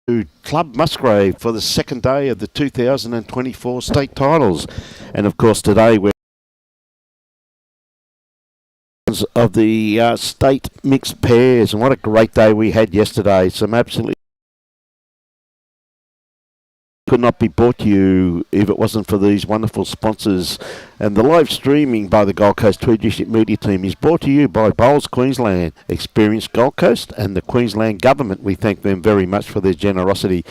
to Club Musgrave for the second day of the 2024 state titles. And of course today we're of the state mixed pairs, and what a great day we had yesterday. Some absolutely could not be brought to you if it wasn't for these wonderful sponsors. And the live streaming by the Gold Coast Tweed District Media Team is brought to you by Bowls Queensland, Experience Gold Coast, and the Queensland Government. We thank them very much for their generosity.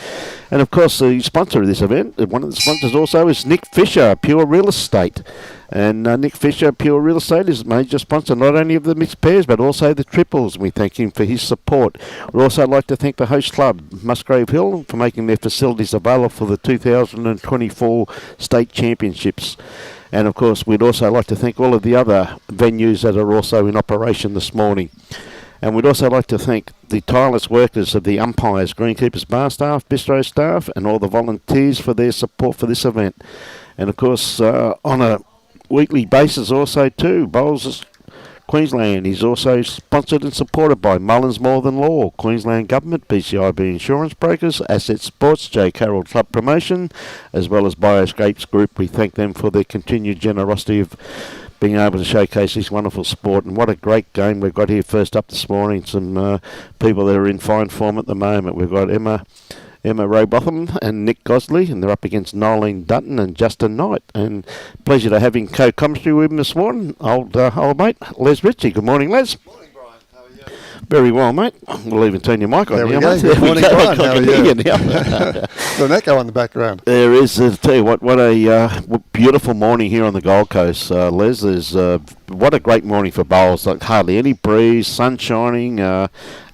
And of course the sponsor of this event, one of the sponsors also, is Nick Fisher, Pure Real Estate. And Nick Fisher, Pure Real Estate, is a major sponsor not only of the mixed pairs but also the triples. We thank him for his support. We'd also like to thank the host club, Musgrave Hill, for making their facilities available for the 2024 state championships. And of course we'd also like to thank all of the other venues that are also in operation this morning. And we'd also like to thank the tireless workers of the umpires, greenkeepers, bar staff, bistro staff, and all the volunteers for their support for this event. And of course on a weekly basis also too, Bowls Queensland is also sponsored and supported by Mullins More Than Law, Queensland Government, BCIB Insurance Brokers, Asset Sports, J. Carroll Club Promotion, as well as Bioscapes Group. We thank them for their continued generosity of being able to showcase this wonderful sport. And what a great game we've got here first up this morning. Some people that are in fine form at the moment. We've got Emma Rowbotham and Nic Gosley, and they're up against Noelene Dutton and Justin Knight. And pleasure to having co-commentary with him this morning, old mate, Les Ritchie. Good morning, Les. Morning, Brian. How are you? Very well, mate. We'll even turn your mic on. There we now, go. mate. Good morning, Brian. How are you? The an echo in the background. There is. Tell you what a beautiful morning here on the Gold Coast, Les. There's what a great morning for bowls. Like hardly any breeze, sun shining.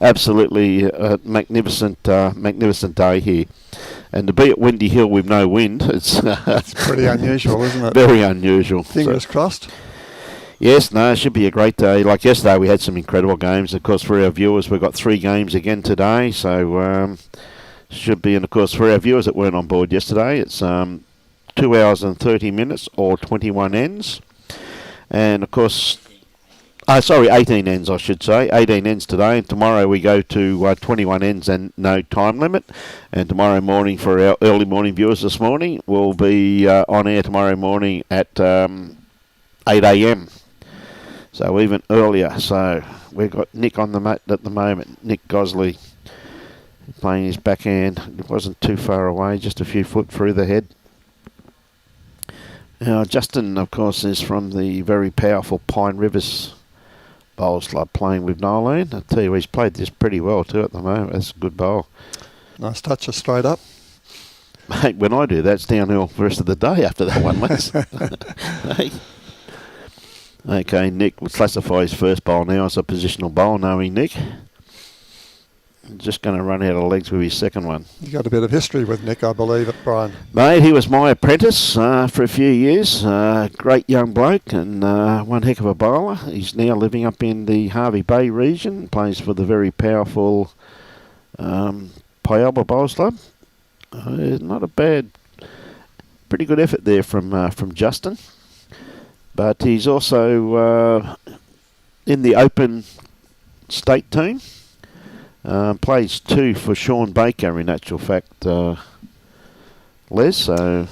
Absolutely magnificent day here. And to be at Windy Hill with no wind, it's pretty unusual, isn't it? Very unusual. Fingers crossed. Yes, no, it should be a great day. Like yesterday, we had some incredible games. Of course, for our viewers, we've got 3 games again today. So should be, and of course, for our viewers that weren't on board yesterday, it's 2 hours and 30 minutes or 21 ends. And of course, 18 ends, I should say. 18 ends today. And tomorrow we go to 21 ends and no time limit. And tomorrow morning, for our early morning viewers this morning, we'll be on air tomorrow morning at 8 a.m. So even earlier. So we've got Nick on the mat at the moment. Nic Gosley playing his backhand. It wasn't too far away, just a few foot through the head. Now Justin, of course, is from the very powerful Pine Rivers Bowls Club, playing with Noelene. I tell you, he's played this pretty well too at the moment. That's a good bowl. Nice toucher straight up. Mate, when I do that, it's downhill the rest of the day after that one, Les. Hey. Okay, Nick will classify his first bowl now as a positional bowl, knowing Nick. Just going to run out of legs with his second one. You got a bit of history with Nick, I believe, Brian. Mate, he was my apprentice for a few years. Great young bloke and one heck of a bowler. He's now living up in the Hervey Bay region, plays for the very powerful Pialba Bowls Club. Not a bad, pretty good effort there from Justin. But he's also in the open state team. Plays 2 for Sean Baker, in actual fact, Les. So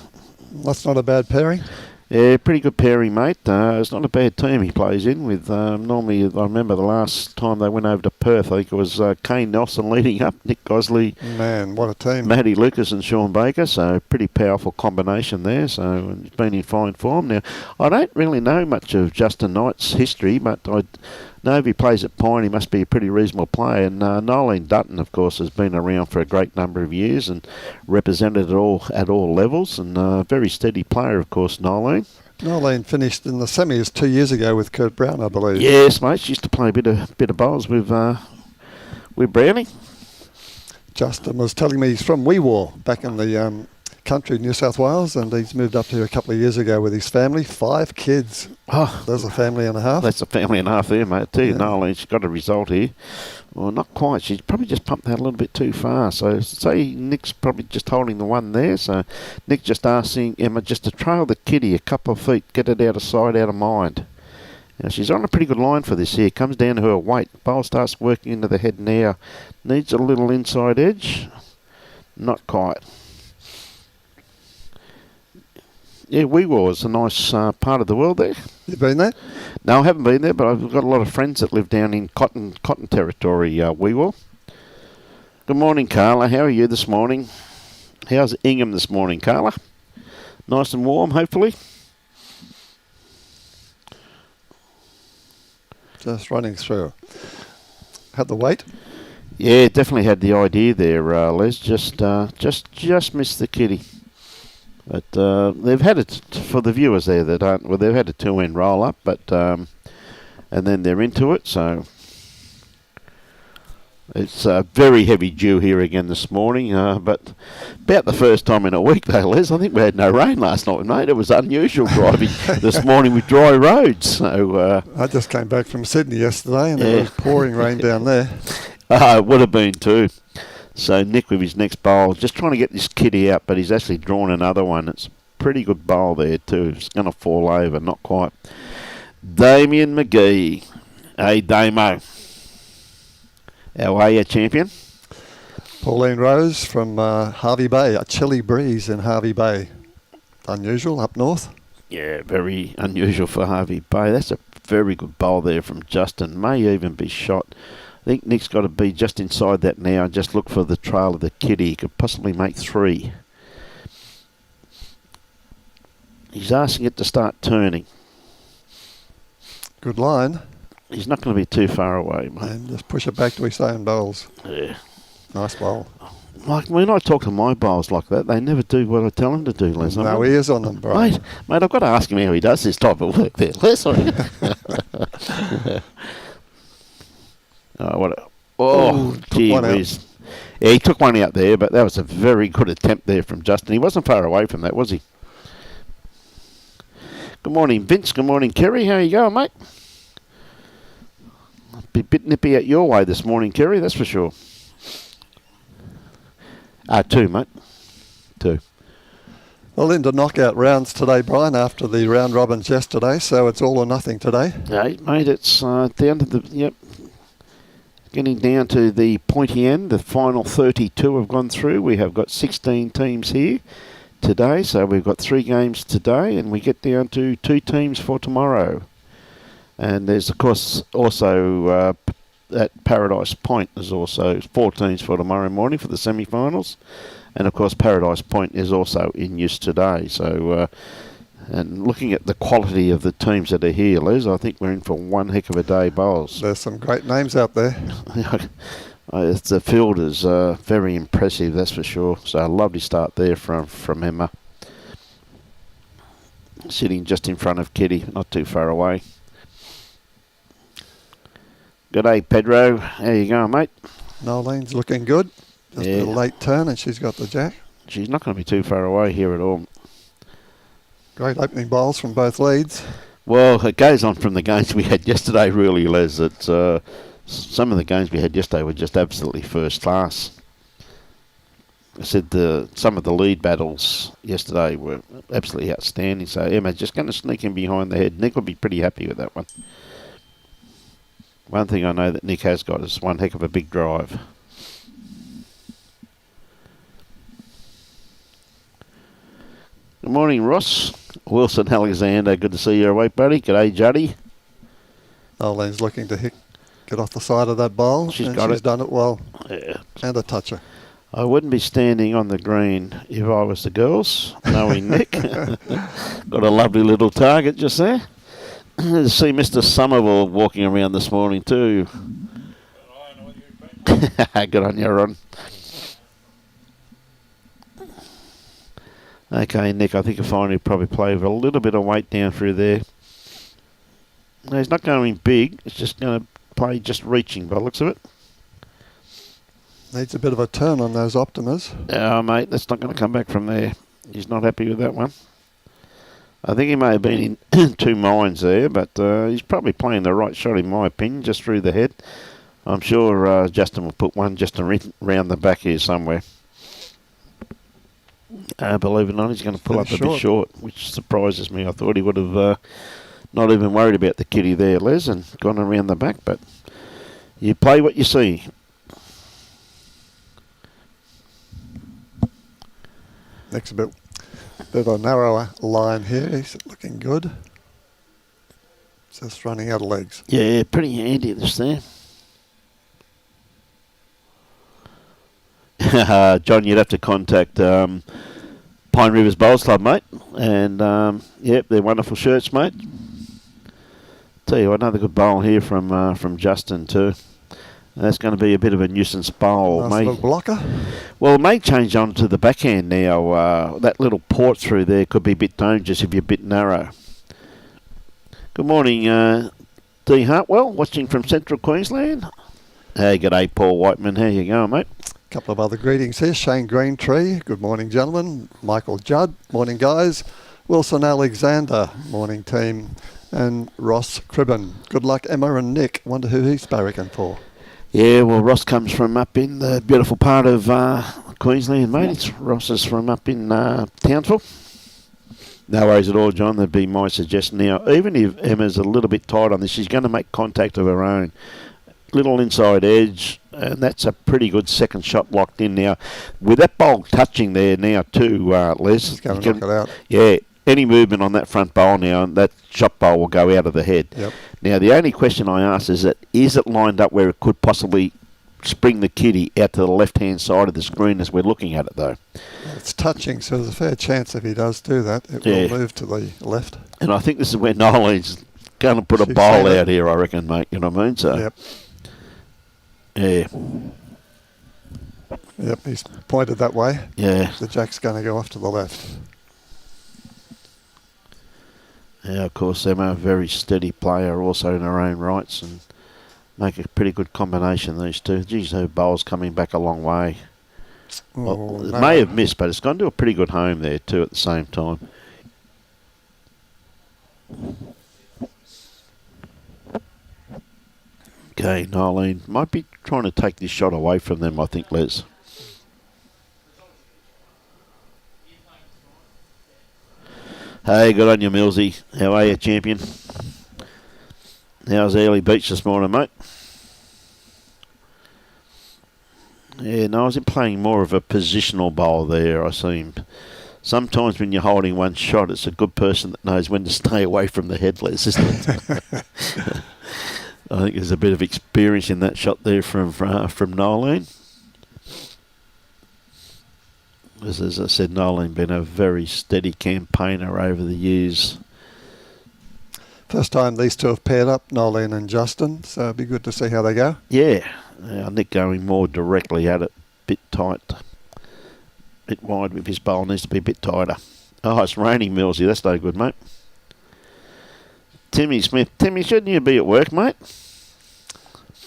that's not a bad pairing. Yeah, pretty good pairing, mate. It's not a bad team he plays in with. Normally, I remember the last time they went over to Perth, I think it was Kane Nelson leading up, Nic Gosley. Man, what a team. Matty Lucas and Sean Baker, so pretty powerful combination there. So he's been in fine form. Now, I don't really know much of Justin Knight's history, but I know if he plays at Pine, he must be a pretty reasonable player. And Noelene Dutton, of course, has been around for a great number of years and represented it at all levels. And a very steady player, of course, Noelene. Noelene finished in the semis 2 years ago with Kurt Brown, I believe. Yes, mate. She used to play a bit of bowls with Brownie. Justin was telling me he's from Weewar, back in the country, New South Wales, and he's moved up here a couple of years ago with his family. 5 kids. Oh, there's a family and a half. That's a family and a half there, mate. I tell you, Yeah. Noelene's got a result here. Well, not quite. She's probably just pumped that a little bit too far. So, say Nick's probably just holding the one there. So, Nick just asking Emma just to trail the kitty a couple of feet, get it out of sight, out of mind. Now, she's on a pretty good line for this here. Comes down to her weight. Bowl starts working into the head now. Needs a little inside edge. Not quite. Yeah, Weewar is a nice part of the world there. You been there? No, I haven't been there, but I've got a lot of friends that live down in cotton territory, Weewar. Good morning, Carla. How are you this morning? How's Ingham this morning, Carla? Nice and warm, hopefully. Just running through. Had the weight? Yeah, definitely had the idea there, Les. Just missed the kitty. But they've had it for the viewers there that aren't. Well, they've had a 2-end roll up, but and then they're into it. So it's very heavy dew here again this morning. But about the first time in a week, though, Les. I think we had no rain last night, mate. It was unusual driving this morning with dry roads. So I just came back from Sydney yesterday, and it was pouring rain down there. It would have been too. So Nick with his next bowl, just trying to get this kitty out, but he's actually drawn another one. It's a pretty good bowl there too. It's going to fall over, not quite. Damien McGee. Hey, Damo. How are you, champion? Pauline Rose from Harvey Bay, a chilly breeze in Harvey Bay. Unusual up north. Yeah, very unusual for Harvey Bay. That's a very good bowl there from Justin. May even be shot. I think Nick's got to be just inside that now and just look for the trail of the kitty. He could possibly make 3. He's asking it to start turning. Good line. He's not going to be too far away, mate. And just push it back to his own bowls. Yeah. Nice bowl. Like when I talk to my bowls like that, they never do what I tell them to do, Les. No ears on them, bro. Mate, I've got to ask him how he does this type of work there, Les. Gee whiz. Yeah, he took one out there, but that was a very good attempt there from Justin. He wasn't far away from that, was he? Good morning, Vince. Good morning, Kerry. How you going, mate? Be a bit nippy at your way this morning, Kerry, that's for sure. 2, mate. 2. Well, into knockout rounds today, Brian, after the round robins yesterday, so it's all or nothing today. Hey, mate, it's down to the... Yep. Getting down to the pointy end, the final 32 have gone through. We have got 16 teams here today, so we've got 3 games today, and we get down to 2 teams for tomorrow. And there's, of course, also at Paradise Point, there's also 4 teams for tomorrow morning for the semi-finals. And, of course, Paradise Point is also in use today. So, and looking at the quality of the teams that are here, Les, I think we're in for one heck of a day, bowls. There's some great names out there. The field is very impressive, that's for sure. So a lovely start there from Emma. Sitting just in front of Kitty, not too far away. Good day, Pedro. How you going, mate? Nolene's looking good. Just a late turn, and she's got the jack. She's not going to be too far away here at all. Great opening bowls from both leads. Well, it goes on from the games we had yesterday, really, Les. It's, some of the games we had yesterday were just absolutely first class. I said some of the lead battles yesterday were absolutely outstanding. So Emma's just going to sneak in behind the head. Nick will be pretty happy with that one. One thing I know that Nick has got is one heck of a big drive. Good morning, Ross. Wilson Alexander, good to see you awake, buddy. G'day, Juddy. Nolene's looking to get off the side of that bowl. She's done it well. Yeah. And a toucher. I wouldn't be standing on the green if I was the girls, knowing Nick. Got a lovely little target just there. To see Mr. Somerville walking around this morning too. Good on you, Ron. Okay, Nick, I think you'll find he'll probably play with a little bit of weight down through there. No, he's not going big. It's just going to play just reaching by the looks of it. Needs a bit of a turn on those Optimas. Oh, mate, that's not going to come back from there. He's not happy with that one. I think he may have been in 2 minds there, but he's probably playing the right shot, in my opinion, just through the head. I'm sure Justin will put one just around the back here somewhere. Believe it or not, he's going to pull up a bit short, which surprises me. I thought he would have not even worried about the kitty there, Les, and gone around the back, but you play what you see. Nick's a bit of a narrower line here. He's looking good. Just running out of legs. Yeah, pretty handy this there. John, you'd have to contact Pine Rivers Bowls Club, mate. And, yep, they're wonderful shirts, mate. Tell you what, another good bowl here from Justin too. That's going to be a bit of a nuisance bowl, Nice mate. little blocker. Well, it may change on to the backhand now. That little port through there could be a bit dangerous if you're a bit narrow. Good morning, D. Hartwell, watching from Central Queensland. Hey, g'day, Paul Whiteman. How you going, mate? A couple of other greetings here. Shane Greentree, good morning, gentlemen. Michael Judd, morning, guys. Wilson Alexander, morning, team. And Ross Cribben. Good luck, Emma and Nick. Wonder who he's barracking for. Yeah, well, Ross comes from up in the beautiful part of Queensland, mate. Ross is from up in Townsville. No worries at all, John. That'd be my suggestion. Now, even if Emma's a little bit tight on this, she's going to make contact of her own. Little inside edge, and that's a pretty good second shot locked in now. With that bowl touching there now too, Les. She's going to knock it out. Yeah, any movement on that front bowl now, and that shot bowl will go out of the head. Yep. Now, the only question I ask is it lined up where it could possibly spring the kitty out to the left-hand side of the screen as we're looking at it, though? It's touching, so there's a fair chance if he does do that, it will move to the left. And I think this is where Nolene's going to put a She's bowl seen it. out here, I reckon, mate. You know what I mean? So, Yep. Yeah. Yep, he's pointed that way. Yeah. The jack's going to go off to the left. Yeah, of course, Emma, a very steady player also in her own rights and make a pretty good combination, these two. Geez, her bowl's coming back a long way. Well, it may have missed, but it's gone to a pretty good home there too at the same time. Okay, Noelene might be trying to take this shot away from them, I think, Les. Hey, good on you, Millsy. How are you, champion? How's Early Beach this morning, mate? Yeah, no, I was playing more of a positional bowl there, I seem. Sometimes when you're holding one shot, it's a good person that knows when to stay away from the headless, isn't it? I think there's a bit of experience in that shot there from Noelene. As I said, Noelene been a very steady campaigner over the years. First time these two have paired up, Noelene and Justin, so it'd be good to see how they go. Yeah, Nick going more directly at it, bit tight, bit wide with his bowl, needs to be a bit tighter. Oh, it's raining, Millsy, that's no good, mate. Timmy Smith. Timmy, shouldn't you be at work, mate?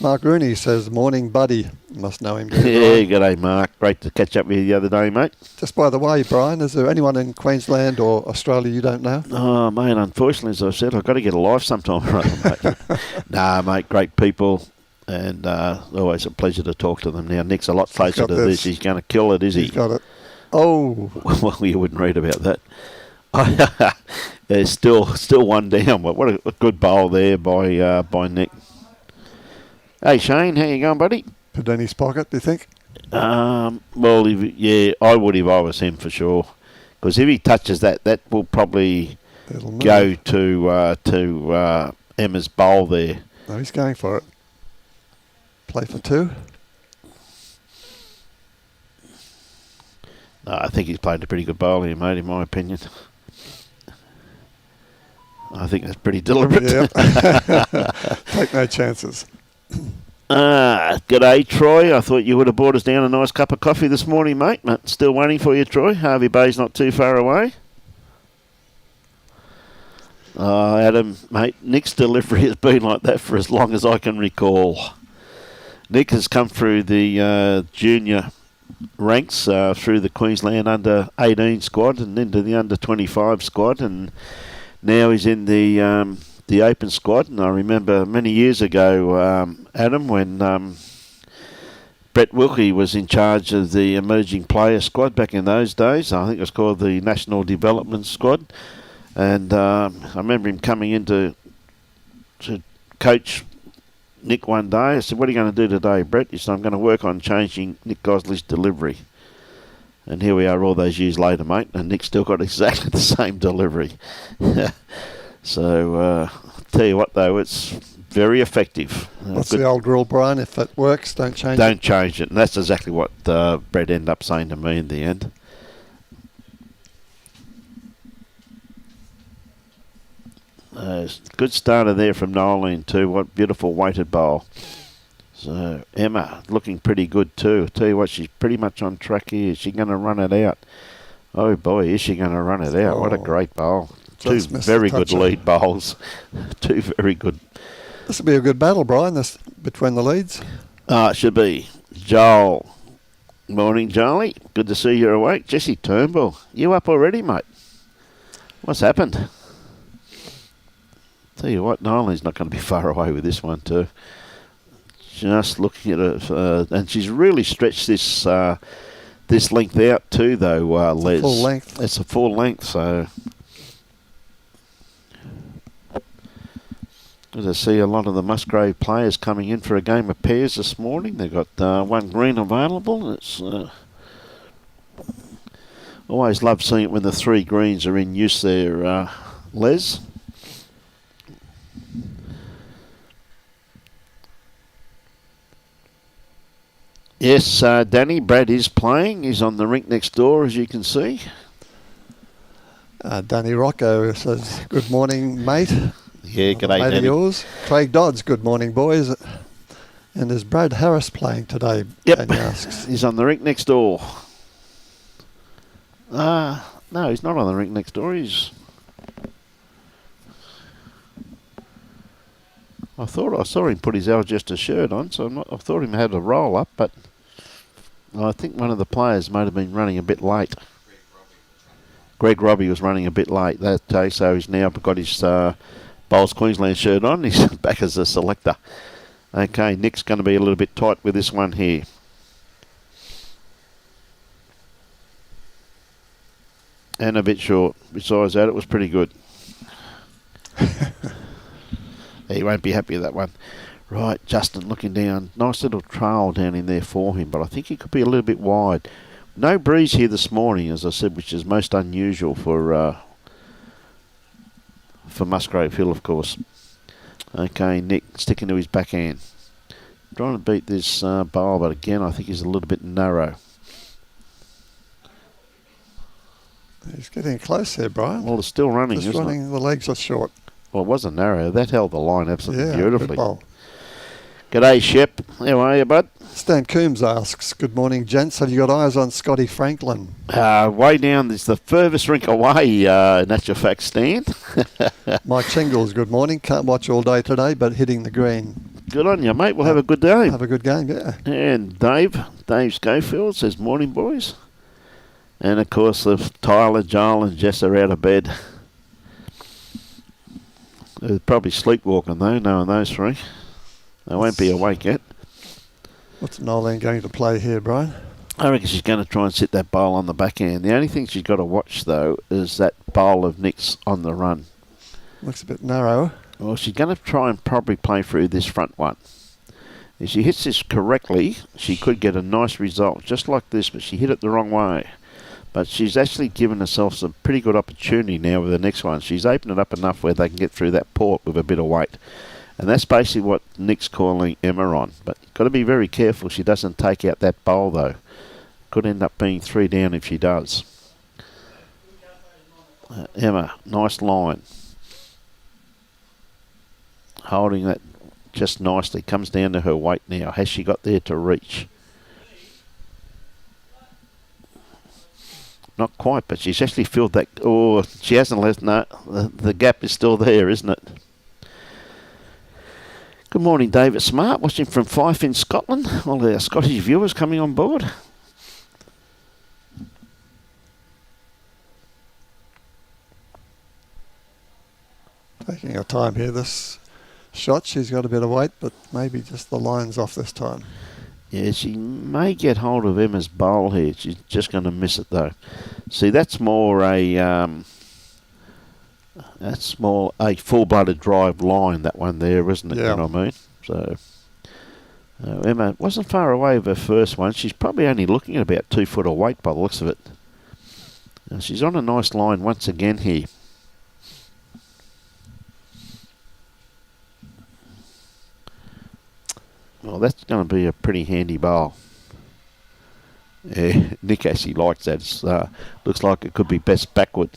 Mark Rooney says, morning, buddy. Must know him. Too, Yeah, Brian. g'day, Mark. Great to catch up with you the other day, mate. Just by the way, Brian, is there anyone in Queensland or Australia you don't know? Oh, mate, unfortunately, as I said, I've got to get a life sometime or other, mate. Nah, mate, great people, and always a pleasure to talk to them. Now, Nick's a lot closer to this. He's going to kill it, is he? He's got it. Oh. Well, you wouldn't read about that. There's still one down, but what a good bowl there by Nick. Hey, Shane, how you going, buddy? Padeni's pocket, do you think? Well, I would if I was him for sure. Because if he touches that will probably go to Emma's bowl there. No, he's going for it. Play for two. No, I think he's played a pretty good bowl here, mate, in my opinion. I think that's pretty deliberate. Yep. Take no chances. G'day, Troy. I thought you would have brought us down a nice cup of coffee this morning, mate. Still waiting for you, Troy. Harvey Bay's not too far away. Adam, mate, Nick's delivery has been like that for as long as I can recall. Nick has come through the junior ranks through the Queensland under-18 squad and into the under-25 squad, and now he's in the open squad. And I remember many years ago, Adam, when Brett Wilkie was in charge of the emerging player squad back in those days. I think it was called the National Development Squad. And I remember him coming in to coach Nick one day. I said, "What are you going to do today, Brett?" He said, "I'm going to work on changing Nic Gosley's delivery." And here we are all those years later, mate, and Nick's still got exactly the same delivery. So, tell you what, though, it's very effective. What's the old rule, Brian? If it works, don't change it. Don't change it. And that's exactly what Brett ended up saying to me in the end. Good starter there from Noelene too. What beautiful weighted bowl. So Emma looking pretty good too. Tell you what, she's pretty much on track here. Is she going to run it out? Oh boy, is she going to run it out? What a great bowl. Two very good lead bowls. Two very good. This will be a good battle, Brian, this between the leads. It should be. Joel. Morning, Jolie. Good to see you're awake. Jesse Turnbull. You up already, mate? What's happened? Tell you what, Nolene's not going to be far away with this one too. Just looking at it, and she's really stretched this this length out too, though, Les. Full length. It's a full length, so. As I see a lot of the Musgrave players coming in for a game of pairs this morning. They've got one green available. It's always love seeing it when the three greens are in use there, Les. Yes, Danny, Brad is playing. He's on the rink next door, as you can see. Danny Rocco says, good morning, mate. Yeah, g'day, Danny. Of yours. Craig Dodds, good morning, boys. And is Brad Harris playing today? Yep, Danny asks. He's on the rink next door. No, he's not on the rink next door. I thought I saw him put his Algester shirt on, so I thought he had a roll up, but I think one of the players might have been running a bit late. Greg Robbie was running a bit late that day, so he's now got his Bowls Queensland shirt on. He's back as a selector. Okay, Nick's going to be a little bit tight with this one here. And a bit short. Besides that, it was pretty good. He won't be happy with that one. Right, Justin looking down. Nice little trail down in there for him, but I think he could be a little bit wide. No breeze here this morning, as I said, which is most unusual for Musgrave Hill, of course. Okay, Nick sticking to his backhand. Trying to beat this bowl, but again, I think he's a little bit narrow. He's getting close there, Brian. Well, it's still running, Just isn't running, it? the legs are short. Well, it wasn't narrow. That held the line absolutely beautifully. Good bowl. G'day, Shep. How are you, bud? Stan Coombs asks, good morning, gents. Have you got eyes on Scotty Franklin? Way down. It's the furthest rink away, in actual fact, Stan. Mike Shingles, good morning. Can't watch all day today, but hitting the green. Good on you, mate. We'll have a good day. Have a good game, yeah. And Dave Schofield says, morning, boys. And, of course, Tyler, Joel and Jess are out of bed. They're probably sleepwalking, though, knowing those three. They won't be awake yet. What's Noelene going to play here, Brian? I reckon she's going to try and sit that bowl on the backhand. The only thing she's got to watch, though, is that bowl of Nick's on the run. Looks a bit narrow. Well, she's going to try and probably play through this front one. If she hits this correctly, she could get a nice result, just like this, but she hit it the wrong way. But she's actually given herself some pretty good opportunity now with the next one. She's opened it up enough where they can get through that port with a bit of weight. And that's basically what Nick's calling Emma on. But you've got to be very careful she doesn't take out that bowl, though. Could end up being 3 down if she does. Emma, nice line. Holding that just nicely. Comes down to her weight now. Has she got there to reach? Not quite, but she's actually filled that. Oh, she hasn't left. No, the gap is still there, isn't it? Good morning, David Smart, watching from Fife in Scotland. All our Scottish viewers coming on board. Taking her time here, this shot. She's got a bit of weight, but maybe just the line's off this time. Yeah, she may get hold of Emma's bowl here. She's just going to miss it, though. See, that's more a full-blooded drive line, that one there, isn't it? Yeah. You know what I mean? So, Emma wasn't far away with her first one. She's probably only looking at about 2 foot of weight by the looks of it. She's on a nice line once again here. Well, that's going to be a pretty handy bowl. Yeah, Nick actually likes that. It looks like it could be best backward.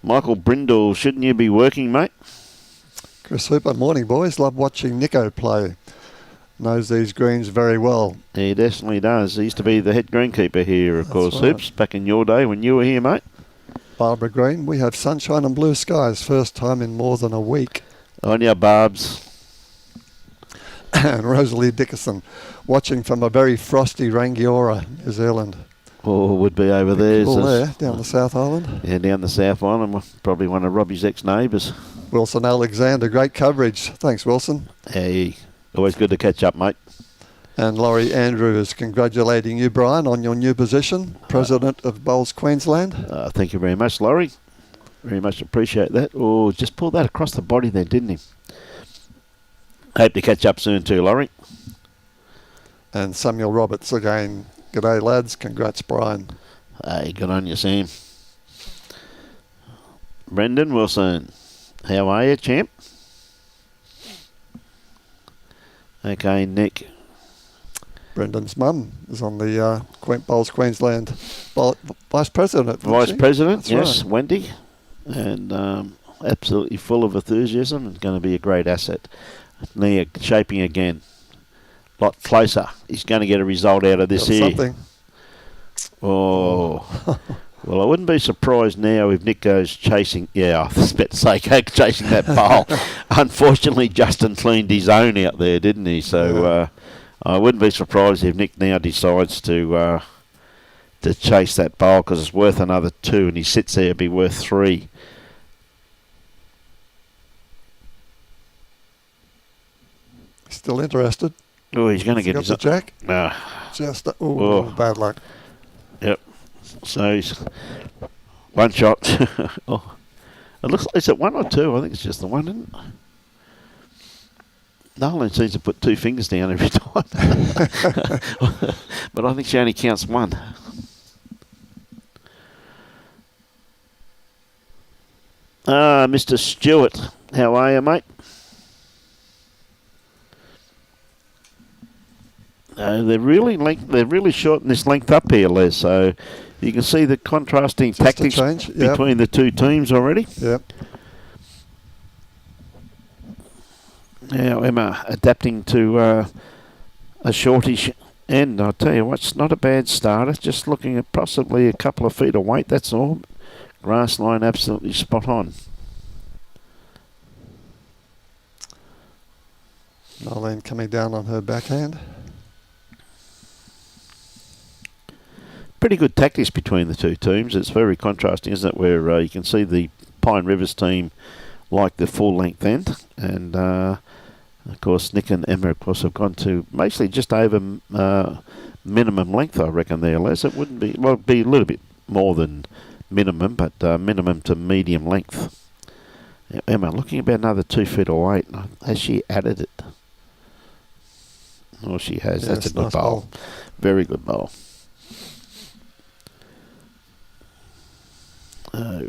Michael Brindle, shouldn't you be working, mate? Chris Hooper, morning boys. Love watching Nico play. Knows these greens very well. He definitely does. He used to be the head greenkeeper here, of course, right. Hoops, back in your day when you were here, mate. Barbara Green, we have sunshine and blue skies. First time in more than a week. On your Barbs. And Rosalie Dickerson, watching from a very frosty Rangiora, New Zealand. Oh, would be over there. Cool there, down the South Island. Yeah, down the South Island. Probably one of Robbie's ex-neighbours. Wilson Alexander, great coverage. Thanks, Wilson. Hey, always good to catch up, mate. And Laurie Andrews, congratulating you, Brian, on your new position, President of Bowls Queensland. Thank you very much, Laurie. Very much appreciate that. Oh, just pulled that across the body there, didn't he? Hope to catch up soon too, Laurie. And Samuel Roberts again. G'day, lads. Congrats, Brian. Hey, good on you, Sam. Brendan Wilson. How are you, champ? Okay, Nick. Brendan's mum is on the Bowls Queensland Vice President. Vice President, That's yes, right. Wendy. And absolutely full of enthusiasm and going to be a great asset. Nia shaping again. A lot closer. He's going to get a result out of this here. Something. Oh. Well, I wouldn't be surprised now if Nick goes chasing. Yeah, I was about to say chasing that bowl. Unfortunately, Justin cleaned his own out there, didn't he? So I wouldn't be surprised if Nick now decides to chase that bowl because it's worth another 2 and he sits there, it'd be worth 3. Still interested? Oh, he's going to get got his... the jack? No. Just, bad luck. Yep. So he's... One shot. Oh. It looks like, is it 1 or 2? I think it's just the 1, isn't it? Noelene seems to put 2 fingers down every time. But I think she only counts 1. Mr. Stewart, how are you, mate? They're really shortening this length up here, Les. So you can see the contrasting tactics between the 2 teams already. Yep. Now Emma adapting to a shortish end. I'll tell you what, it's not a bad starter. Just looking at possibly a couple of feet of weight. That's all. Grass line absolutely spot on. Noelene coming down on her backhand. Pretty good tactics between the 2 teams. It's very contrasting, isn't it? Where you can see the Pine Rivers team like the full length end, and of course Nick and Emma, of course, have gone to basically just over minimum length. I reckon there, Les. It wouldn't be it'd be a little bit more than minimum, but minimum to medium length. Now, Emma looking about another 2 feet of weight. Has she added it? Oh, she has. Yeah, that's a good nice bowl. Very good bowl. Oh.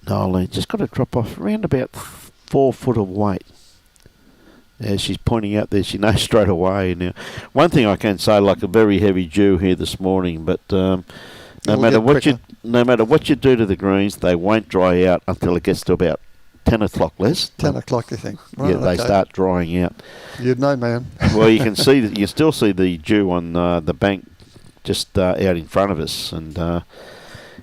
Noelene just got to drop off around about 4 foot of weight. As she's pointing out there, she knows straight away. Now, one thing I can say, like a very heavy dew here this morning, but no matter what you do to the greens, they won't dry out until it gets to about 10 o'clock, Les. 10 o'clock, you think? Right, yeah, they start drying out. You'd know, man. Well, you can see that. You still see the dew on the bank just out in front of us, and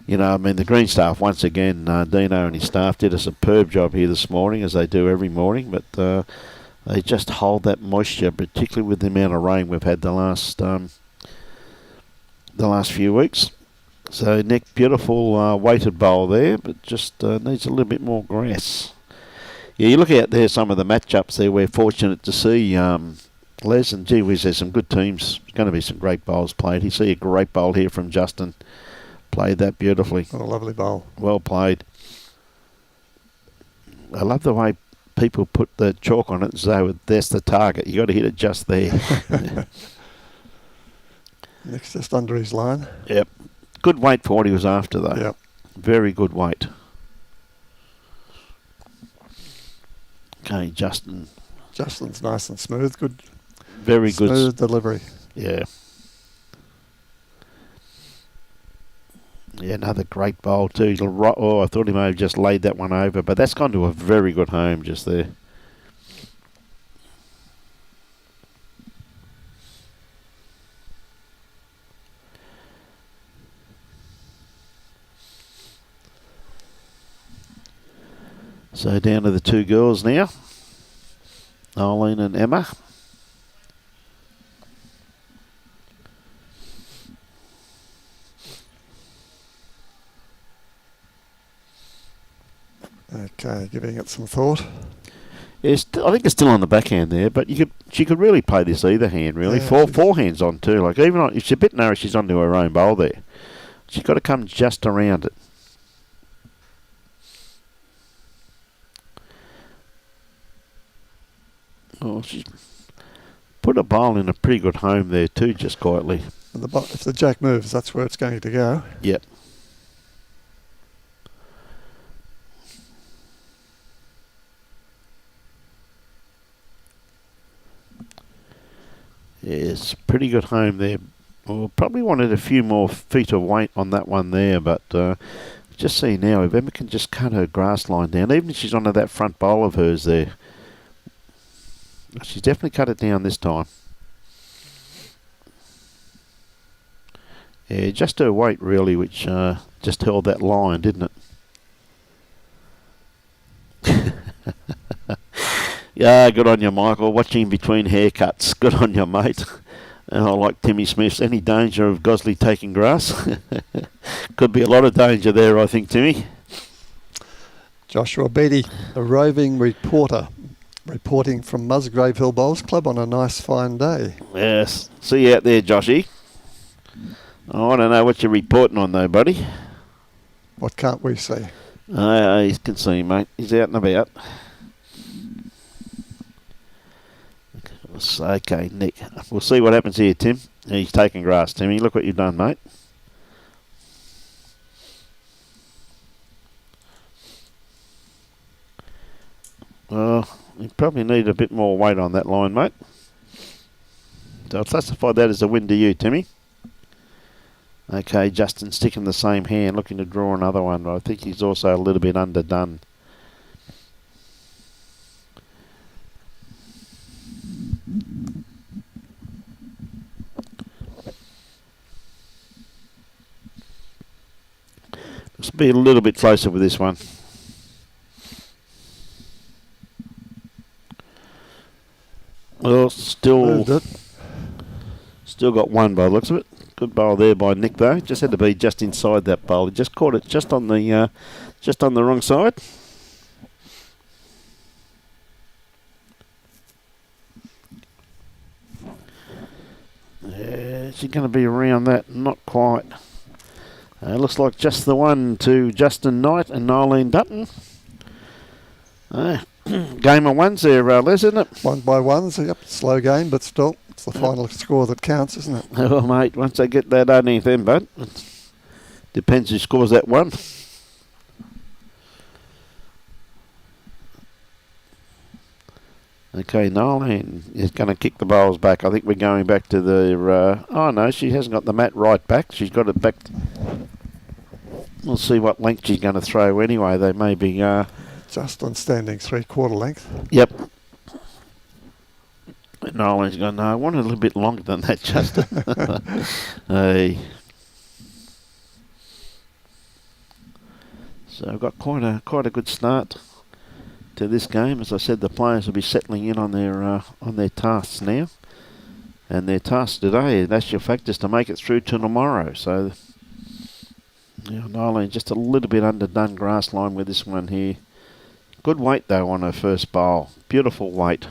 you know, I mean, the green staff once again, Dino and his staff did a superb job here this morning, as they do every morning, but they just hold that moisture, particularly with the amount of rain we've had the last few weeks. So Nick, beautiful weighted bowl there, but just needs a little bit more grass. Yeah, you look out there, some of the matchups there we're fortunate to see, Les, and gee whiz, there's some good teams. There's going to be some great bowls played. You see a great bowl here from Justin. Played that beautifully. What a lovely bowl. Well played. I love the way people put the chalk on it, so that's the target. You got to hit it just there. Nick's just under his line. Yep. Good weight for what he was after, though. Yep. Very good weight. Okay, Justin. Justin's nice and smooth. Good. Very good. Smooth delivery. Yeah. Yeah, another great bowl too. Oh, I thought he may have just laid that one over, but that's gone to a very good home just there. So down to the two girls now, Noelene and Emma. Okay, giving it some thought. Yeah, I think it's still on the backhand there, but she could really play this either hand, really. Yeah, four hands on too. Like even if she's a bit narrow, she's onto her own bowl there. She's got to come just around it. Oh, she's put a bowl in a pretty good home there too, just quietly. And if the jack moves, that's where it's going to go. Yep. Yes, pretty good home there. Well, probably wanted a few more feet of weight on that one there, but just see now, if Emma can just cut her grass line down, even if she's onto that front bowl of hers there, she's definitely cut it down this time. Yeah, just her weight really, which just held that line, didn't it? Yeah, good on you, Michael. Watching between haircuts. Good on you, mate. And I like Timmy Smith's. Any danger of Gosley taking grass? Could be a lot of danger there, I think, Timmy. Joshua Beattie, a roving reporter, reporting from Musgrave Hill Bowls Club on a nice fine day. Yes. See you out there, Joshy. Oh, I don't know what you're reporting on, though, buddy. What can't we see? You can see, mate. He's out and about. Okay, Nick. We'll see what happens here, Tim. He's taking grass, Timmy. Look what you've done, mate. Well, you probably need a bit more weight on that line, mate. So I'll classify that as a win to you, Timmy. Okay, Justin sticking the same hand, looking to draw another one, but I think he's also a little bit underdone. Let's be a little bit closer with this one. Well, still got one by the looks of it. Good bowl there by Nick though. Just had to be just inside that bowl. He just caught it just on the wrong side. Yeah, she's going to be around that. Not quite. Looks like just the one to Justin Knight and Noelene Dutton. Game of ones there, Les, isn't it? 1 by 1s, yep, slow game, but still, it's the final score that counts, isn't it? Oh, mate, once they get that underneath them, bud, it depends who scores that one. Okay, Noelene is going to kick the bowls back. I think we're going back to the... oh, no, she hasn't got the mat right back. She's got it back... We'll see what length she's going to throw anyway. They may be... just on standing 3/4 length. Yep. Nolene's going, no, I want it a little bit longer than that, Justin. Hey. So I've got quite a good start to this game. As I said, the players will be settling in on their tasks now, and their task today, that's your fact, is to make it through to tomorrow. So, yeah, Noelene just a little bit underdone grass line with this one here. Good weight though on her first bowl. Beautiful weight.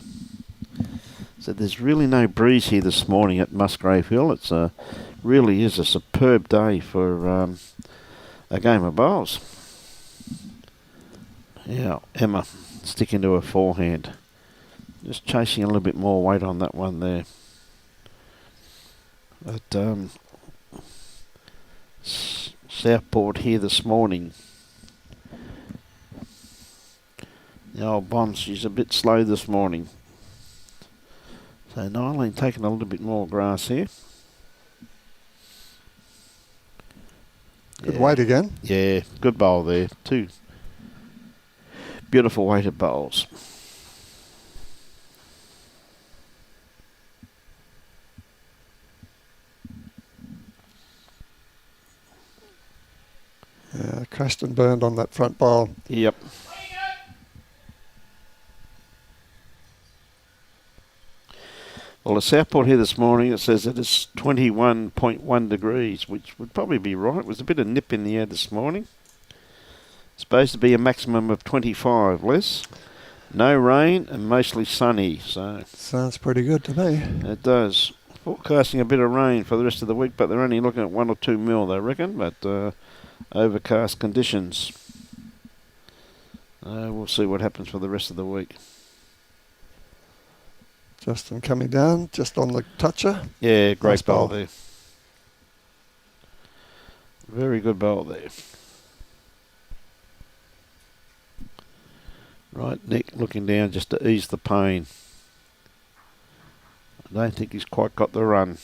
So there's really no breeze here this morning at Musgrave Hill. It's really is a superb day for a game of bowls. Yeah, Emma stick into a forehand. Just chasing a little bit more weight on that one there. But Southport here this morning. The old bomb, she's a bit slow this morning. So Noelene taking a little bit more grass here. Good weight again. Yeah, good bowl there. Two beautiful weighted bowls. Crashed and burned on that front bowl. Yep. Well, at Southport here this morning, it says that it's 21.1 degrees, which would probably be right. It was a bit of nip in the air this morning. Supposed to be a maximum of 25, Les. No rain and mostly sunny. So sounds pretty good to me. It does. Forecasting a bit of rain for the rest of the week, but they're only looking at 1 or 2 mil, they reckon. But overcast conditions. We'll see what happens for the rest of the week. Justin coming down, just on the toucher. Yeah, great Nice bowl bowl. there. Very good bowl there. Right, Nick looking down just to ease the pain. I don't think he's quite got the run.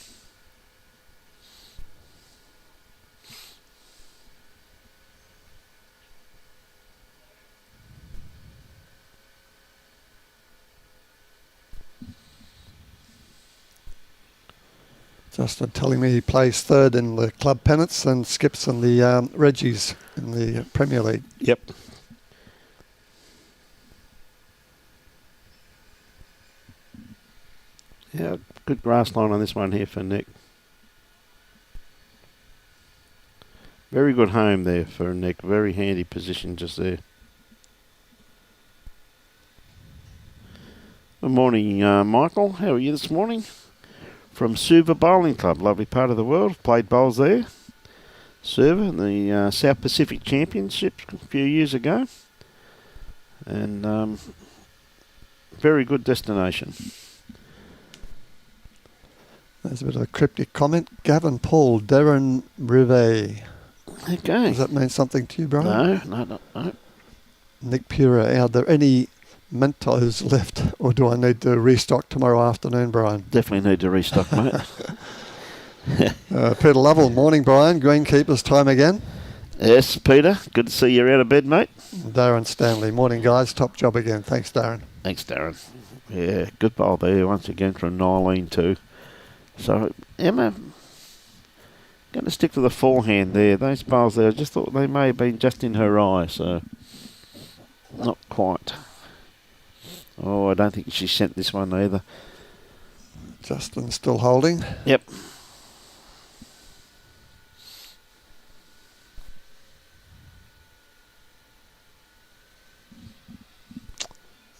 Justin telling me he plays third in the club pennants and skips in the Reggies in the Premier League. Yep. Yeah, good grass line on this one here for Nick. Very good home there for Nick. Very handy position just there. Good morning, Michael. How are you this morning? From Suva Bowling Club, lovely part of the world. Played bowls there. Suva in the South Pacific Championship a few years ago. And very good destination. There's a bit of a cryptic comment. Gavin Paul, Darren Rivet. Okay. Does that mean something to you, Brian? No. Nick Pura, are there any Mentos left, or do I need to restock tomorrow afternoon, Brian? Definitely need to restock, mate. Peter Lovell, morning, Brian. Greenkeepers time again. Yes, Peter. Good to see you're out of bed, mate. Darren Stanley, morning, guys. Top job again. Thanks, Darren. Thanks, Darren. Yeah, good bowl there once again from Noelene too. So, Emma, going to stick to the forehand there. Those bowls there, I just thought they may have been just in her eye, so not quite. Oh, I don't think she sent this one either. Justin still holding. Yep.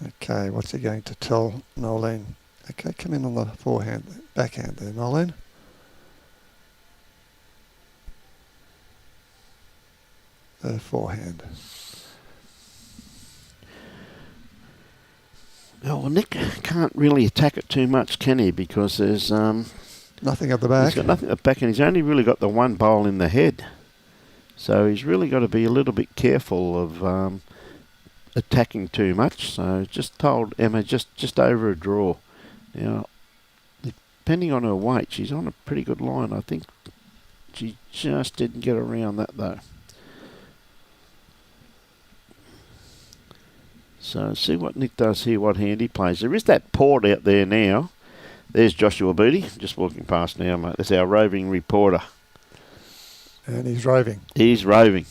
Okay, what's he going to tell Noelene? Okay, come in on the forehand, backhand there, Noelene. The forehand. Oh, well, Nick can't really attack it too much, can he? Because there's nothing at the back. He's got nothing at the back, and he's only really got the one bowl in the head. So he's really got to be a little bit careful of attacking too much. So just told Emma just over a draw. Now, depending on her weight, she's on a pretty good line. I think she just didn't get around that though. So see what Nick does here, what hand he plays. There is that port out there now. There's Joshua Beattie, just walking past now, mate. That's our roving reporter. And he's roving. He's roving.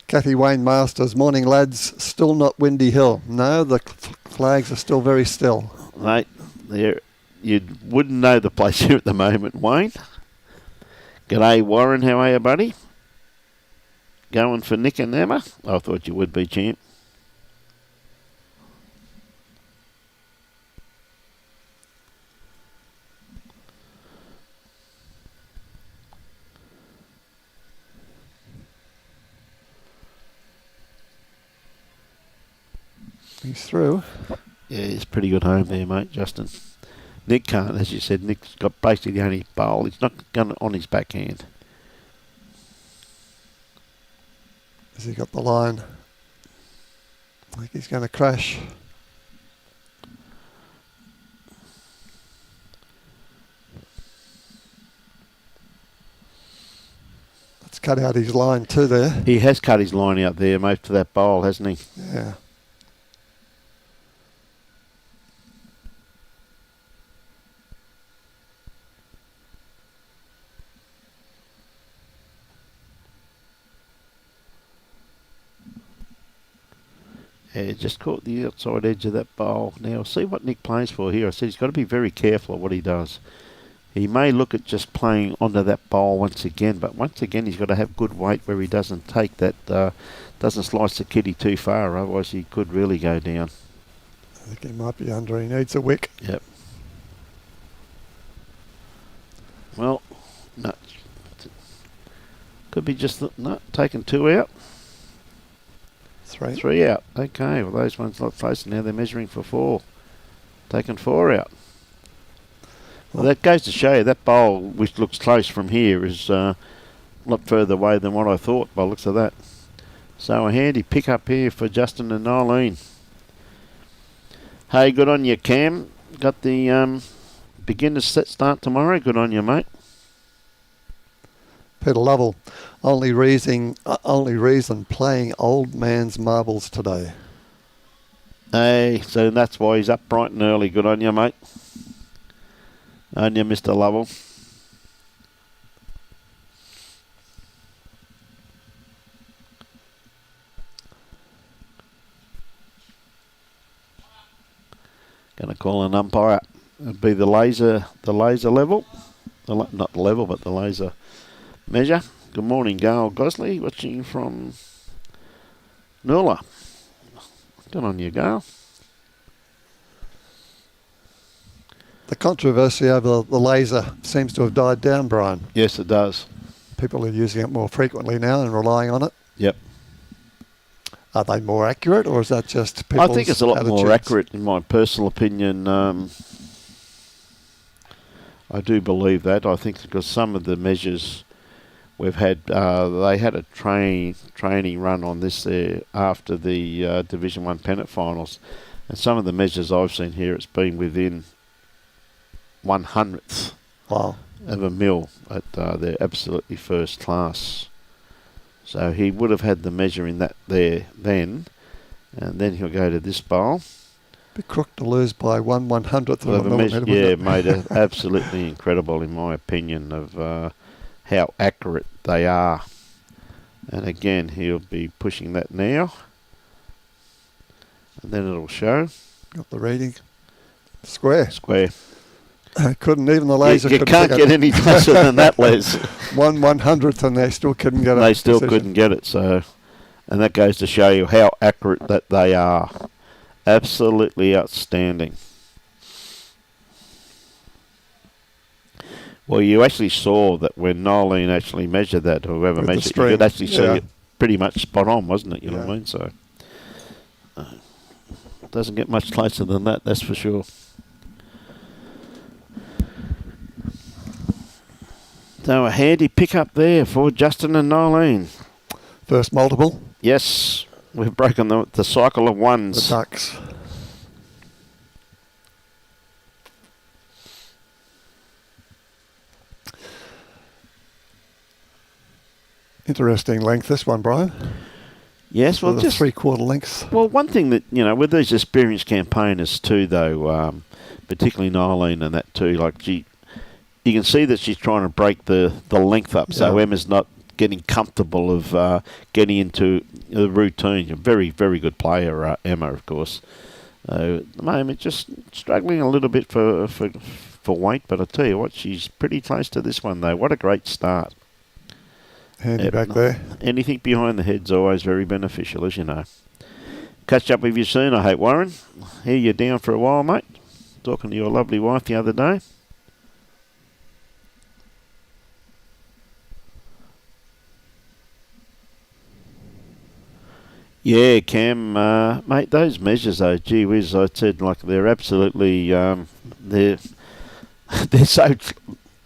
Kathy Wayne Masters, morning lads. Still not Windy Hill. No, the flags are still very still. Mate, there you wouldn't know the place here at the moment, Wayne. G'day, Warren. How are you, buddy? Going for Nick and Emma? I thought you would be, champ. He's through. Yeah, he's pretty good home there, mate, Justin. Nick can't, as you said. Nick's got basically the only bowl. He's not going on his backhand. Has he got the line? I think he's going to crash. Let's cut out his line too there. He has cut his line out there, mate, for that bowl, hasn't he? Yeah. Yeah, just caught the outside edge of that bowl. Now, see what Nick plays for here. I said he's got to be very careful of what he does. He may look at just playing onto that bowl once again, but once again he's got to have good weight where he doesn't take that, doesn't slice the kitty too far, otherwise he could really go down. I think he might be under. He needs a wick. Yep. Well, no. Could be just, no, taking 2 out. 3 out. Okay, well those ones not close. Now they're measuring for 4. Taking 4 out. Well, that goes to show you that bowl, which looks close from here, is a lot further away than what I thought by the looks of that. So a handy pick up here for Justin and Noelene. Hey, good on you, Cam. Got the beginner's set start tomorrow. Good on you, mate. Peter Lovell, only reason playing old man's marbles today. Hey, so that's why he's up bright and early. Good on you, mate. On you, Mr. Lovell. Going to call an umpire. It'll be the laser level. Not the level, but the laser measure. Good morning, Gail Gosley, watching from Noola. Good on you, Gail. The controversy over the laser seems to have died down, Brian. Yes, it does. People are using it more frequently now and relying on it. Yep. Are they more accurate, or is that just people's I think it's a lot attitudes? more accurate, in my personal opinion. I do believe that. I think because some of the measures we've had, they had a training run on this there after the Division 1 pennant finals, and some of the measures I've seen here, it's been within 1/100th Wow. of a mil at their absolutely first class. So he would have had the measure in that there then, and then he'll go to this bowl. Be crook to lose by 1/100th of a millimetre. Yeah, made it absolutely incredible in my opinion of how accurate they are. And again, he'll be pushing that now, and then it'll show. Got the reading. Square. Couldn't even the laser. You can't get any closer than that, Les. 1/100th, and they still couldn't get it. They still couldn't get it. So, and that goes to show you how accurate that they are. Absolutely outstanding. Well, you actually saw that when Noelene actually measured that, or whoever measured it, you could actually see it pretty much spot on, wasn't it? You know what I mean? So, it doesn't get much closer than that, that's for sure. So a handy pick-up there for Justin and Noelene. First multiple. Yes, we've broken the cycle of ones. The Ducks. Interesting length, this one, Brian. Yes, well, just 3/4 lengths. Well, one thing that, with these experienced campaigners too, though, particularly Noelene and that too, like you can see that she's trying to break the length up, so Emma's not getting comfortable of getting into the routine. A very, very good player, Emma, of course. At the moment, just struggling a little bit for weight, but I tell you what, she's pretty close to this one, though. What a great start. Handy back there. Anything behind the head's always very beneficial, as you know. Catch up with you soon, I hope, Warren. Hear you down for a while, mate. Talking to your lovely wife the other day. Yeah, Cam, mate, those measures though, gee whiz, I said, like, they're absolutely, they're they're so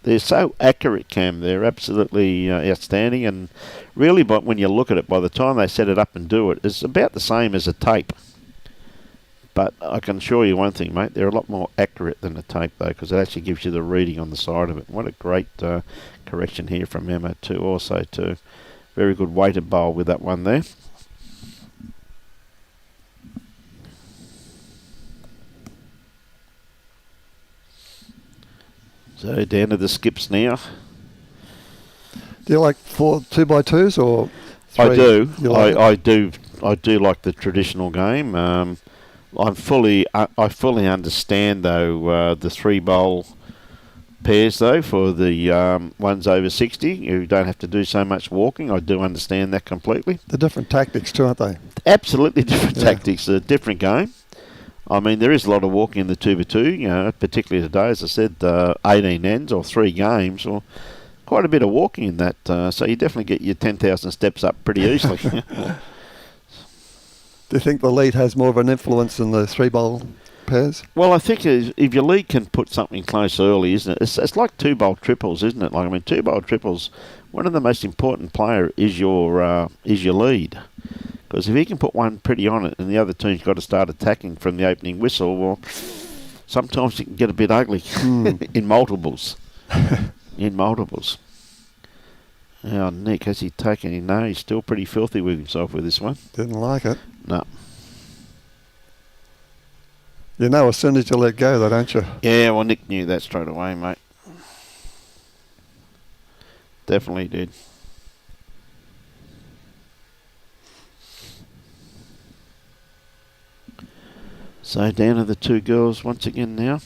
they're so accurate, Cam. They're absolutely outstanding, and really, but when you look at it, by the time they set it up and do it, it's about the same as a tape. But I can assure you one thing, mate, they're a lot more accurate than a tape, though, because it actually gives you the reading on the side of it. What a great correction here from Emma, too, also, too. Very good weighted bowl with that one there. So down to the skips now. Do you like 2x2s or 3? I do. Like I do like the traditional game. I fully understand though the 3-bowl pairs though for the ones over 60 who don't have to do so much walking. I do understand that completely. The different tactics too, aren't they? Absolutely different tactics. A different game. I mean, there is a lot of walking in the 2x2, you know, particularly today, as I said, 18 ends or 3 games, or quite a bit of walking in that. So you definitely get your 10,000 steps up pretty easily. Do you think the lead has more of an influence than the 3-bowl pairs? Well, I think if your lead can put something close early, isn't it? It's like 2-bowl triples, isn't it? Like, I mean, 2-bowl triples, one of the most important player is your lead. Because if he can put one pretty on it and the other team's got to start attacking from the opening whistle, well, sometimes it can get a bit ugly in multiples. In multiples. Now, Nick, has he taken him? No, he's still pretty filthy with himself with this one. Didn't like it. No. You know as soon as you let go, though, don't you? Yeah, well, Nick knew that straight away, mate. Definitely did. So down to the 2 girls once again now.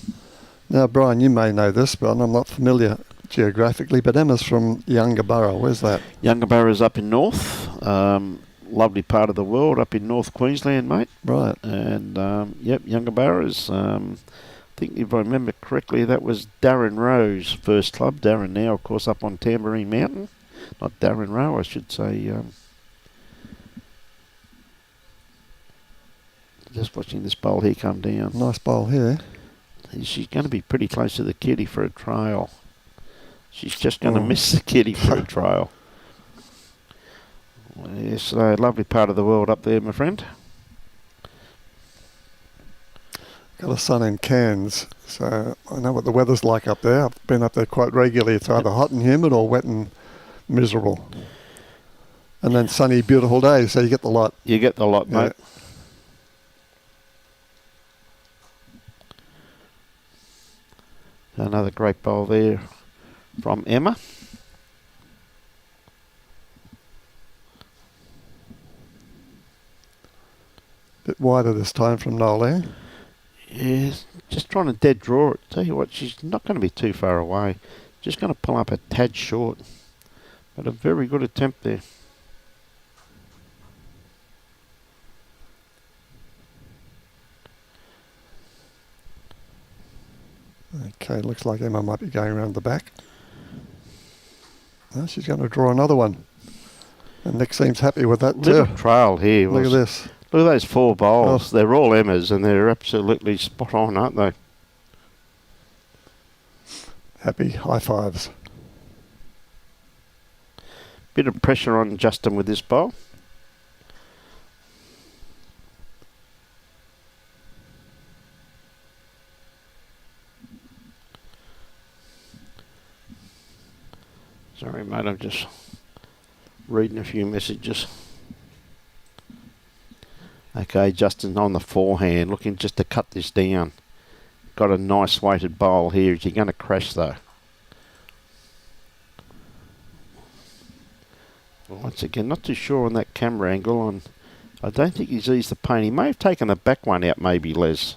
Now, Brian, you may know this, but I'm not familiar geographically, but Emma's from Yungaburra. Where's that? Yungaburra's up in North. Lovely part of the world, up in North Queensland, mate. Right. And, yep, Yungaburra's, I think if I remember correctly, that was Darren Rowe's first club. Darren now, of course, up on Tamborine Mountain. Not Darren Rowe, I should say. Just watching this bowl here come down. Nice bowl here. She's going to be pretty close to the kitty for a trail. She's just going to miss the kitty for a trail. Yes, a lovely part of the world up there, my friend. Got a son in Cairns, so I know what the weather's like up there. I've been up there quite regularly. It's either hot and humid or wet and miserable. And then sunny, beautiful days, so you get the lot. You get the lot, mate. Another great bowl there from Emma. Bit wider this time from Noelene. Yeah, just trying to dead draw it. Tell you what, she's not going to be too far away. Just going to pull up a tad short. But a very good attempt there. Okay, looks like Emma might be going around the back. No, she's going to draw another one. And Nick seems happy with that too. Little trail here. Look at this. Look at those 4 bowls. Oh. They're all Emmas and they're absolutely spot on, aren't they? Happy high fives. Bit of pressure on Justin with this bowl. Sorry, mate, I'm just reading a few messages. Okay, Justin on the forehand, looking just to cut this down. Got a nice weighted bowl here. Is he going to crash, though? Once again, not too sure on that camera angle. And I don't think he's eased the paint. He may have taken the back one out, maybe, Les.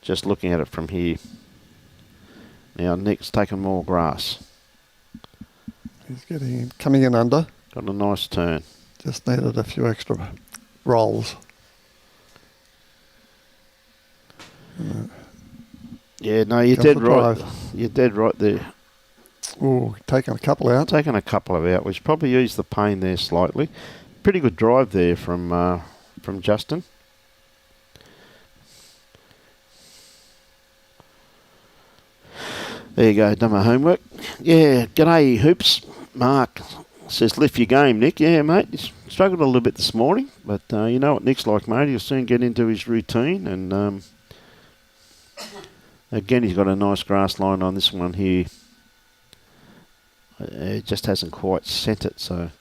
Just looking at it from here. Now, Nick's taken more grass. He's coming in under. Got a nice turn. Just needed a few extra rolls. Yeah, no, you're dead right. You're dead right there. Ooh, taking a couple out. Taking a couple of out, which probably eased the pain there slightly. Pretty good drive there from from Justin. There you go, done my homework. Yeah, g'day Hoops. Mark says, lift your game, Nick. Yeah, mate, he's struggled a little bit this morning, but you know what Nick's like, mate. He'll soon get into his routine, and again, he's got a nice grass line on this one here. It just hasn't quite sent it, so...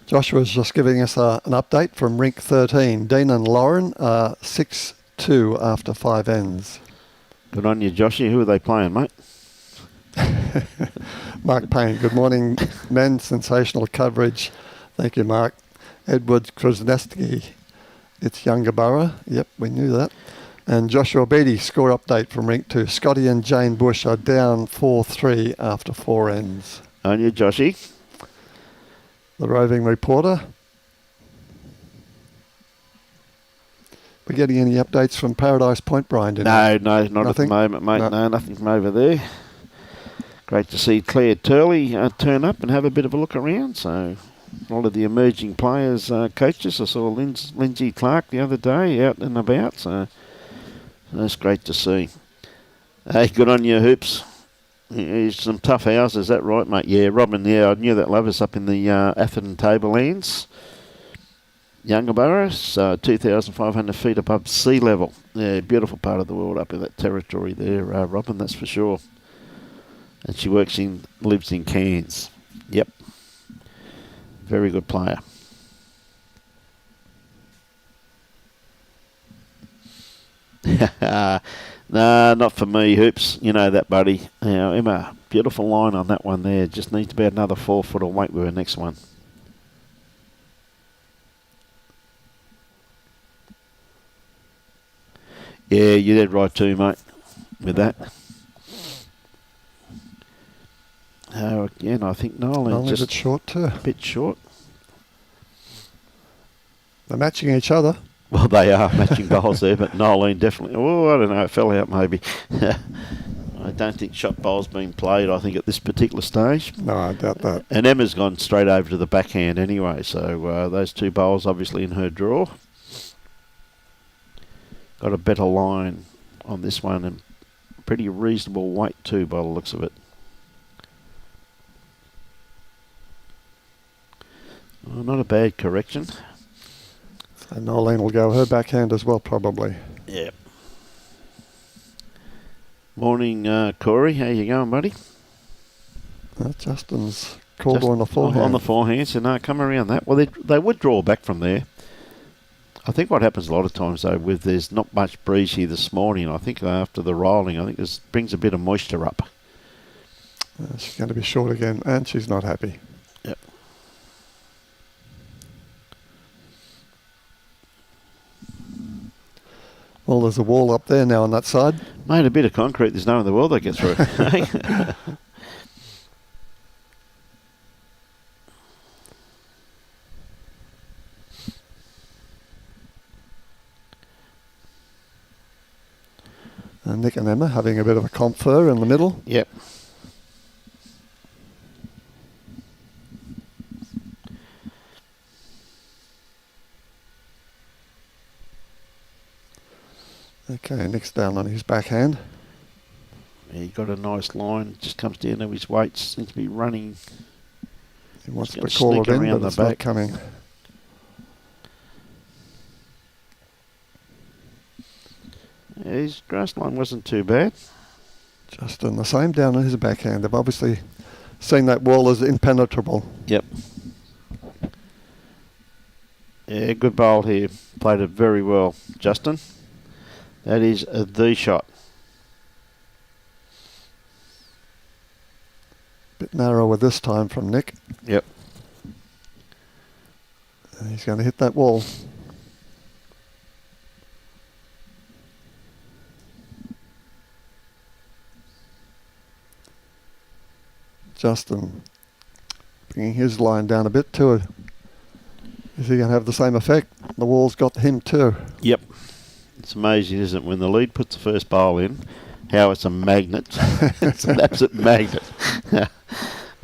Joshua's just giving us an update from Rink 13. Dean and Lauren are 6-2 after 5 ends. Good on you, Joshy. Who are they playing, mate? Mark Payne, good morning, men. Sensational coverage. Thank you, Mark. Edward Krasneski, it's Youngaborough. Yep, we knew that. And Joshua Beattie, score update from Rink 2. Scotty and Jane Bush are down 4-3 after 4 ends. On you, Joshy. The roving reporter. We getting any updates from Paradise Point, Brian? No, not nothing? at the moment, mate. No, nothing from over there. Great to see Claire Turley turn up and have a bit of a look around. So a lot of the emerging players, coaches. I saw Lindsay Clark the other day out and about. So that's great to see. Hey, good on you, Hoops. Here's some tough hours, is that right, mate? Yeah, Robin, I knew that love us up in the Atherton Tablelands. Youngaborough, 2,500 feet above sea level. Yeah, beautiful part of the world up in that territory there, Robin, that's for sure. And she lives in Cairns. Yep. Very good player. No, not for me, Hoops. You know that, buddy. Emma, beautiful line on that one there. Just needs to be another 4 foot or wait with her next one. Yeah, you did right too, mate, with that. Again, I think Noelene just a bit short too. A bit short. They're matching each other. Well, they are matching bowls there, but Noelene definitely... Oh, I don't know, it fell out maybe. I don't think shot bowl's been played, I think, at this particular stage. No, I doubt that. And Emma's gone straight over to the backhand anyway, so those 2 bowls obviously in her draw. Got a better line on this one and pretty reasonable weight too by the looks of it. Oh, not a bad correction. So Noelene will go her backhand as well, probably. Yeah. Morning, Corey. How you going, buddy? Justin's called on the forehand. On the forehand, so no, come around that. Well, they would draw back from there. I think what happens a lot of times, though, there's not much breeze here this morning, I think after the rolling, I think this brings a bit of moisture up. She's going to be short again, and she's not happy. Yep. Well, there's a wall up there now on that side. Mate, a bit of concrete, there's no one in the world that gets through. And Nick and Emma having a bit of a confer in the middle. Yep. Okay, Nick's down on his backhand. Yeah, he got a nice line, just comes down to his weight, seems to be running. He wants to call it in, but it's not coming. Yeah, his grass line wasn't too bad. Justin, the same down on his backhand. They've obviously seen that wall as impenetrable. Yep. Yeah, good bowl here. Played it very well, Justin. That is the shot. Bit narrower this time from Nick. Yep. And he's going to hit that wall. Justin bringing his line down a bit too. Is he going to have the same effect? The wall's got him too. Yep. It's amazing, isn't it? When the lead puts the first bowl in, how it's a magnet. It's an absolute magnet.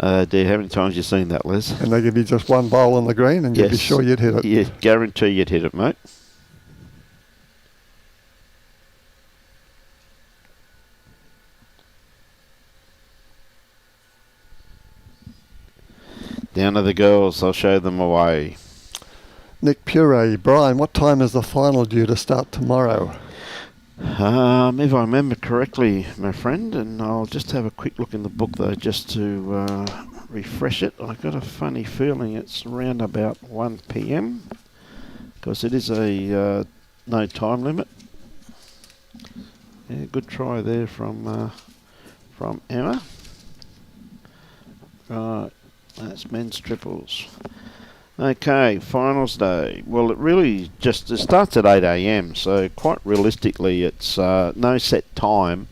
Dear, how many times you seen that, Les? And they give you just one bowl on the green and you'd be Yes. sure you'd hit it. Yeah, guarantee you'd hit it, mate. Down to the girls. I'll show them away. Nick Puree, Brian, what time is the final due to start tomorrow? If I remember correctly, my friend, and I'll just have a quick look in the book though, just to refresh it. I've got a funny feeling it's around about 1 p.m. because it is a no time limit. Yeah, good try there from Emma. Right, that's men's triples. Okay, finals day. Well, it starts at 8 a.m, so quite realistically it's no set time.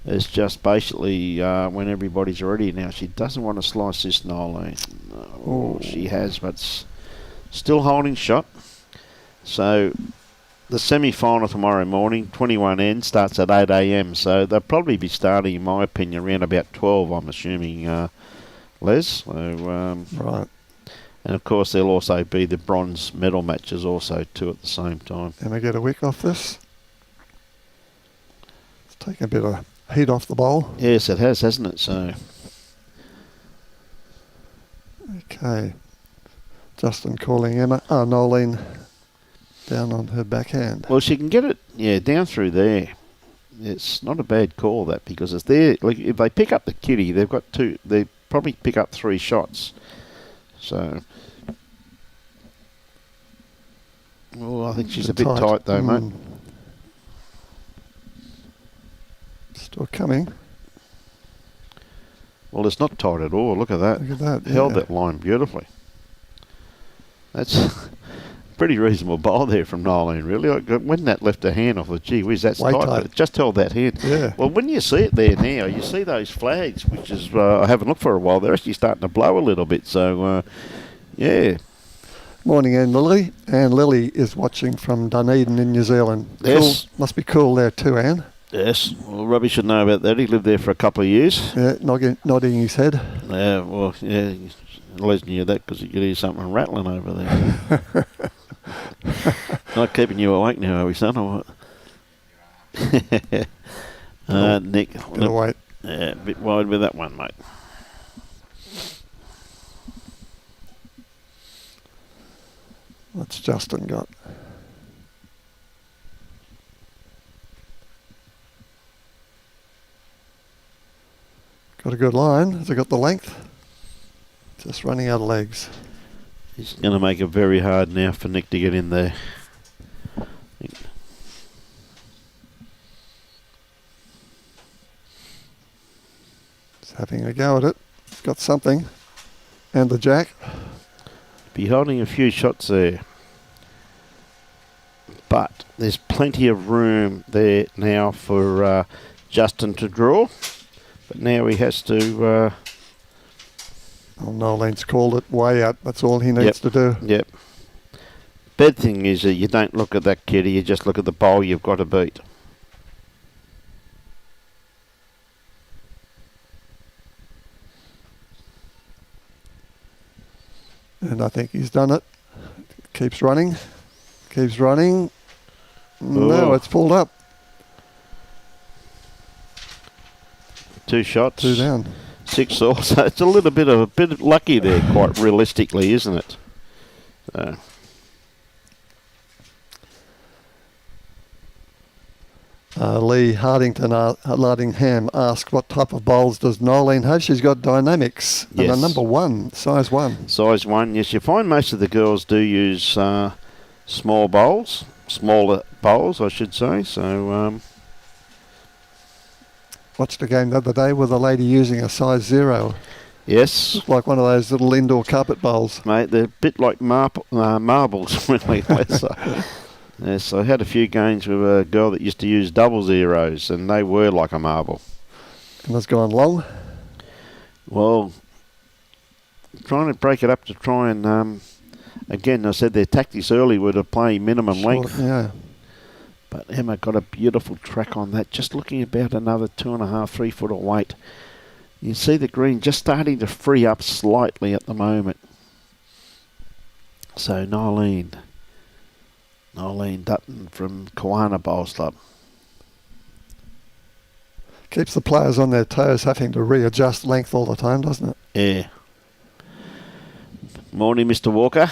It's just basically when everybody's ready. Now, she doesn't want to slice this, Noelene. Oh, she has, but still holding shot. So the semi-final tomorrow morning, 21N, starts at 8 a.m, so they'll probably be starting, in my opinion, around about 12, I'm assuming, Les. So, right. And of course there'll also be the bronze medal matches also too at the same time. Can I get a wick off this? It's taking a bit of heat off the bowl. Yes, it has, hasn't it? So. Okay. Justin calling Emma. Oh, Noelene down on her backhand. Well, she can get it, yeah, down through there. It's not a bad call, that, because it's there. Like, if they pick up the kitty, they've got two. They probably pick up 3 shots. So. Well, I think she's a bit tight though, mate. Still coming. Well, it's not tight at all. Look at that. Look at that. Held that line beautifully. That's a pretty reasonable bowl there from Noelene, really. When that left her hand off, gee whiz, that's tight. But it just held that hand. Yeah. Well, when you see it there now, you see those flags, which is, I haven't looked for a while. They're actually starting to blow a little bit. So, yeah. Morning, Anne Lily. Anne Lily is watching from Dunedin in New Zealand. Yes. Cool. Must be cool there too, Anne. Yes. Well, Robbie should know about that. He lived there for a couple of years. Yeah, nodding his head. Yeah, well, yeah. Les knew that because you could hear something rattling over there. Not keeping you awake now, are we, son, or what? Nick. Gonna wait. Yeah, a bit wide with that one, mate. What's Justin got? Got a good line. Has it got the length? Just running out of legs. He's going to make it very hard now for Nick to get in there. He's having a go at it. Got something. And the jack. Be holding a few shots there. But there's plenty of room there now for Justin to draw. But now he has to... Nolene's called it way out. That's all he needs to do. Yep. Bad thing is that you don't look at that kitty, you just look at the bowl you've got to beat. And I think he's done it. Keeps running. Keeps running. No, it's pulled up. 2 shots. 2 down. 6 all. So it's a bit lucky there, quite realistically, isn't it? Lee Hardingham asked, what type of bowls does Noelene have? She's got dynamics. Yes. And a number 1, size 1. Size 1, yes. You find most of the girls do use smaller bowls, I should say. So, watched a game the other day with a lady using a size 0. yes. Looked like one of those little indoor carpet bowls. Mate, they're a bit like marbles, really. Yes, I had a few games with a girl that used to use double zeros, and they were like a marble. And it's gone long? Well, trying to break it up to try and, again, I said their tactics early were to play minimum length. Yeah. But Emma got a beautiful track on that, just looking about another 2.5, 3 foot of weight. You see the green just starting to free up slightly at the moment. So Noelene Dutton from Kiwana Bowls Club. Keeps the players on their toes, having to readjust length all the time, doesn't it? Yeah. Morning, Mr. Walker.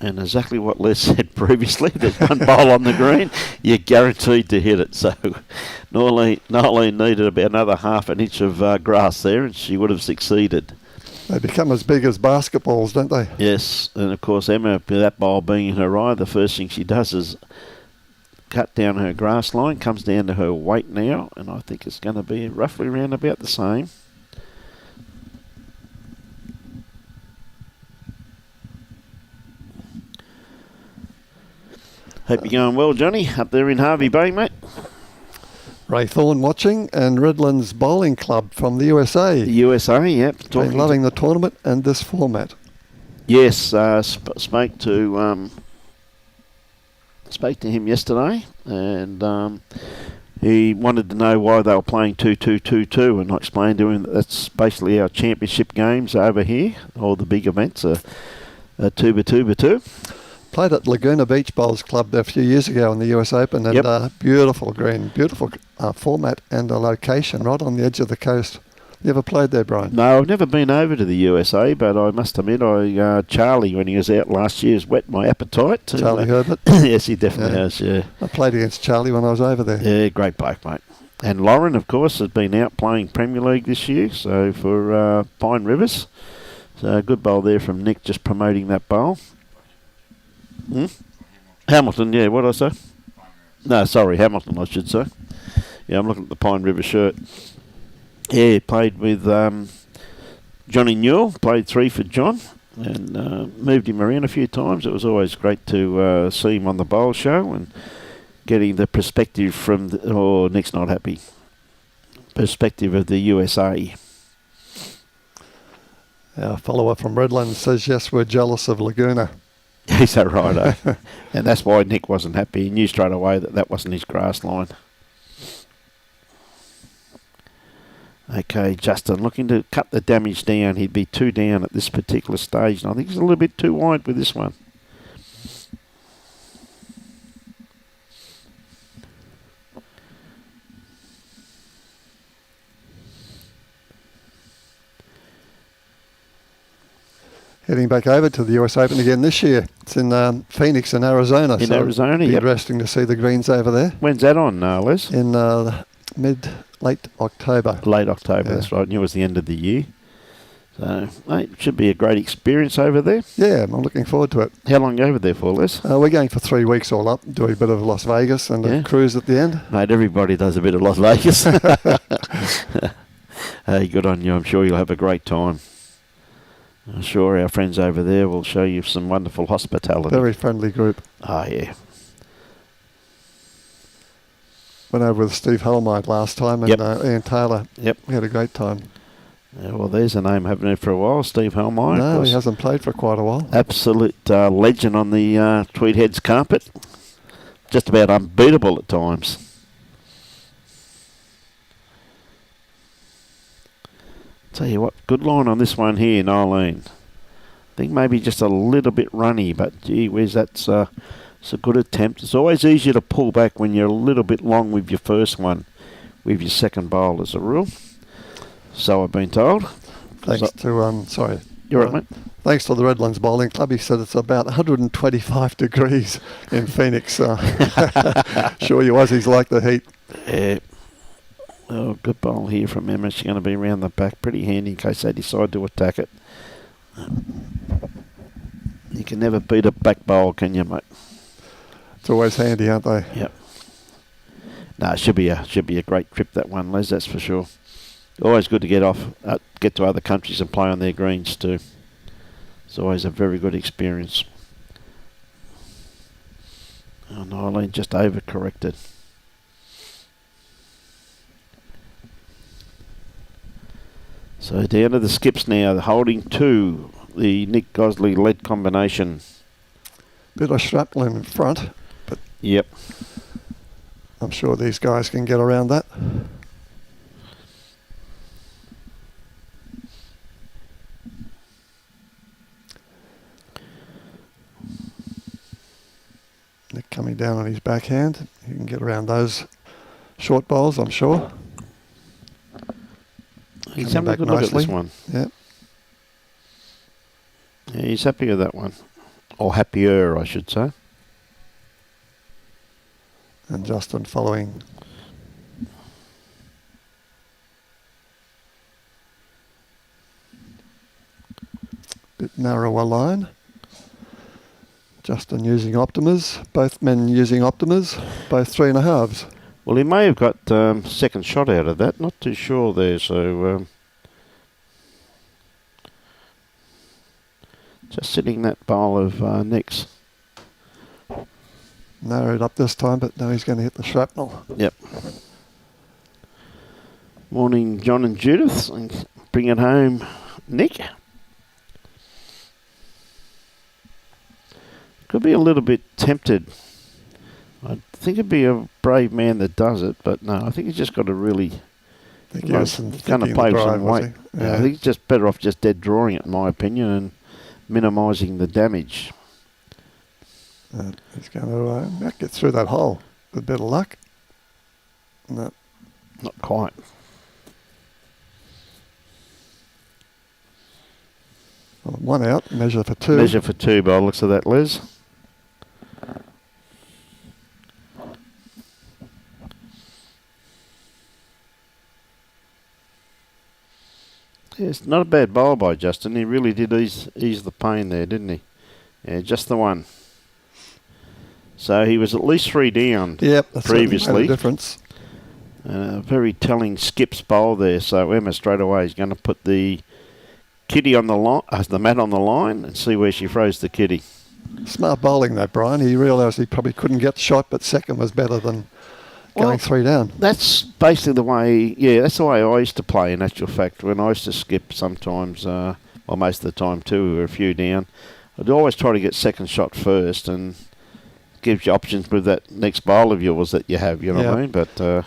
And exactly what Les said previously, there's one bowl on the green, you're guaranteed to hit it. So Noelene needed about another half an inch of grass there, and she would have succeeded. They become as big as basketballs, don't they? Yes, and of course Emma, with that bowl being in her eye, the first thing she does is cut down her grass line, comes down to her weight now, and I think it's going to be roughly around about the same. Hope you're going well, Johnny, up there in Harvey Bay, mate. Ray Thorne watching, and Redlands Bowling Club from the USA. The USA, yep. Been loving the tournament and this format. Yes, spoke to him yesterday, and he wanted to know why they were playing 2-2-2-2, and I explained to him that that's basically our championship games over here. All the big events are 2-2-2. Played at Laguna Beach Bowls Club a few years ago in the US Open, and beautiful green, beautiful format and a location right on the edge of the coast. You ever played there, Brian? No, I've never been over to the USA, but I must admit, Charlie, when he was out last year, has whet my appetite. Charlie Herbert? Yes, he definitely has, yeah. I played against Charlie when I was over there. Yeah, great bloke, mate. And Lauren, of course, has been out playing Premier League this year, so for Pine Rivers. So a good bowl there from Nick, just promoting that bowl. Hamilton, yeah, what did I say? No, sorry, Hamilton, I should say. Yeah, I'm looking at the Pine River shirt. Yeah, played with Johnny Newell, played 3 for John, and moved him around a few times. It was always great to see him on the bowl show and getting the perspective from, Nick's not happy, perspective of the USA. Our follower from Redlands says, yes, we're jealous of Laguna. Is that right, eh? And that's why Nick wasn't happy. He knew straight away that that wasn't his grass line. Okay, Justin, looking to cut the damage down. He'd be 2 down at this particular stage, and I think he's a little bit too wide with this one. Heading back over to the US Open again this year. It's in Phoenix in Arizona. In Arizona, it'll be interesting to see the greens over there. When's that on, Les? In late October. Late October, yeah. That's right. I knew it was the end of the year. So, mate, it should be a great experience over there. Yeah, I'm looking forward to it. How long are you over there for, Les? We're going for 3 weeks all up, do a bit of Las Vegas and a cruise at the end. Mate, everybody does a bit of Las Vegas. Hey, good on you. I'm sure you'll have a great time. I'm sure our friends over there will show you some wonderful hospitality. Very friendly group. Oh, yeah. Went over with Steve Holmide last time and Ian Taylor. Yep. We had a great time. Yeah, well, there's a name I haven't heard for a while, Steve Holmide. No, he hasn't played for quite a while. Absolute legend on the Tweed Heads carpet. Just about unbeatable at times. Tell you what, good line on this one here, Noelene. I think maybe just a little bit runny, but gee whiz, it's a good attempt. It's always easier to pull back when you're a little bit long with your first one, with your second bowl as a rule. So I've been told. Thanks to, sorry. You're right, mate. Thanks to the Redlands Bowling Club. He said it's about 125 degrees in Phoenix. Sure you Aussies like the heat. Yeah. Oh, good bowl here from Emma. She's going to be around the back. Pretty handy in case they decide to attack it. You can never beat a back bowl, can you, mate? It's always handy, aren't they? Yep. No, it should be a great trip, that one, Les, that's for sure. Always good to get to other countries and play on their greens too. It's always a very good experience. Oh, Noelene just over-corrected. So down to the skips now, holding 2, the Nic Gosley lead combination. Bit of shrapnel in front, but yep. I'm sure these guys can get around that. Nick coming down on his backhand. He can get around those short bowls, I'm sure. He's having a good look at this one. Yeah. Yeah, he's happy with that one. Or happier, I should say. And Justin following. Bit narrower line. Justin using Optimas. Both men using Optimas. Both 3.5s. Well, he may have got second shot out of that. Not too sure there. So just sitting that bowl of Nick's. Narrowed up this time, but now he's going to hit the shrapnel. Yep. Morning, John and Judith. And bring it home, Nick. Could be a little bit tempted. I think it'd be a brave man that does it, but no, I think he's just got to really Going to play with some weight. Yeah. I think he's just better off just dead drawing it, in my opinion, and minimising the damage. He's going to get through that hole with a bit of luck. No. Not quite. Well, one out, measure for two. Measure for two by the looks of that, Les. Yeah, it's not a bad bowl by Justin. He really did ease the pain there, didn't he? Yeah, just the one. So he was at least 3 down previously. Made a difference. Very telling skips bowl there. So Emma straight away is going to put the kitty on the line, the mat on the line, and see where she throws the kitty. Smart bowling though, Brian. He realised he probably couldn't get the shot, but second was better than going 3 down. That's basically the way. Yeah, that's the way I used to play. In actual fact, when I used to skip, sometimes, well, most of the time too, we were a few down. I'd always try to get second shot first, and gives you options with that next bowl of yours that you have. You know what I mean? But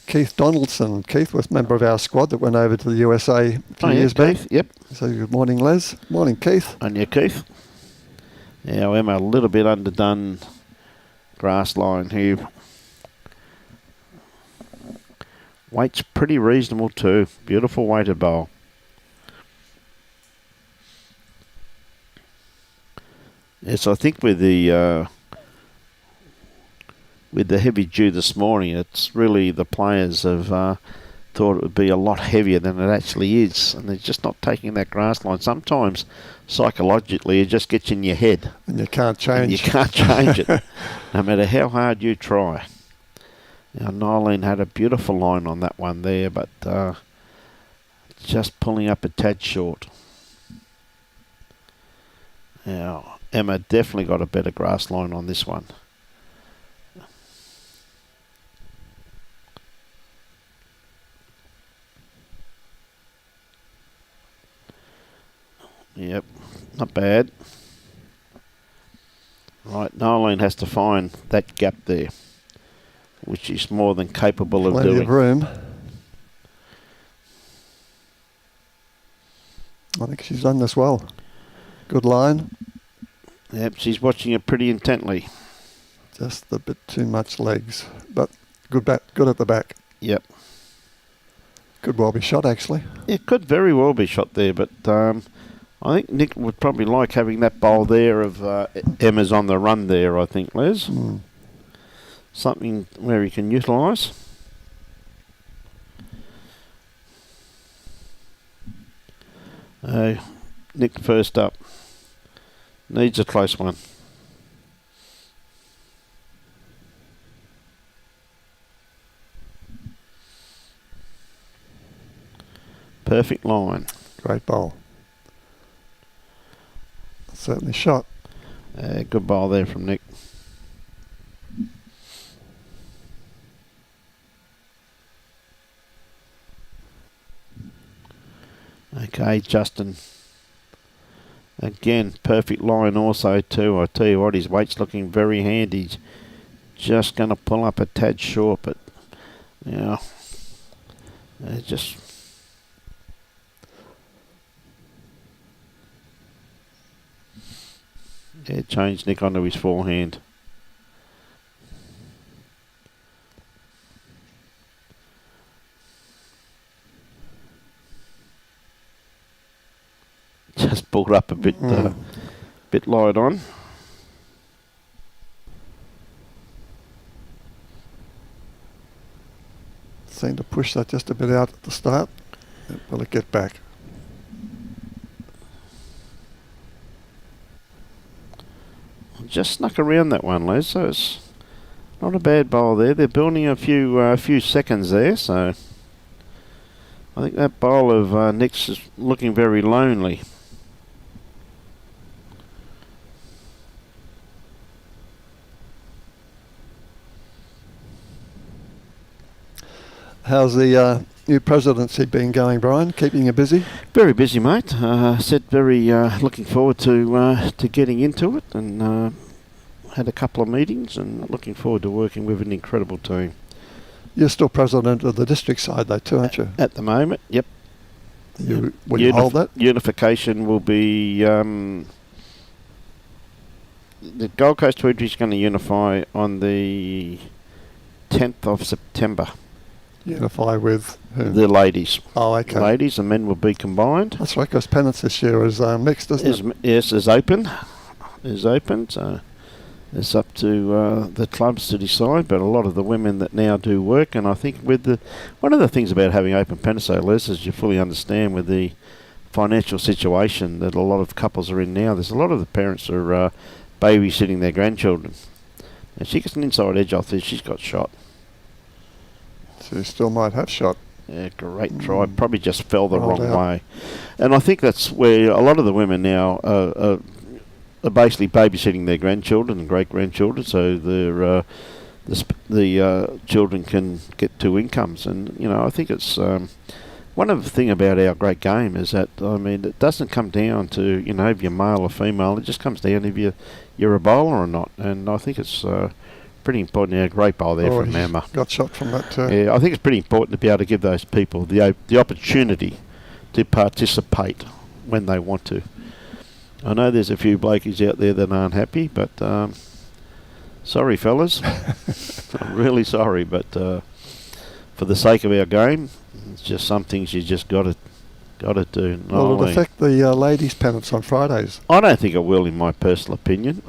Keith Donaldson. Keith was a member of our squad that went over to the USA a few years back. Keith, yep. So good morning, Les. Morning, Keith. On you, Keith. Yeah, Emma a little bit underdone grass line here. Weight's pretty reasonable too. Beautiful weighted bowl. Yes, I think with the heavy dew this morning, it's really the players have thought it would be a lot heavier than it actually is, and they're just not taking that grass line. Sometimes psychologically it just gets in your head. And you can't change. And you can't change it, no matter how hard you try. Now, Noelene had a beautiful line on that one there, but just pulling up a tad short. Now, Emma definitely got a better grass line on this one. Yep, not bad. Right, Noelene has to find that gap there, which she's more than capable of doing. Plenty of room. I think she's done this well. Good line. Yep, she's watching it pretty intently. Just a bit too much legs, but good at the back. Yep. Could well be shot, actually. It could very well be shot there, but I think Nick would probably like having that bowl there of Emma's on the run there, I think, Les. Something where he can utilise. Nick first up. Needs a close one. Perfect line. Great bowl. Certainly shot. Good bowl there from Nick. Okay, Justin. Again, perfect line also too. I tell you what, his weight's looking very handy. He's just going to pull up a tad short, but yeah, just change Nick onto his forehand. pulled up a bit bit light on. Seemed to push that just a bit out at the start. Will it get back? Just snuck around that one, Les, so it's not a bad bowl there. They're building a few seconds there, so I think that bowl of Nick's is looking very lonely. How's the new presidency been going, Brian? Keeping you busy? Very busy, mate. Said very looking forward to getting into it, and had a couple of meetings, and looking forward to working with an incredible team. You're still president of the district side, though, too, aren't you? At the moment, yep. Will you hold that? Unification will be... the Gold Coast Tweedie is going to unify on the 10th of September. Unify with whom? The ladies. Oh, okay. Ladies and men will be combined. That's right, because Pennants this year is mixed, isn't it? Yes, is open. So it's up to the clubs to decide, but a lot of the women that now do work, and I think with one of the things about having open Pennants, Les, is you fully understand with the financial situation that a lot of couples are in now. There's a lot of the parents are babysitting their grandchildren. And she gets an inside edge off this. She's got shot. So you still might have shot. Yeah, great try. Probably just fell the Rolled wrong out. way. And I think that's where a lot of the women now are basically babysitting their grandchildren and great-grandchildren, so the children can get two incomes. And, you know, I think it's... one of the thing about our great game is that, I mean, it doesn't come down to, you know, if you're male or female. It just comes down if you're a bowler or not. And I think it's... pretty important. Yeah, great bowl there from Emma. Got shot from that too. Yeah, I think it's pretty important to be able to give those people the opportunity to participate when they want to. I know there's a few blokies out there that aren't happy, but sorry, fellas. I'm really sorry, but for the sake of our game, it's just some things you just got to do. Will it affect the ladies' pennants on Fridays? I don't think it will, in my personal opinion.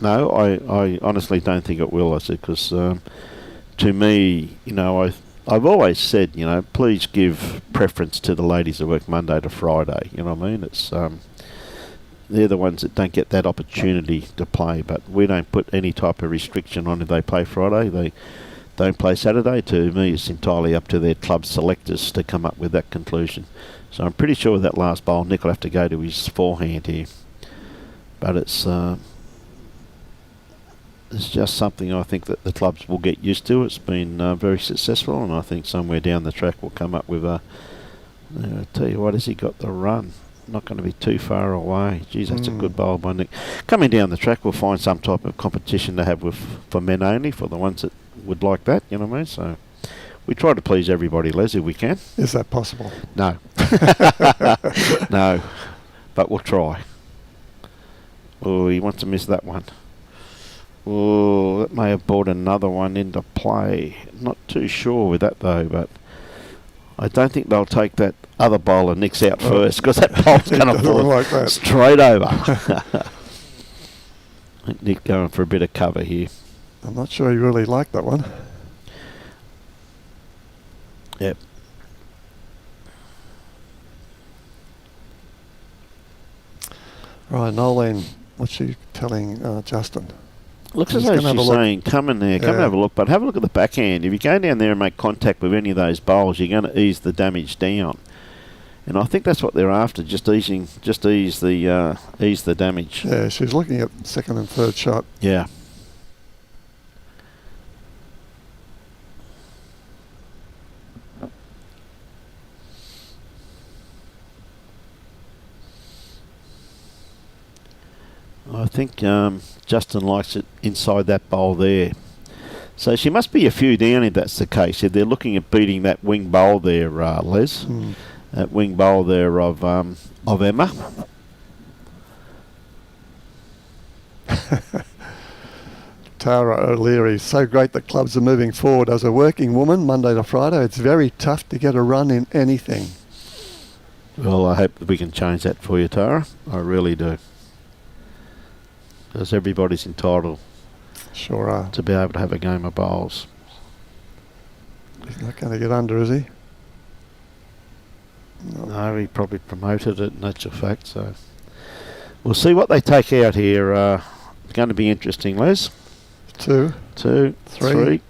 No, I honestly don't think it will. I said, because to me, you know, I've always said, you know, please give preference to the ladies that work Monday to Friday. You know what I mean? It's they're the ones that don't get that opportunity to play. But we don't put any type of restriction on if they play Friday. They don't play Saturday. To me, it's entirely up to their club selectors to come up with that conclusion. So I'm pretty sure that last bowl, Nick will have to go to his forehand here. But it's just something I think that the clubs will get used to. It's been very successful, and I think somewhere down the track we'll come up with a... I tell you what, has he got the run? Not going to be too far away. Geez, that's a good bowl by Nick. Coming down the track, we'll find some type of competition to have for men only, for the ones that would like that, you know what I mean? So we try to please everybody, Les, if we can. Is that possible? No. No, but we'll try. Oh, he wants to miss that one. Oh, that may have brought another one into play. Not too sure with that though, but I don't think they'll take that other bowler Nick's out first, because that bowl's going to fall like that. straight over. I think Nick going for a bit of cover here. I'm not sure he really liked that one. Yep. Right, Noelene, what's she telling Justin? Looks as though she's saying, come in there, come and have a look. But have a look at the backhand. If you go down there and make contact with any of those bowls, you're going to ease the damage down. And I think that's what they're after, just ease the damage. Yeah, she's looking at second and third shot. Yeah. I think Justin likes it inside that bowl there. So she must be a few down if that's the case. If they're looking at beating that wing bowl there, Les. That wing bowl there of Emma. Tara O'Leary, so great that clubs are moving forward. As a working woman, Monday to Friday, it's very tough to get a run in anything. Well, I hope that we can change that for you, Tara. I really do. Because everybody's entitled Sure are. to be able to have a game of bowls. He's not going to get under, is he? No, he probably promoted it in actual fact, so we'll see what they take out here. It's going to be interesting, Les. 2, 2, 3. 3.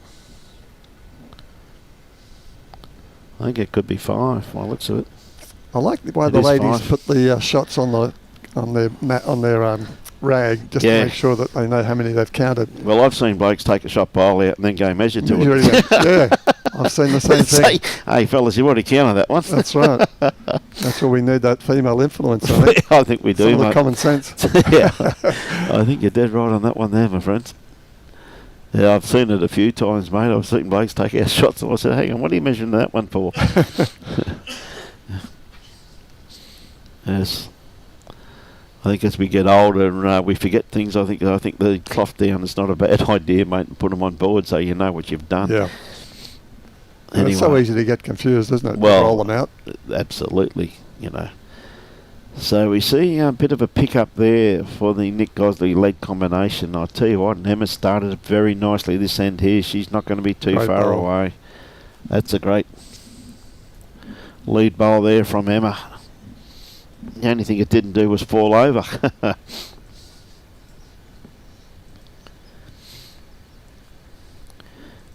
I think it could be 5 by the looks of it. I like the way It the is ladies 5. put the shots on their rag just Yeah. to make sure that they know how many they've counted. Well, I've seen blokes take a shot bowl out and then go measure to it. Yeah, I've seen the same thing. Say, hey, fellas, you already counted that one. That's right. That's where we need that female influence, I think. I think we do, Some of the mate. common sense. Yeah, I think you're dead right on that one there, my friends. Yeah, I've seen it a few times, mate. I've seen blokes take out shots and I said, hang on, what are you measuring that one for? Yes. I think as we get older and we forget things, I think the cloth down is not a bad idea, mate, and put them on board so you know what you've done. Yeah. Anyway, It's so easy to get confused, isn't it? Well, Roll them out. Absolutely, you know. So we see a bit of a pick-up there for the Nic Gosley lead combination. I tell you what, Emma started very nicely this end here. She's not going to be too Great far bowl. away. That's a great lead bowl there from Emma. The only thing it didn't do was fall over.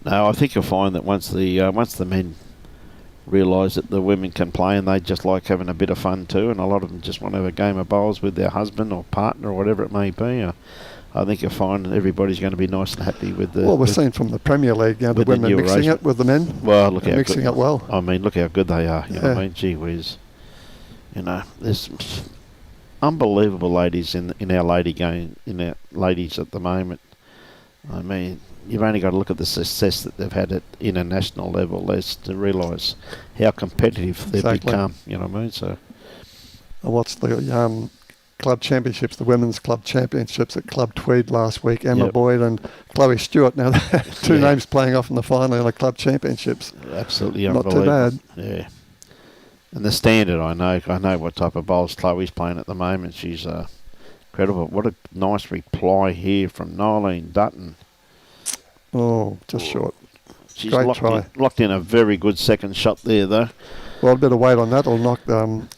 No, I think you'll find that once the men realise that the women can play and they just like having a bit of fun too, and a lot of them just want to have a game of bowls with their husband or partner or whatever it may be. I think you'll find that everybody's going to be nice and happy with the... Well, we're seeing from the Premier League now the with the women new mixing arrangement. it with the men. Well, look how mixing good, it well. I mean, look how good they are. You know what I Yeah. mean? Gee whiz. You know, there's unbelievable ladies in our ladies at the moment. I mean, you've only got to look at the success that they've had at international level as to realise how competitive they've Exactly. become. You know what I mean? So I watched the club championships, the women's club championships at Club Tweed last week. Emma Yep. Boyd and Chloe Stewart. Now, two Yeah. names playing off in the final in the club championships. absolutely Not too unbelievable. bad. Yeah. And the standard, I know what type of bowls Chloe's playing at the moment. She's incredible. What a nice reply here from Noelene Dutton. Oh, just short. She's Great locked try. locked in a very good second shot there, though. Well, a bit of weight on that will knock that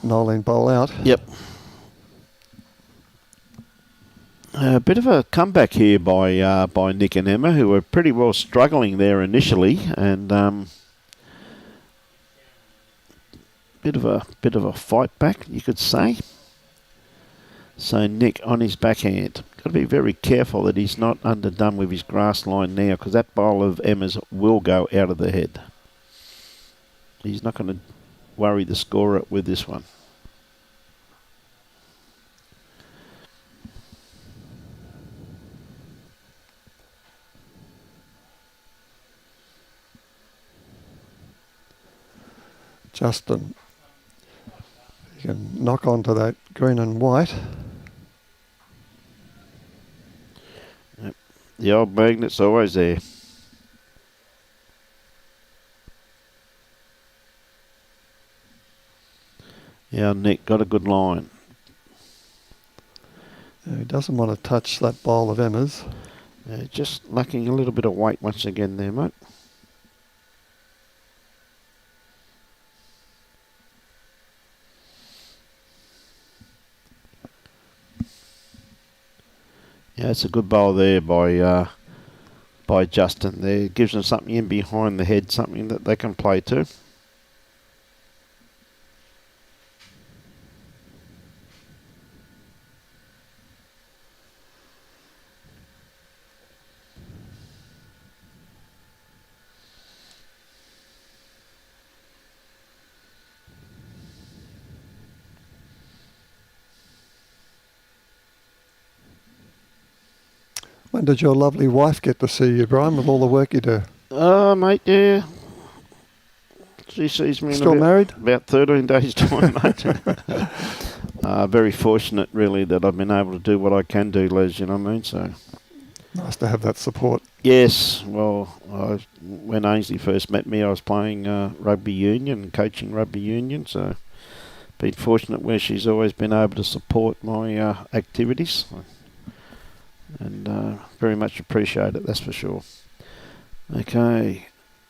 Noelene bowl out. Yep. A bit of a comeback here by Nick and Emma, who were pretty well struggling there initially, and bit of a fight back, you could say. So Nick on his backhand. Got to be very careful that he's not underdone with his grass line now, because that bowl of Emma's will go out of the head. He's not going to worry the scorer with this one. Justin, you can knock onto that green and white. The old magnet's always there. Yeah, Nick got a good line. He doesn't want to touch that bowl of Emma's. Just lacking a little bit of weight once again there, mate. Yeah, it's a good bowl there by Justin there. Gives them something in behind the head, something that they can play to. When did your lovely wife get to see you, Brian, with all the work you do? Mate, yeah. She sees me Still in married? about 13 days' time, mate. Very fortunate, really, that I've been able to do what I can do, Les, you know what I mean? So, Nice to have that support. Yes, well, when Ainsley first met me, I was playing rugby union and coaching rugby union, so been fortunate where she's always been able to support my activities, and very much appreciate it, that's for sure. Okay,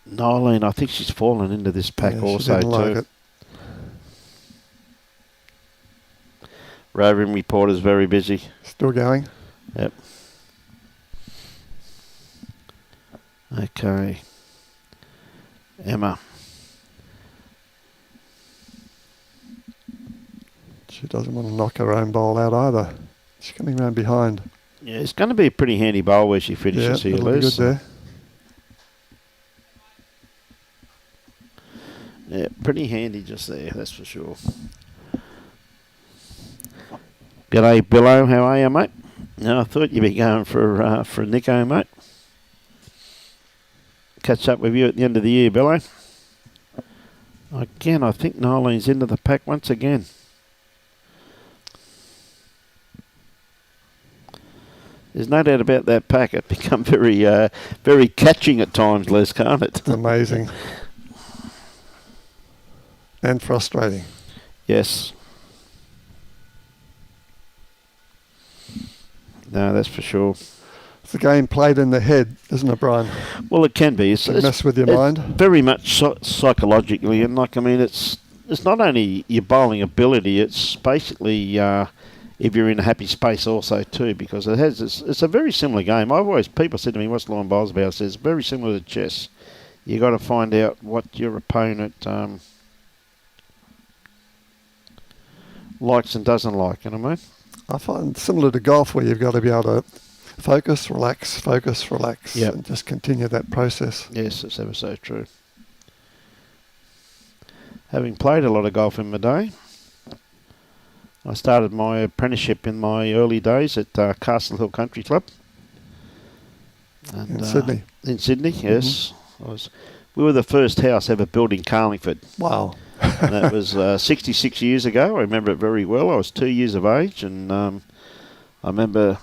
Noelene, I think she's fallen into this pack also too. Like it. Roving reporter's very busy. Still going? Yep. Okay. Emma. She doesn't want to knock her own bowl out either. She's coming round behind. Yeah, it's going to be a pretty handy bowl where she finishes here, it'll be Liz. good there. Yeah, pretty handy just there, that's for sure. G'day, Billo. How are you, mate? No, I thought you'd be going for Nico, mate. Catch up with you at the end of the year, Billo. Again, I think Nolene's into the pack once again. There's no doubt about that pack. It become very, very catching at times, Les, can't it? It's amazing. And frustrating. Yes. No, that's for sure. It's a game played in the head, isn't it, Brian? Well, it can be. It's mess with your mind. Very much psychologically, and it's not only your bowling ability. It's basically if you're in a happy space also too, because it's a very similar game. People said to me, "What's line bowls about?" I says, very similar to chess. You got to find out what your opponent likes and doesn't like. You know what I mean? I find similar to golf, where you've got to be able to focus, relax, Yep. and just continue that process. Yes, it's ever so true. Having played a lot of golf in my day, I started my apprenticeship in my early days at Castle Hill Country Club. And, In Sydney? In Sydney, yes. We were the first house ever built in Carlingford. Wow. And that was 66 years ago. I remember it very well. I was 2 years of age, and I remember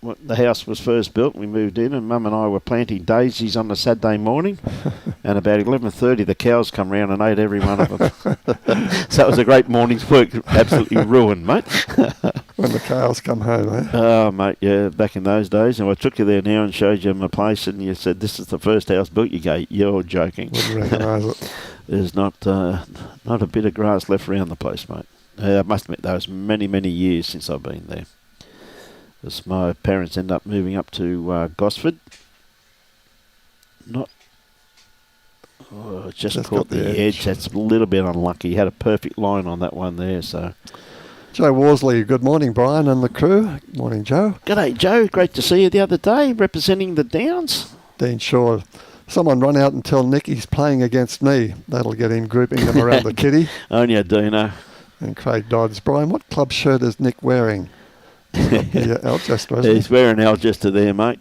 when the house was first built. We moved in, and Mum and I were planting daisies on a Saturday morning, and about 11:30 the cows come round and ate every one of them. So it was a great morning's work. Absolutely ruined, mate. When the cows come home, eh? Oh, mate, yeah, back in those days. And I took you there now and showed you my place, and you said, "This is the first house built." You go, "You're joking." Wouldn't recognise it. There's not a bit of grass left around the place, mate. I must admit, that was many, many years since I've been there. As my parents ended up moving up to Gosford. Just caught the edge. That's a little bit unlucky. He had a perfect line on that one there, so... Joe Worsley, good morning, Brian and the crew. Good morning, Joe. G'day, Joe. Great to see you the other day, representing the Downs. Dean Shaw. Someone run out and tell Nick he's playing against me. That'll get him grouping them around the kitty. Only a Dino. And Craig Dodds. Brian, what club shirt is Nick wearing? Yeah, Alcester, isn't he? He's wearing Alcester there, mate.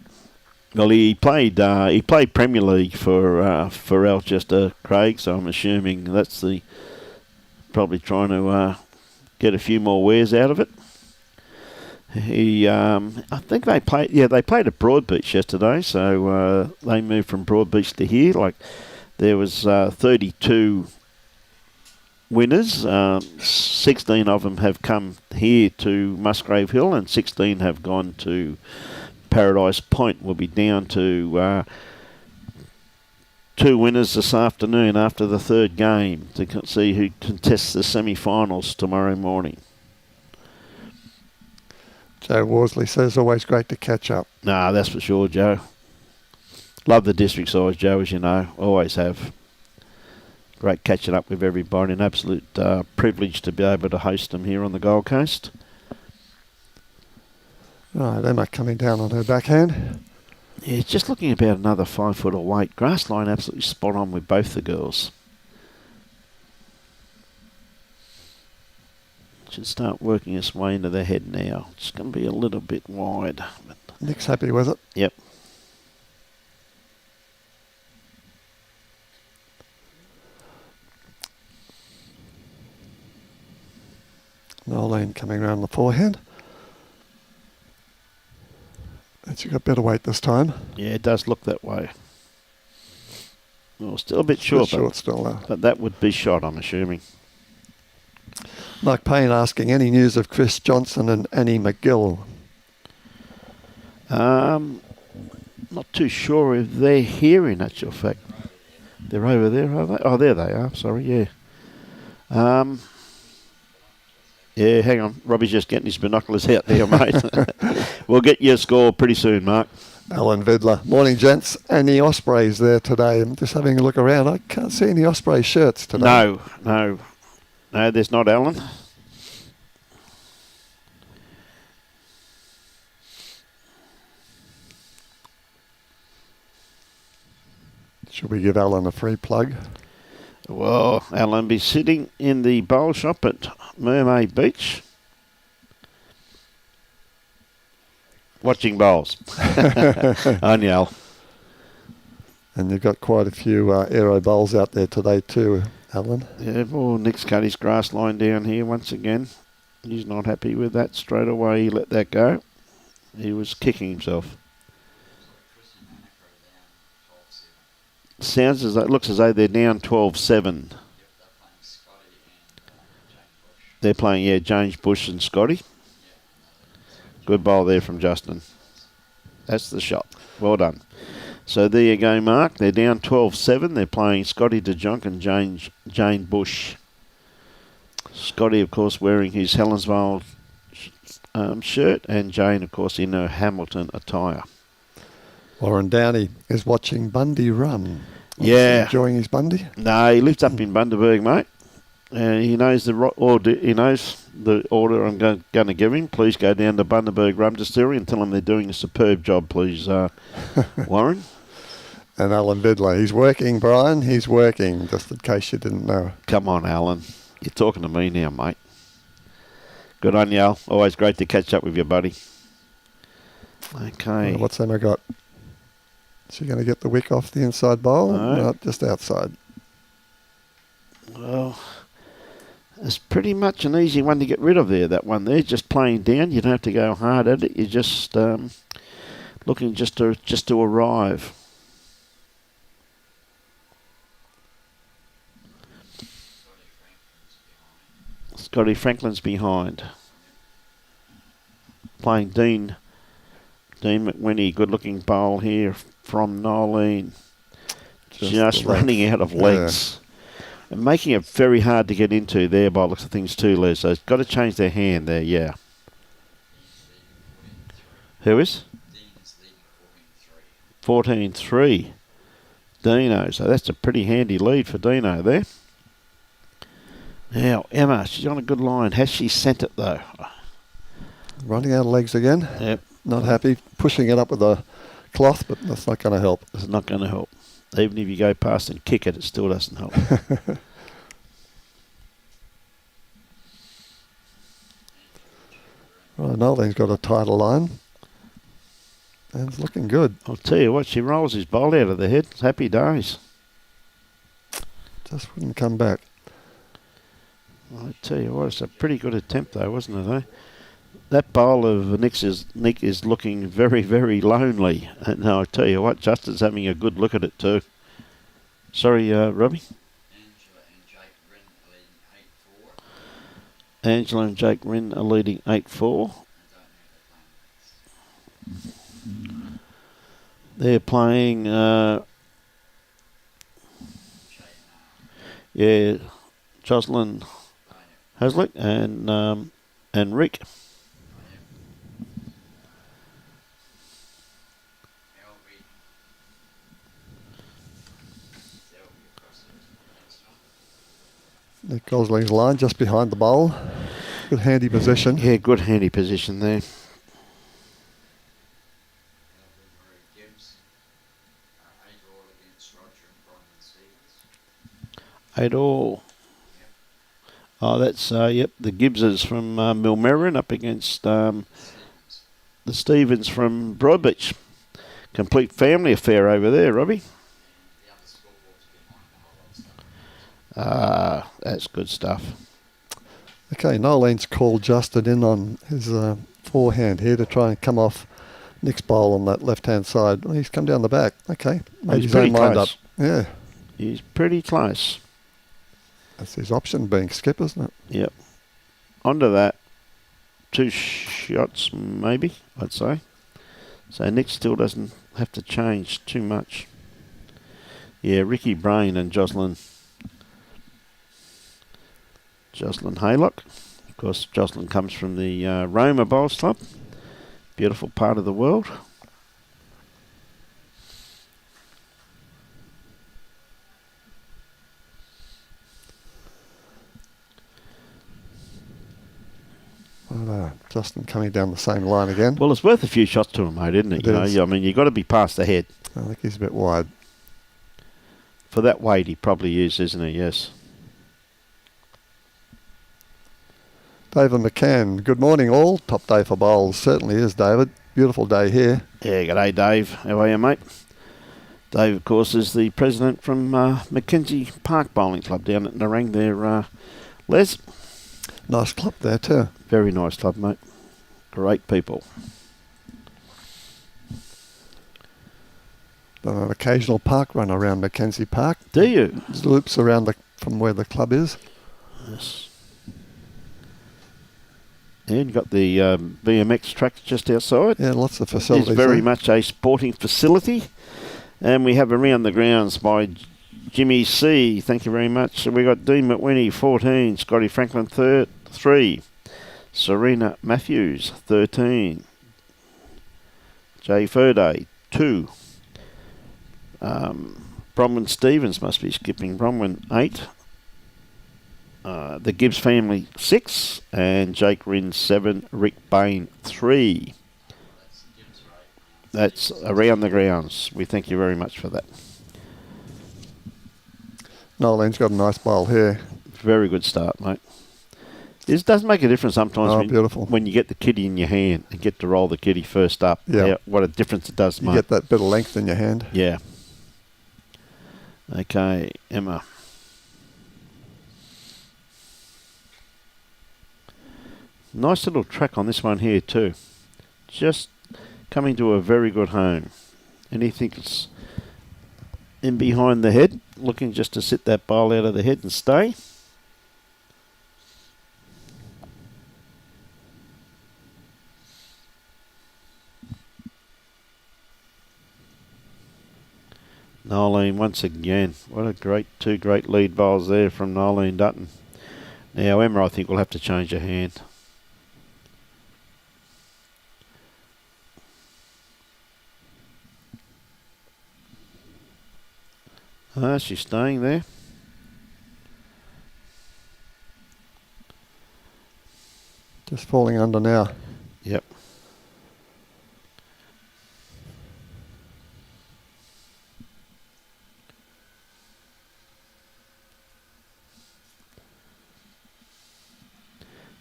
Well, he played Premier League for Alcester, Craig. So I'm assuming that's probably trying to get a few more wears out of it. I think they played at Broadbeach yesterday. So they moved from Broadbeach to here. Like there was 32 winners. 16 of them have come here to Musgrave Hill, and 16 have gone to Paradise Point. We'll be down to 2 winners this afternoon after the third game to see who contests the semi-finals tomorrow morning. Joe Worsley says, always great to catch up. Nah, that's for sure, Joe. Love the district size, Joe, as you know. Always have. Great catching up with everybody. An absolute privilege to be able to host them here on the Gold Coast. Right, Emma coming down on her backhand. Yeah, just looking about another 5 foot of weight. Grass line absolutely spot on with both the girls. Should start working its way into the head now. It's going to be a little bit wide. Nick's happy with it. Yep. Noelene coming around the forehand. It's got better weight this time. Yeah, it does look that way. Well, still a bit short, Short still. but that would be shot, I'm assuming. Mark Payne asking, any news of Chris Johnson and Annie McGill? Not too sure if they're here in actual fact. They're over there, are they? Oh, there they are. Sorry, yeah. Yeah, hang on. Robbie's just getting his binoculars out there, mate. We'll get your score pretty soon, Mark. Alan Vidler. Morning, gents. Any Ospreys there today? I'm just having a look around. I can't see any Osprey shirts today. No, there's not, Alan. Should we give Alan a free plug? Well, Alan be sitting in the bowl shop at Mermaid Beach, watching bowls. On you, Al. And you've got quite a few aero bowls out there today too, Alan. Yeah, well, Nick's cut his grass line down here once again. He's not happy with that. Straight away he let that go. He was kicking himself. Sounds as though, it looks as though they're down 12-7. They're playing, yeah, James Bush and Scotty. Good bowl there from Justin. That's the shot. Well done. So there you go, Mark. They're down 12-7. They're playing Scotty DeJonk and Jane Bush. Scotty, of course, wearing his Helensvale shirt, and Jane, of course, in her Hamilton attire. Warren Downey is watching Bundy run. Yeah. Enjoying his Bundy? No, he lives up in Bundaberg, mate. He knows the order I'm going to give him. Please go down to Bundaberg Rum Distillery and tell them they're doing a superb job, please, Warren. And Alan Vidler, he's working, Brian. He's working, just in case you didn't know. Come on, Alan. You're talking to me now, mate. Good on you, Al. Always great to catch up with you, buddy. Okay. What's Emma got? Is she going to get the wick off the inside bowl? No, just outside. Well, it's pretty much an easy one to get rid of there, that one there. Just playing down. You don't have to go hard at it. You're just looking just to arrive. Scotty Franklin's behind. Playing Dean McWhinney. Good-looking bowl here from Noelene. Just running out of legs. Yeah. And making it very hard to get into there by looks of things too, Les. So it's got to change their hand there, yeah. Who is? 14-3. Dino. So that's a pretty handy lead for Dino there. Now, Emma, she's on a good line. Has she sent it, though? Running out of legs again. Yep. Not happy. Pushing it up with a cloth, but that's not going to help. It's not going to help. Even if you go past and kick it, it still doesn't help. Right, Nolene's got a tighter line. And it's looking good. I'll tell you what, she rolls his bowl out of the head. Happy days. Just wouldn't come back. I tell you what, it's a pretty good attempt though, wasn't it, eh? That bowl of Nick is looking very, very lonely. And I tell you what, Justin's having a good look at it too. Sorry, Robbie? Angela and Jake Wren are leading 8-4. They're playing, Jocelyn Haslick and Rick. Nic Gosley's line just behind the bowl. Good handy position. Yeah, good handy position there. 8-all. Oh, that's, the Gibbses from Millmerran up against the Stevens from Broadbeach. Complete family affair over there, Robbie. That's good stuff. Okay, Nolene's called Justin in on his forehand here to try and come off Nick's bowl on that left-hand side. Well, he's come down the back. Okay. Made He's his own pretty mind up. close. Yeah. He's pretty close. That's his option, being skip, isn't it? Yep. Onto that. 2 shots, maybe, I'd say. So Nick still doesn't have to change too much. Yeah, Ricky Brain and Jocelyn Haylock. Of course, Jocelyn comes from the Roma Bowls Club. Beautiful part of the world. Well, Justin coming down the same line again. Well, it's worth a few shots to him, mate, isn't it? It is. I mean, you've got to be past the head. I think he's a bit wide. For that weight, he probably is, isn't he? Yes. David McCann, good morning all. Top day for bowls. Certainly is, David. Beautiful day here. Yeah, g'day, Dave. How are you, mate? Dave, of course, is the president from Mackenzie Park Bowling Club down at Nerang there, Les. Nice club there too. Very nice club, mate. Great people. Done an occasional park run around Mackenzie Park. Do you? There's loops around from where the club is. Yes. And you've got the BMX track just outside. Yeah, lots of facilities. It's very there. much a sporting facility. And we have Around the Grounds by Jimmy C. Thank you very much. So we got Dean McWhinney, 14. Scotty Franklin, 3. Serena Matthews, 13. Jay Furday, 2. Bronwyn Stevens must be skipping. Bronwyn, 8. The Gibbs family, 6. And Jake Rinn, 7. Rick Bain, 3. That's Around the Grounds. We thank you very much for that. Nolene's got a nice bowl here. Very good start, mate. It does make a difference sometimes beautiful. when you get the kitty in your hand and get to roll the kitty first up. Yeah. What a difference it does, You mate. get that bit of length in your hand. Yeah. Okay, Emma. Nice little track on this one here too. Just coming to a very good home. Anything that's in behind the head, looking just to sit that bowl out of the head and stay. Noelene once again. What a two great lead bowls there from Noelene Dutton. Now Emma, I think, will have to change her hand. She's staying there. Just falling under now. Yep.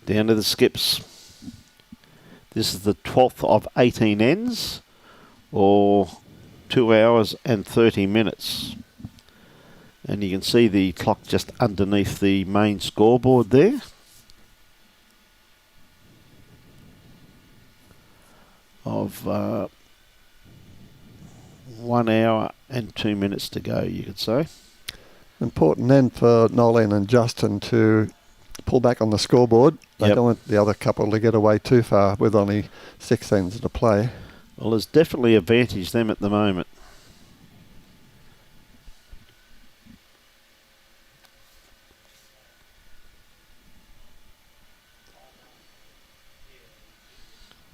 Down to the skips. This is the 12th of 18 ends, or 2 hours and 30 minutes. And you can see the clock just underneath the main scoreboard there. Of 1 hour and 2 minutes to go, you could say. Important then for Noelene and Justin to pull back on the scoreboard. They don't want the other couple to get away too far with only 6 ends to play. Well, there's definitely advantage them at the moment.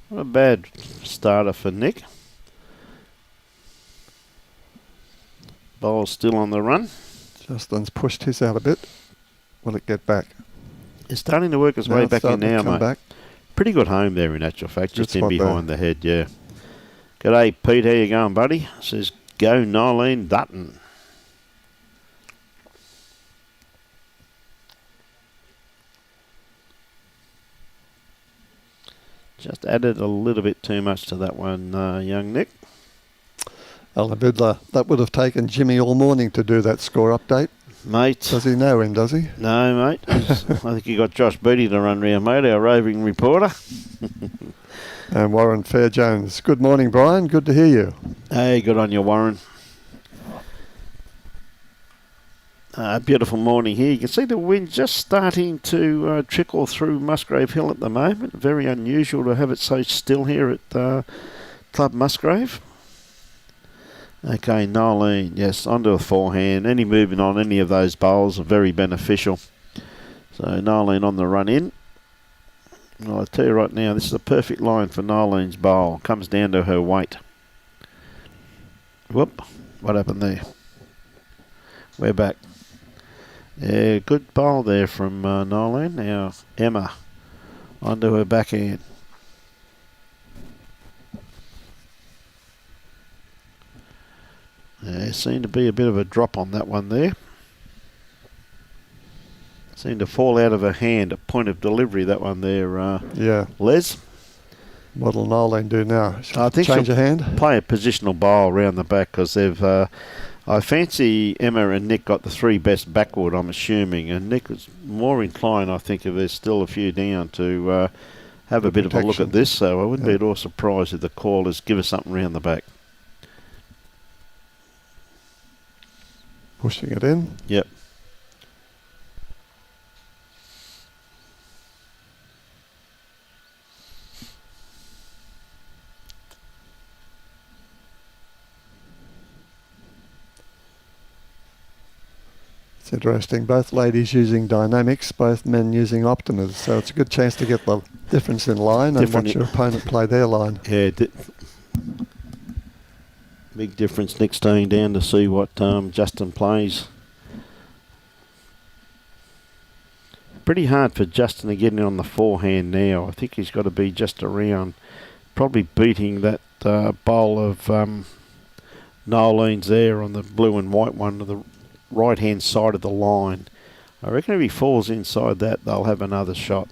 Not a bad starter for Nick. Bowl's still on the run. Justin's pushed his out a bit. Will it get back? It's starting to work its way back in now, mate. Back. Pretty good home there in actual fact, just in behind there. the head, yeah. G'day, Pete, how you going, buddy? Says, go Noelene Dutton. Just added a little bit too much to that one, young Nick. Alan Bidler, that would have taken Jimmy all morning to do that score update. Mate. Does he know him, does he? No, mate. I think you got Josh Beattie to run round, mate, our roving reporter. And Warren Fairjones. Good morning, Brian. Good to hear you. Hey, good on you, Warren. Beautiful morning here. You can see the wind just starting to trickle through Musgrave Hill at the moment. Very unusual to have it so still here at Club Musgrave. Okay, Noelene, yes, onto a forehand. Any movement on any of those bowls are very beneficial. So Noelene on the run in. Well, I'll tell you right now, this is a perfect line for Nolene's bowl. Comes down to her weight. Whoop, what happened there? We're back. Yeah, good bowl there from Noelene. Now Emma onto her backhand. There seemed to be a bit of a drop on that one there. Seemed to fall out of her hand at point of delivery, that one there, Yeah. Les. What'll Noelene do now? I think Change her hand? Play a positional bowl around the back because they've... I fancy Emma and Nick got the three best backward, I'm assuming, and Nick is more inclined, I think, if there's still a few down, to have a bit of a look at this, so I wouldn't be at all surprised if the callers give us something round the back. Pushing it in. Yep. It's interesting. Both ladies using dynamics, both men using optimers. So it's a good chance to get the difference in line and watch your opponent play their line. Yeah, big difference. Nick staying down to see what Justin plays. Pretty hard for Justin to get in on the forehand now. I think he's got to be just around, probably beating that bowl of Nolene's there on the blue and white one to the right-hand side of the line. I reckon if he falls inside that, they'll have another shot.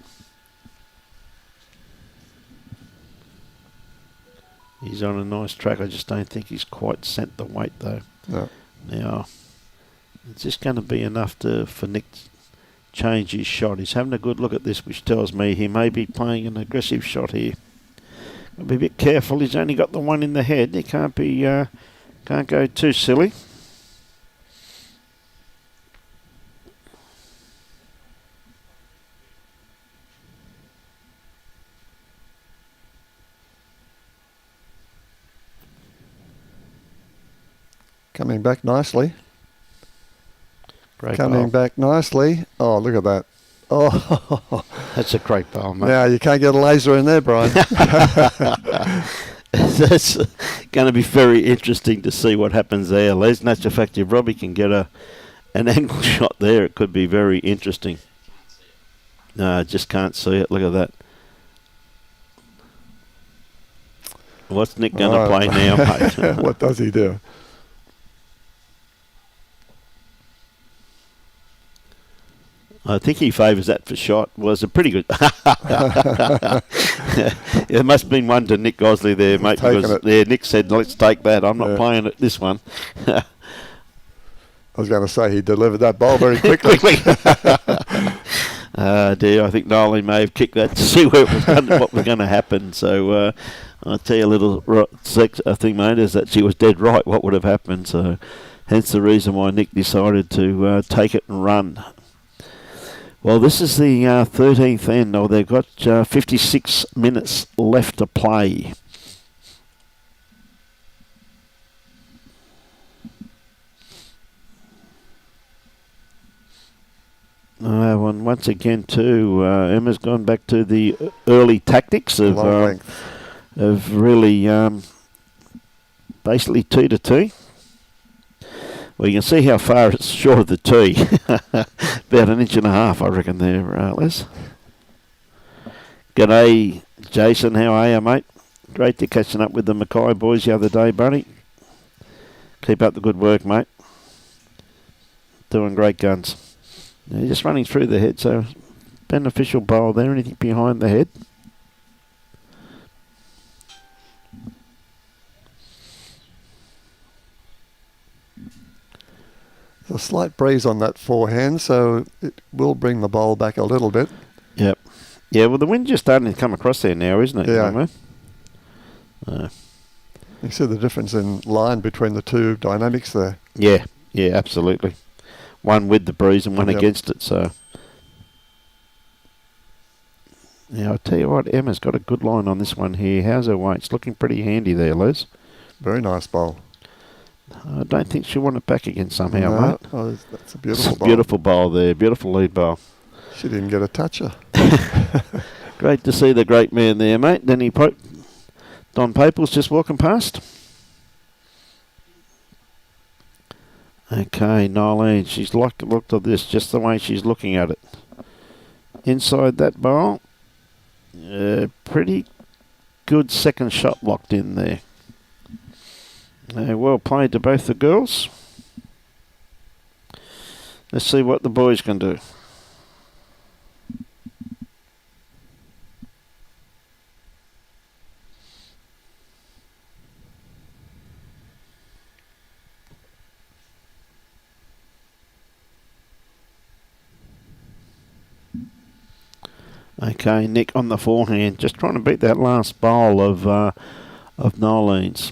He's on a nice track. I just don't think he's quite sent the weight, though. No. Now, it's just going to be enough for Nick to change his shot. He's having a good look at this, which tells me he may be playing an aggressive shot here. Got to be a bit careful. He's only got the one in the head. He can't go too silly. Coming back nicely. Great Coming bowl. back nicely. Oh, look at that. Oh, That's a great bowl, mate. now you can't get a laser in there, Brian. That's going to be very interesting to see what happens there, Les. And that's the fact if Robbie can get an angle shot there, it could be very interesting. No, I just can't see it. Look at that. What's Nick going to play now, mate? What does he do? I think he favours that for shot. Was a pretty good. It must have been one to Nic Gosley there, mate. Because Nick said, "Let's take that. I'm not playing it. This one." I was going to say he delivered that ball very quickly. Dear, I think Noelene may have kicked that to see what was going to happen. So I'll tell you a little thing, mate, is that she was dead right. What would have happened? So hence the reason why Nick decided to take it and run. Well, this is the 13th end. Oh, they've got 56 minutes left to play. Once again, too, Emma's gone back to the early tactics of really basically tee to tee. Well, you can see how far it's short of the tee. About an inch and a half, I reckon, there, Les. G'day, Jason. How are you, mate? Great to catching up with the Mackay boys the other day, buddy. Keep up the good work, mate. Doing great guns. Now, just running through the head, so beneficial bowl there. Anything behind the head? There's a slight breeze on that forehand, so it will bring the bowl back a little bit. Yep. Yeah, well, the wind's just starting to come across there now, isn't it? Yeah. You know what I mean? You see the difference in line between the two dynamics there. Yeah, absolutely. One with the breeze and one against it, so... Now, I'll tell you what, Emma's got a good line on this one here. How's her weight? It's looking pretty handy there, Liz. Very nice bowl. I don't think she'll want it back again somehow, mate. Oh, that's a beautiful bowl. Beautiful bowl there. Beautiful lead bowl. She didn't get a toucher. Great to see the great man there, mate. Then Don Paple's just walking past. Okay, Noelene, she's looked at this just the way she's looking at it. Inside that bowl, pretty good second shot locked in there. Well played to both the girls. Let's see what the boys can do. Okay, Nick on the forehand, just trying to beat that last bowl of Nolene's.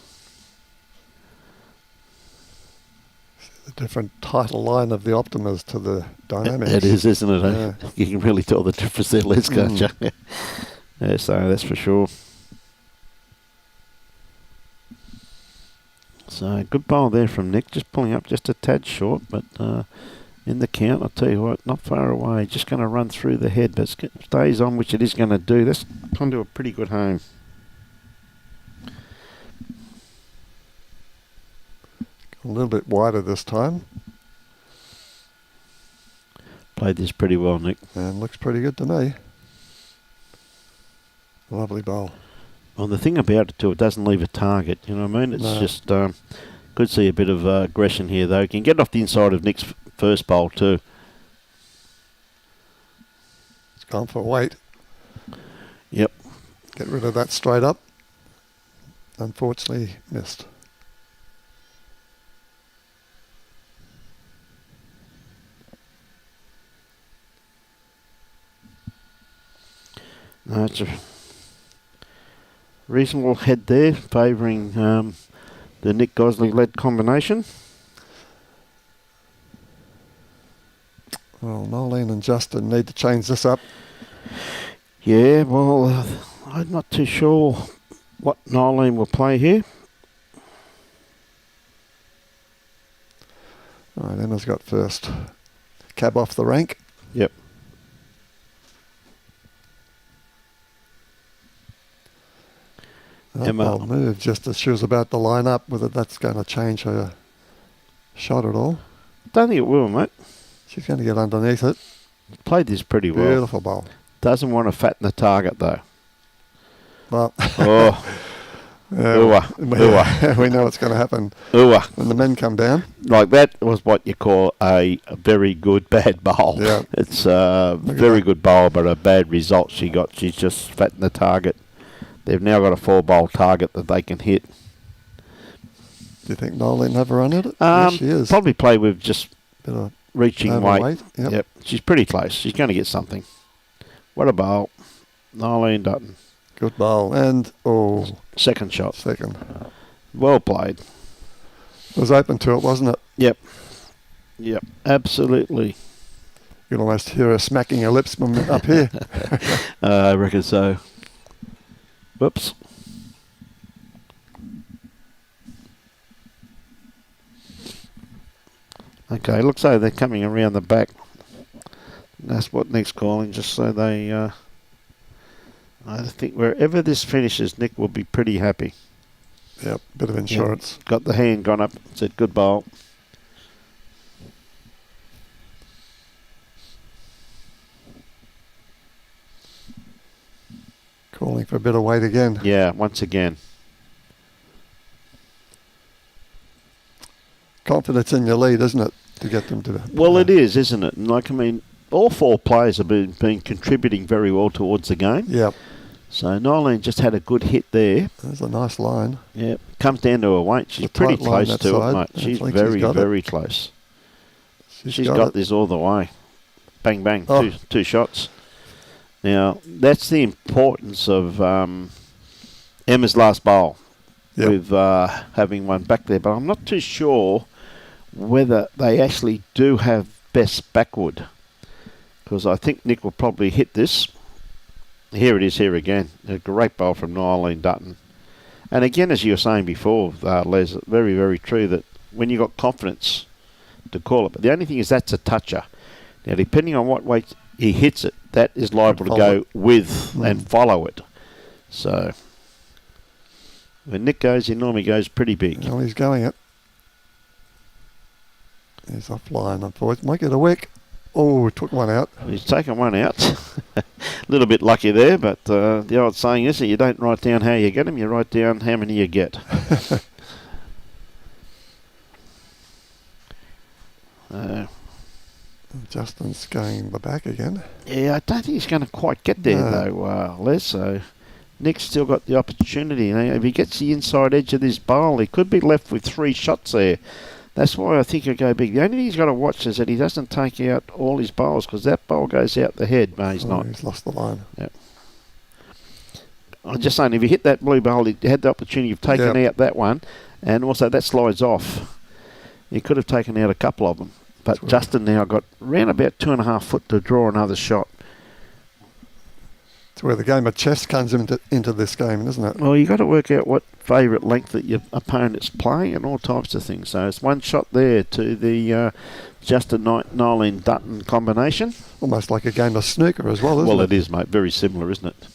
The different title line of the Optimas to the Dynamics. It is, isn't it? Yeah. You can really tell the difference there, Les, can't you? Yeah, so that's for sure. So good bowl there from Nick, just pulling up just a tad short, but in the count, I'll tell you what, not far away, just going to run through the head, but it stays on, which it is going to do. That's gone to a pretty good home. A little bit wider this time. Played this pretty well, Nick. And looks pretty good to me. Lovely bowl. Well, the thing about it too, it doesn't leave a target, you know what I mean? It's just, could see a bit of aggression here though. You can get off the inside of Nick's first bowl too. It's gone for weight. Yep. Get rid of that straight up. Unfortunately missed. No, it's a reasonable head there, favouring the Nic Gosley-led combination. Well, Noelene and Justin need to change this up. Yeah, well, I'm not too sure what Noelene will play here. All right, Emma's got first cab off the rank. Yep. Emma. I'll move just as she was about to line up, whether that's going to change her shot at all. Don't think it will, mate. She's going to get underneath it. Played this pretty well. Beautiful bowl. Doesn't want to fatten the target, though. Well, Oh, we know what's going to happen ooh. when the men come down. Like that was what you call a very good bad bowl. Yeah. It's a very good bowl, but a bad result she got. She's just fattened the target. They've now got a 4-bowl target that they can hit. Do you think Noelene have a run at it? Yes, she is. Probably play with just Bit of reaching weight. Yep. Yep. She's pretty close. She's going to get something. What a bowl. Noelene Dutton. Good bowl. And, Second shot. second. Well played. It was open to it, wasn't it? Yep. Absolutely. You can almost hear her smacking her lips from up here. I reckon so. Whoops. Okay, looks like they're coming around the back. That's what Nick's calling, just so they... I think wherever this finishes, Nick will be pretty happy. Yep, bit of insurance. Yep. Got the hand gone up, said good bowl. Calling for a bit of weight again. Yeah, once again. Confidence in your lead, isn't it? To get them to... Well, it is, isn't it? And like, I mean, all 4 players have been contributing very well towards the game. Yep. So Noelene just had a good hit there. There's a nice line. Yep. Comes down to her weight. She's pretty close to it, mate. She's very, very close. She's got this all the way. Bang, bang, two shots. Now, that's the importance of Emma's last bowl with having one back there. But I'm not too sure whether they actually do have best backward, because I think Nick will probably hit this. Here it is here again. A great bowl from Noelene Dutton. And again, as you were saying before, Les, very, very true that when you've got confidence to call it. But the only thing is that's a toucher. Now, depending on what weight he hits it, that is liable to go with and follow it. So, when Nick goes, he normally goes pretty big. Well, he's going it. He's offline, unfortunately. Might get a wick. Oh, took one out. He's taken one out. A little bit lucky there, but the old saying is that you don't write down how you get them, you write down how many you get. Justin's going the back again. Yeah, I don't think he's going to quite get there, though, Les. So Nick's still got the opportunity. If he gets the inside edge of this bowl, he could be left with 3 shots there. That's why I think he'll go big. The only thing he's got to watch is that he doesn't take out all his bowls, because that bowl goes out the head. No, he's not. He's lost the line. Yep. I'm just saying, if he hit that blue bowl, he had the opportunity of taking out that one, and also that slides off. He could have taken out a couple of them. But Justin now got round about 2.5 foot to draw another shot. It's where the game of chess comes into this game, isn't it? Well, you've got to work out what favourite length that your opponent's playing and all types of things. So it's one shot there to the Justin Knight, Noelene Dutton combination. Almost like a game of snooker as well, isn't it? Well, it is, mate. Very similar, isn't it?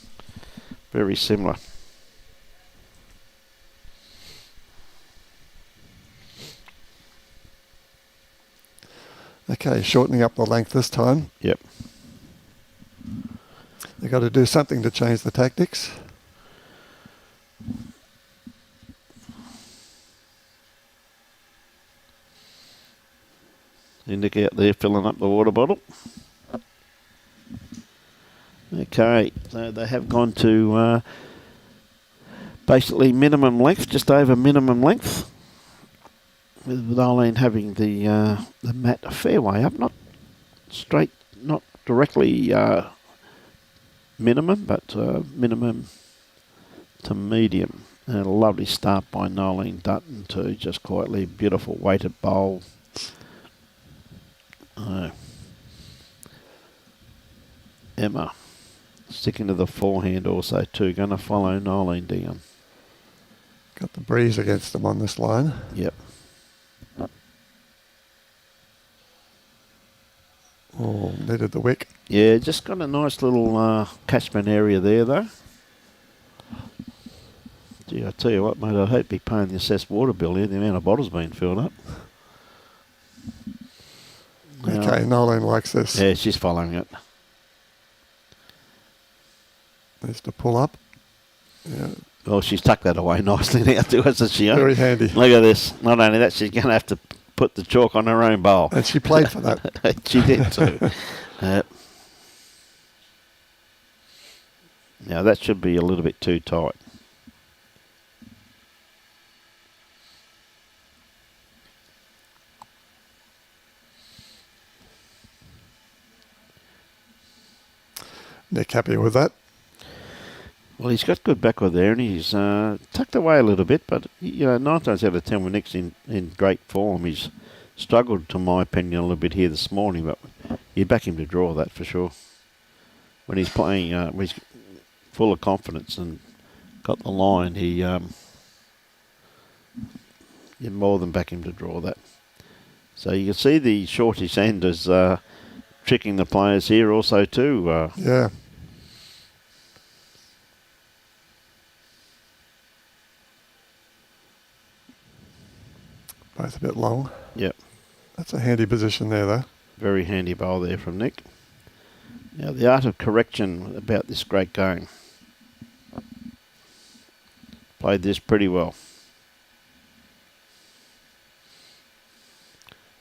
Very similar. Okay, shortening up the length this time. Yep. They've got to do something to change the tactics. Nick out there filling up the water bottle. Okay, so they have gone to basically minimum length, just over minimum length, with Noelene having the mat a fair way up, not straight, not directly minimum, but minimum to medium. And a lovely start by Noelene Dutton too, just quietly, beautiful weighted bowl. Emma sticking to the forehand also too, going to follow Noelene down. Got the breeze against them on this line. Yep. Oh, needed the wick. Yeah, just got a nice little catchment area there though. Gee, I tell you what, mate, I hope he's paying the assessed water bill here, the amount of bottles being filled up. Okay, Noelene likes this. Yeah, she's following it. Needs to pull up. Yeah. Well, she's tucked that away nicely now too, hasn't she? Very handy. Look at this. Not only that, she's going to have to put the chalk on her own bowl. And she played for that. She did too. Now that should be a little bit too tight. Nick happy with that? Well, he's got good backward there, and he's tucked away a little bit. But 9 times out of 10, when Nick's in great form, he's struggled, to my opinion, a little bit here this morning. But you back him to draw that for sure. When he's playing, when he's full of confidence and got the line, you more than back him to draw that. So you can see the shortish end is tricking the players here also too. Yeah. Both a bit long. Yep. That's a handy position there, though. Very handy bowl there from Nick. Now, the art of correction about this great game. Played this pretty well.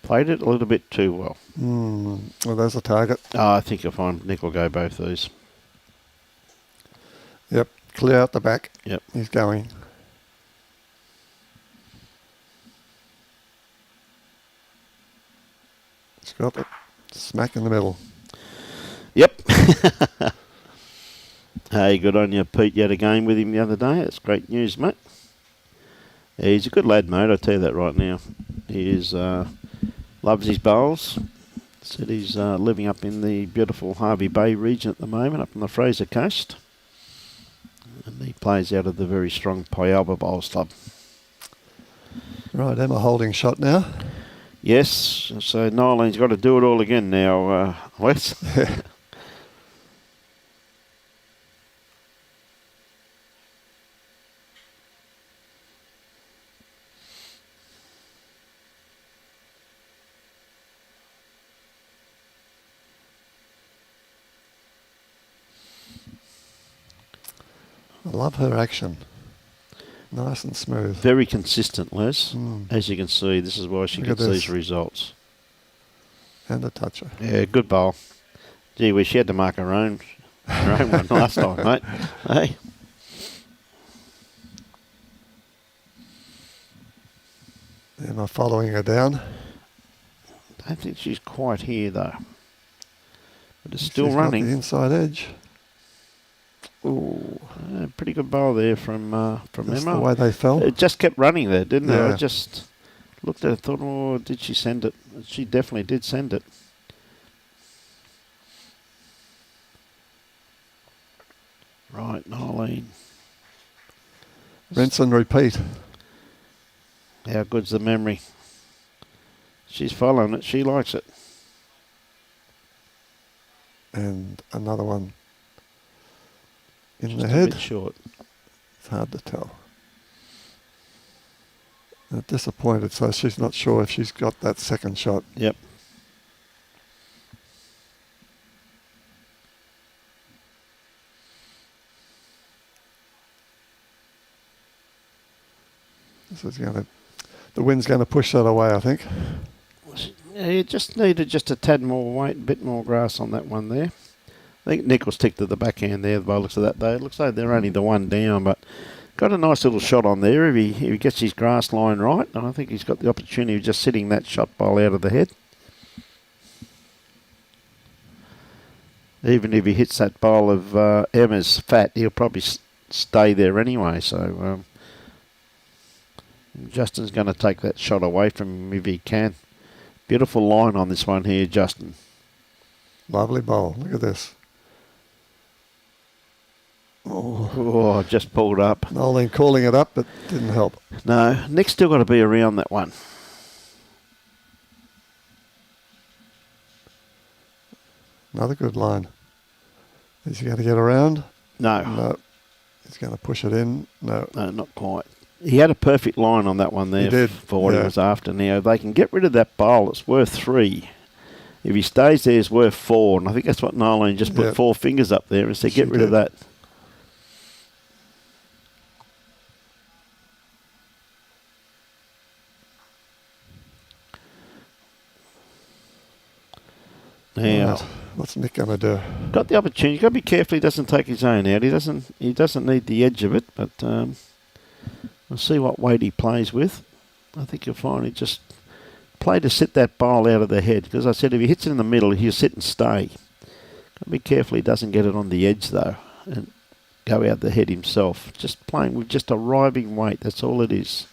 Played it a little bit too well. Well, there's a target. I think you'll find Nick will go both these. Yep. Clear out the back. Yep. He's going. He's got it smack in the middle. Yep. Hey, good on you, Pete. You had a game with him the other day. That's great news, mate. Yeah, he's a good lad, mate. I'll tell you that right now. He is, loves his bowls. Said he's living up in the beautiful Harvey Bay region at the moment, up on the Fraser Coast. And he plays out of the very strong Pialba Bowls Club. Right, Emma holding shot now. Yes, so Noelene's got to do it all again now, Wes. I love her action. Nice and smooth. Very consistent, Les. As you can see, this is why she gets these results. And a toucher. Yeah, good bowl. Gee whiz, she had to mark her own one last time, mate. Hey. Emma following her down. I don't think she's quite here, though. But it's still running. Got the inside edge. Ooh, pretty good bowl there from Emma. The way they fell. It just kept running there, didn't it? Yeah. I just looked at it and thought, oh, did she send it? She definitely did send it. Right, Noelene. Rinse and repeat. How good's the memory? She's following it. She likes it. And another one in Just the a head. bit short. It's hard to tell. They're disappointed, so she's not sure if she's got that second shot. Yep. This is going to, the wind's going to push that away, I think. Yeah, you just needed just a tad more weight, a bit more grass on that one there. I think Nick was ticked to the backhand there by the looks of that though. It looks like they're only the one down, but got a nice little shot on there if he gets his grass line right. And I think he's got the opportunity of just sitting that shot bowl out of the head. Even if he hits that bowl of Emma's fat, he'll probably stay there anyway. So Justin's going to take that shot away from him if he can. Beautiful line on this one here, Justin. Lovely bowl. Look at this. Oh, just pulled up. Noelene calling it up, but didn't help. No, Nick's still got to be around that one. Another good line. Is he going to get around? No. No. He's going to push it in. No. No, not quite. He had a perfect line on that one there. He did. For what he was after. Now, if they can get rid of that bowl, it's worth 3. If he stays there, it's worth 4. And I think that's what Noelene just put 4 fingers up there and said, get rid of that. Now, right. What's Nick going to do? Got the opportunity. You've got to be careful he doesn't take his own out. He doesn't need the edge of it, but we'll see what weight he plays with. I think you'll find he just play to sit that bowl out of the head. Because I said if he hits it in the middle, he'll sit and stay. Got to be careful he doesn't get it on the edge though and go out the head himself. Just playing with just arriving weight. That's all it is.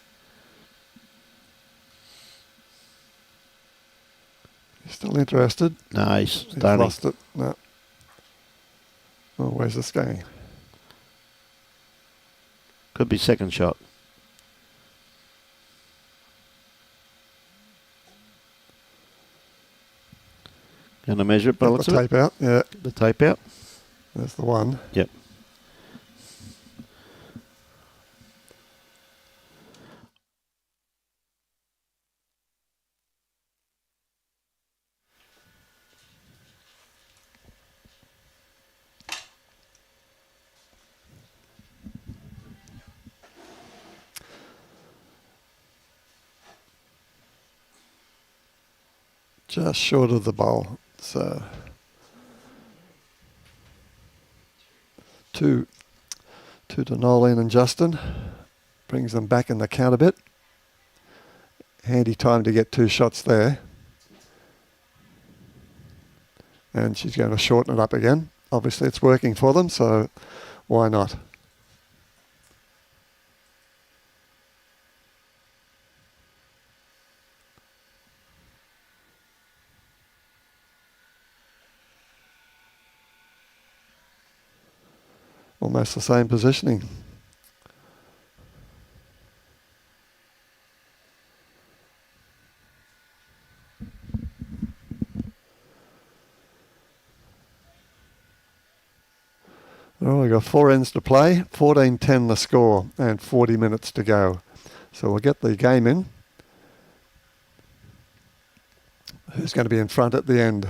You still interested? No, he's lost it. No. Oh, where's this going? Could be second shot. Going to measure it, but the tape out. Yeah. The tape out. That's the one. Yep. Just short of the bowl. So 2 to Noelene and Justin. Brings them back in the count a bit. Handy time to get 2 shots there. And she's going to shorten it up again. Obviously it's working for them, so why not? Almost the same positioning. Well, we've got 4 ends to play, 14-10 the score, and 40 minutes to go. So we'll get the game in. Who's going to be in front at the end?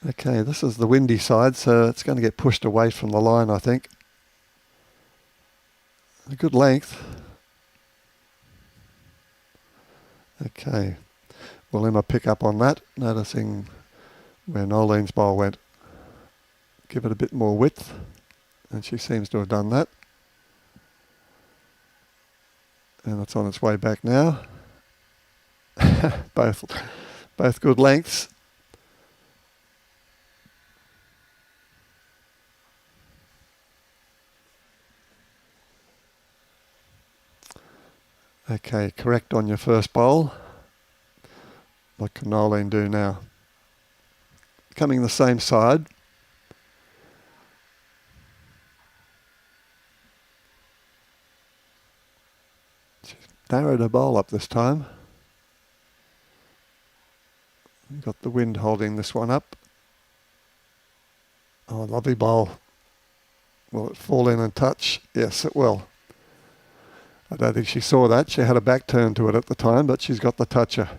Okay, this is the windy side, so it's going to get pushed away from the line, I think. A good length. Okay, will Emma pick up on that, noticing where Nolene's ball went? Give it a bit more width, and she seems to have done that. And it's on its way back now. both good lengths. Okay, correct on your first bowl. What can Noelene do now? Coming the same side. She's narrowed her bowl up this time. Got the wind holding this one up. Oh, lovely bowl. Will it fall in and touch? Yes, it will. I don't think she saw that. She had a back turn to it at the time, but she's got the toucher.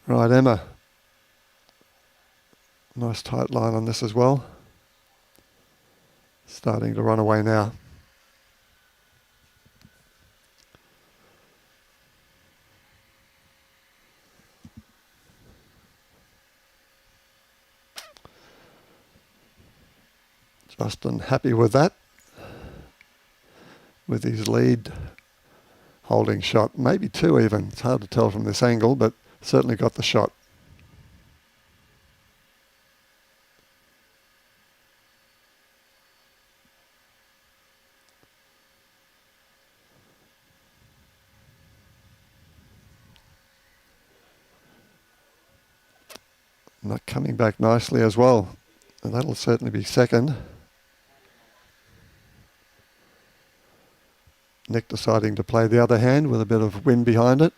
Right, Emma. Nice tight line on this as well. Starting to run away now. Justin happy with that, with his lead holding shot, maybe 2 even. It's hard to tell from this angle, but certainly got the shot. Not coming back nicely as well, and that'll certainly be second. Nick deciding to play the other hand with a bit of wind behind it.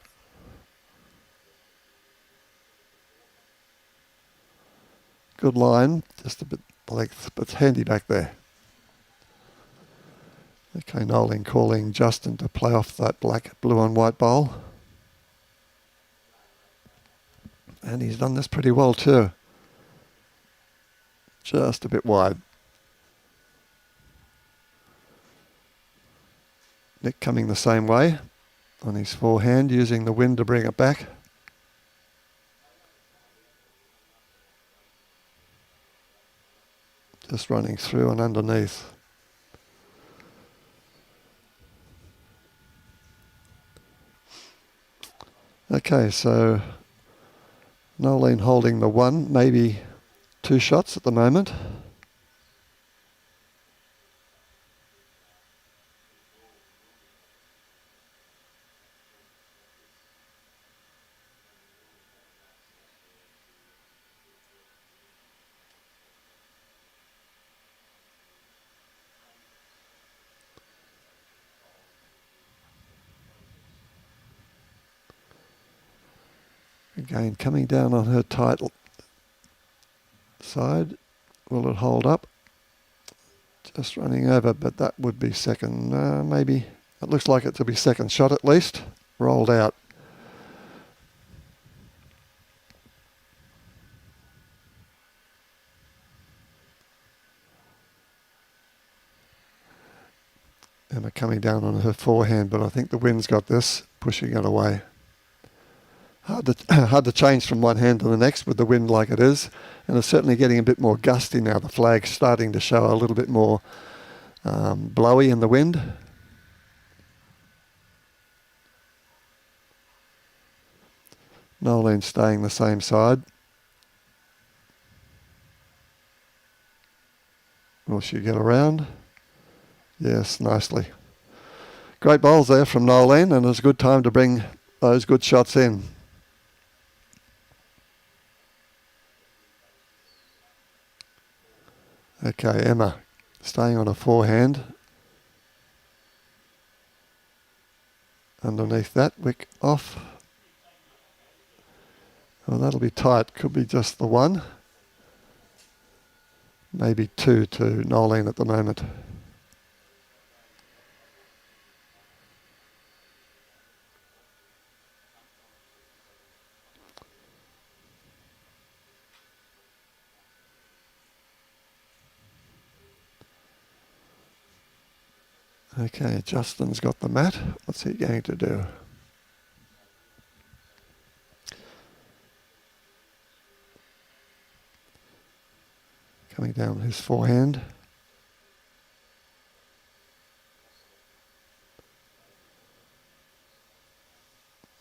Good line, just a bit length, but it's handy back there. Okay, Noelene calling Justin to play off that black, blue and white bowl. And he's done this pretty well too. Just a bit wide. Nick coming the same way on his forehand, using the wind to bring it back. Just running through and underneath. Okay, so Noelene holding the 1, maybe 2 shots at the moment. Again, coming down on her tight side. Will it hold up? Just running over, but that would be second. Maybe. It looks like it to be second shot at least. Rolled out. Emma coming down on her forehand, but I think the wind's got this, pushing it away. Hard to change from one hand to the next with the wind like it is, and it's certainly getting a bit more gusty now. The flag's starting to show a little bit more blowy in the wind. Noelene staying the same side. Will she get around? Yes, nicely. Great bowls there from Noelene, and it was a good time to bring those good shots in. Okay, Emma staying on a forehand. Underneath that, wick off. Well, that'll be tight. Could be just the one. Maybe two to Noelene at the moment. Okay, Justin's got the mat. What's he going to do? Coming down his forehand.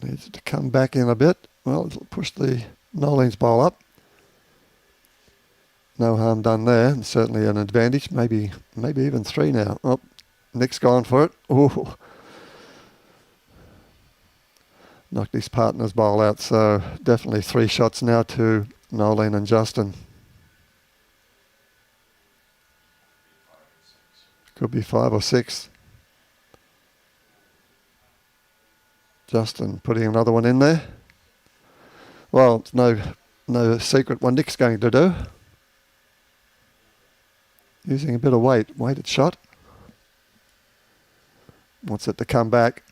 Needs to come back in a bit. Well, it'll push the Nolene's bowl up. No harm done there, and certainly an advantage. Maybe even three now. Oh, Nick's gone for it. Ooh. Knocked his partner's bowl out, so definitely 3 shots now to Noelene and Justin. Could be 5 or 6. Justin putting another one in there. Well, it's no secret what Nick's going to do. Using a bit of weighted shot. Wants it to come back.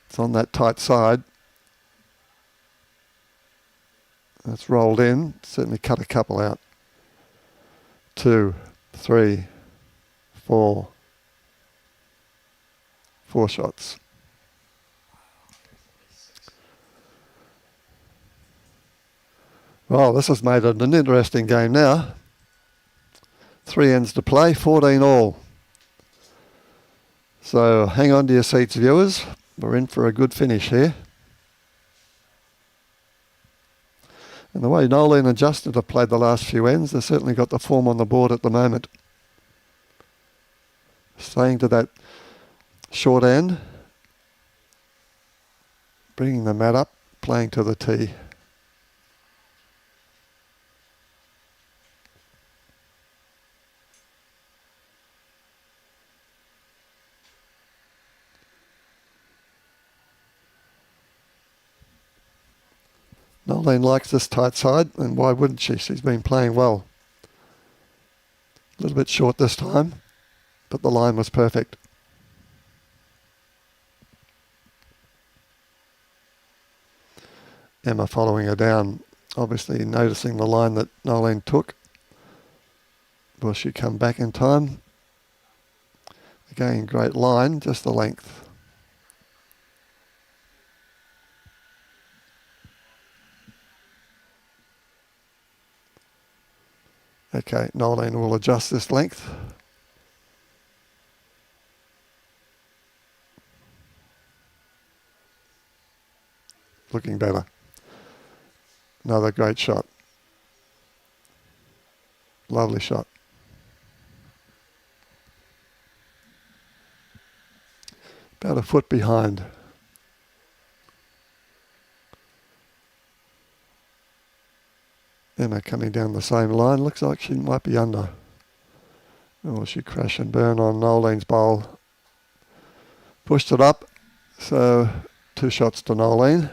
It's on that tight side. That's rolled in. Certainly cut a couple out. 2, 3, 4. 4 shots. Well, this has made it an interesting game now. 3 ends to play, 14 all. So hang on to your seats, viewers. We're in for a good finish here. And the way Noelene and Justin have played the last few ends, they've certainly got the form on the board at the moment. Staying to that short end. Bringing the mat up, playing to the tee. Noelene likes this tight side, and why wouldn't she? She's been playing well. A little bit short this time, but the line was perfect. Emma following her down, obviously noticing the line that Noelene took. Will she come back in time? Again, great line, just the length. Okay, Noelene will adjust this length. Looking better. Another great shot. Lovely shot. About a foot behind. Emma coming down the same line. Looks like she might be under. Oh, she crash and burn on Nolene's bowl. Pushed it up. So 2 shots to Noelene.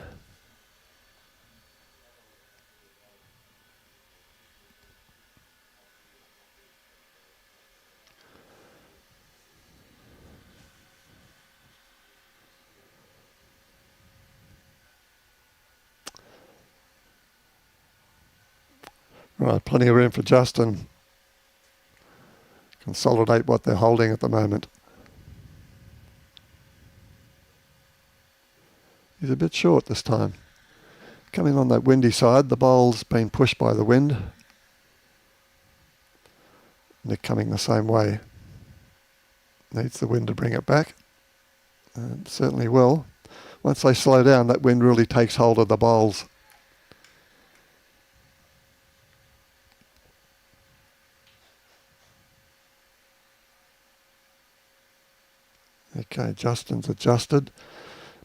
Right, plenty of room for Justin. Consolidate what they're holding at the moment. He's a bit short this time. Coming on that windy side, the bowl's been pushed by the wind. Nick coming the same way. Needs the wind to bring it back. And certainly will. Once they slow down, that wind really takes hold of the bowls. Okay, Justin's adjusted.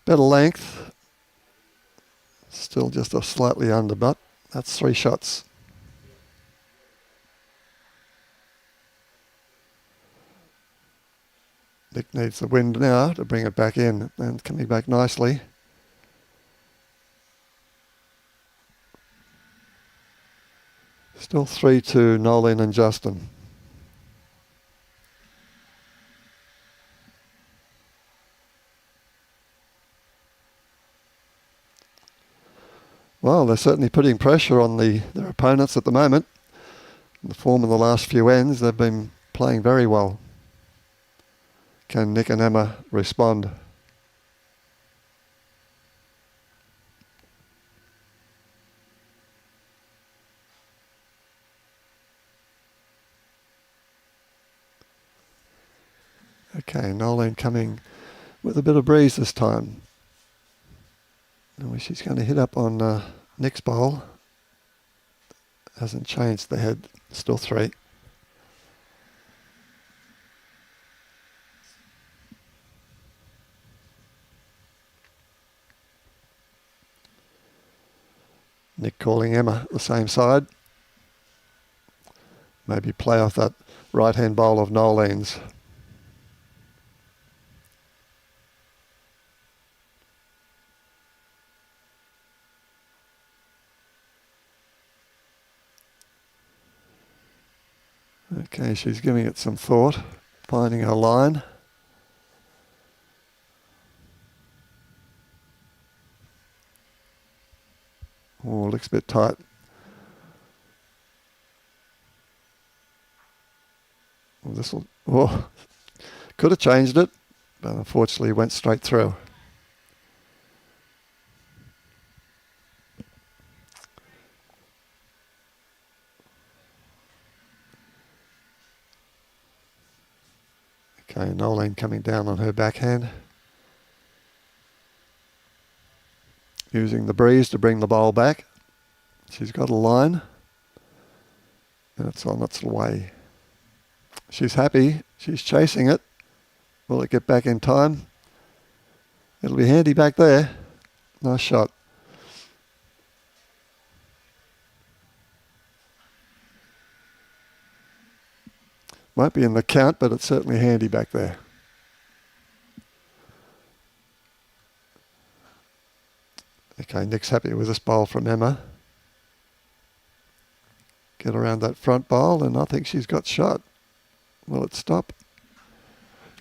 Better length. Still just a slightly under, but that's 3 shots. Nick needs the wind now to bring it back in, and coming back nicely. Still 3-2, Noelene and Justin. Well, they're certainly putting pressure on their opponents at the moment. The form of the last few ends, they've been playing very well. Can Nick and Emma respond? Okay, Noelene coming with a bit of breeze this time. She's going to hit up on Nick's bowl. Hasn't changed the head, still 3. Nick calling Emma the same side. Maybe play off that right-hand bowl of Noelene's. Okay, she's giving it some thought, finding her line. Oh, looks a bit tight. Well, this'll, could have changed it, but unfortunately went straight through. Okay, Noelene coming down on her backhand. Using the breeze to bring the bowl back. She's got a line. And it's on its way. She's happy. She's chasing it. Will it get back in time? It'll be handy back there. Nice shot. Won't be in the count, but it's certainly handy back there. Okay, Nick's happy with this bowl from Emma. Get around that front bowl, and I think she's got shot. Will it stop?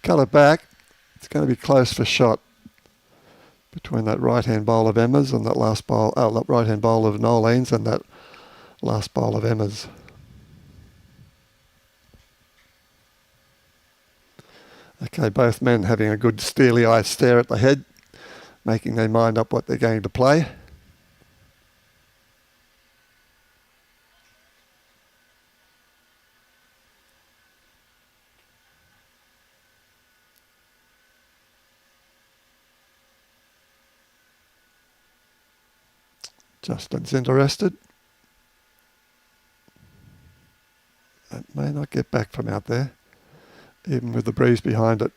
Cut it back. It's going to be close for shot. Between that right-hand bowl of Emma's and that last bowl, that right-hand bowl of Noelene's and that last bowl of Emma's. Okay, both men having a good steely-eyed stare at the head, making their mind up what they're going to play. Justin's interested. That may not get back from out there, even with the breeze behind it.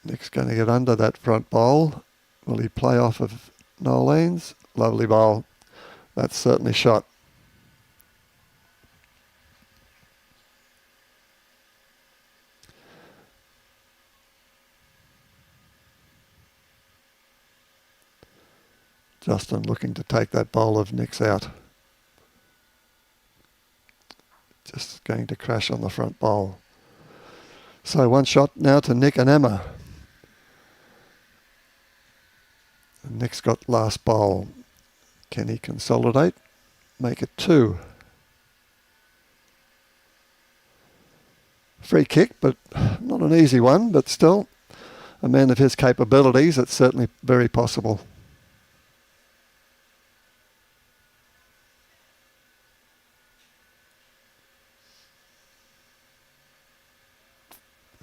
Nick's going to get under that front bowl. Will he play off of Noelene's? Lovely bowl. That's certainly shot. Justin looking to take that bowl of Nick's out. Just going to crash on the front bowl. So one shot now to Nick and Emma. And Nick's got last bowl. Can he consolidate? Make it 2. Free kick, but not an easy one, but still, a man of his capabilities, it's certainly very possible.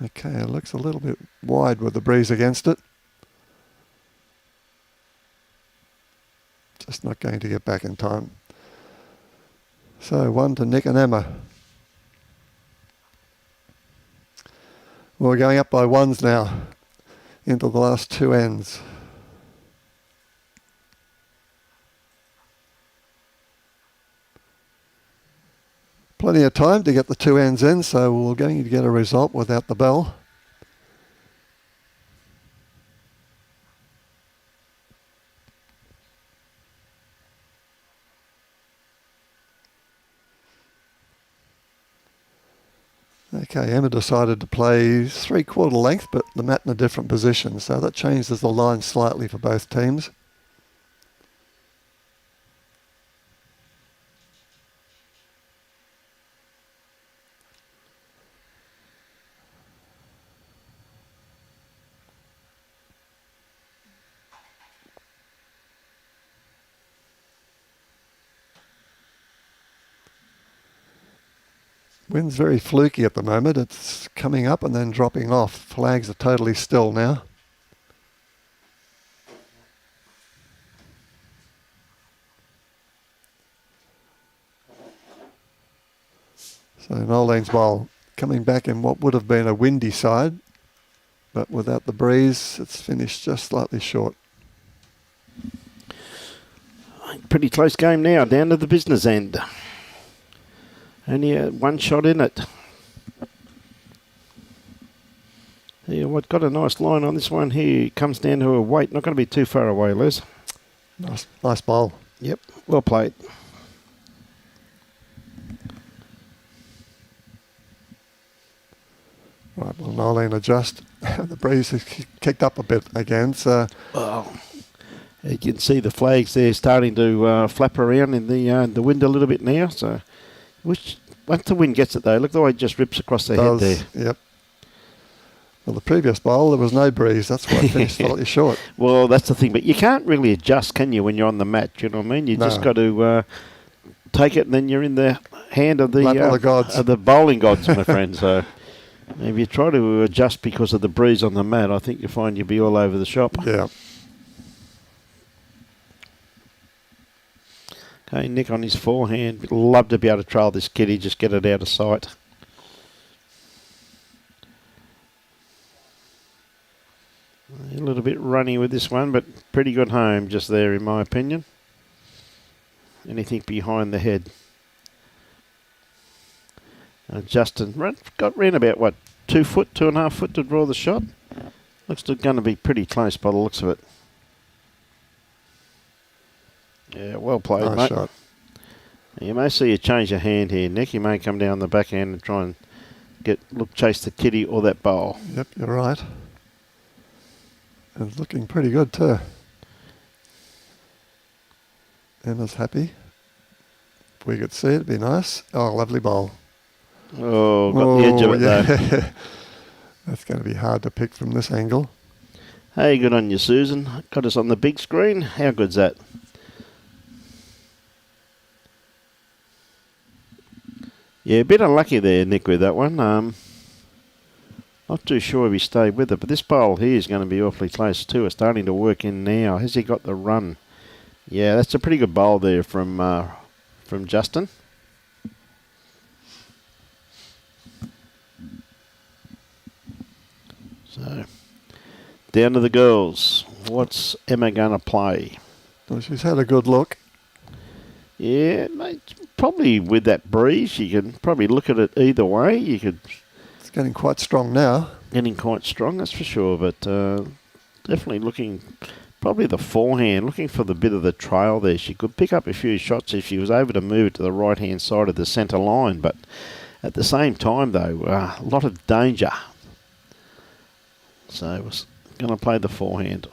Okay, it looks a little bit wide with the breeze against it. Just not going to get back in time. So 1 to Nick and Emma. We're going up by ones now into the last 2 ends. Plenty of time to get the 2 ends in, so we're going to get a result without the bell. Okay, Emma decided to play 3/4 length, but the mat in a different position, so that changes the line slightly for both teams. Wind's very fluky at the moment. It's coming up and then dropping off. Flags are totally still now. So Nolene's bowl coming back in what would have been a windy side, but without the breeze, it's finished just slightly short. Pretty close game now, down to the business end. Only one shot in it. Yeah, what got a nice line on this one here. Comes down to a weight. Not going to be too far away, Les. Nice bowl. Yep, well played. Right, well, Noelene adjust. The breeze has kicked up a bit again, so... Oh, you can see the flags there starting to flap around in the wind a little bit now, so... Which, once the wind gets it though, look the way it just rips across their head there. Yep. Well, the previous bowl, there was no breeze. That's why it finished slightly short. Well, that's the thing. But you can't really adjust, can you, when you're on the mat? You know what I mean? You just got to take it and then you're in the hand of the gods. Of the bowling gods, my friend. So if you try to adjust because of the breeze on the mat, I think you find you'll be all over the shop. Yeah. Okay, Nick on his forehand. Love to be able to trail this kitty, just get it out of sight. A little bit runny with this one, but pretty good home just there, in my opinion. Anything behind the head. Justin got round about, what, 2 foot, 2.5 foot to draw the shot? Looks going to be pretty close by the looks of it. Yeah, well played, nice mate. Shot. You may see you change your hand here, Nick. You may come down the backhand and try and chase the kitty or that bowl. Yep, you're right. It's looking pretty good too. Emma's happy. If we could see it, it'd be nice. Oh, lovely bowl. Oh, got the edge of it though. That's going to be hard to pick from this angle. Hey, good on you, Susan. Got us on the big screen. How good's that? Yeah, a bit unlucky there, Nick, with that one. Not too sure if he stayed with it, but this bowl here is going to be awfully close too. It's starting to work in now. Has he got the run? Yeah, that's a pretty good bowl there from Justin. So, down to the girls. What's Emma going to play? Well, she's had a good look. Yeah, mate, probably with that breeze, you can probably look at it either way. It's getting quite strong now. Getting quite strong, that's for sure, but definitely looking, probably the forehand, looking for the bit of the trail there. She could pick up a few shots if she was able to move it to the right-hand side of the centre line, but at the same time, though, a lot of danger. So I was going to play the forehand.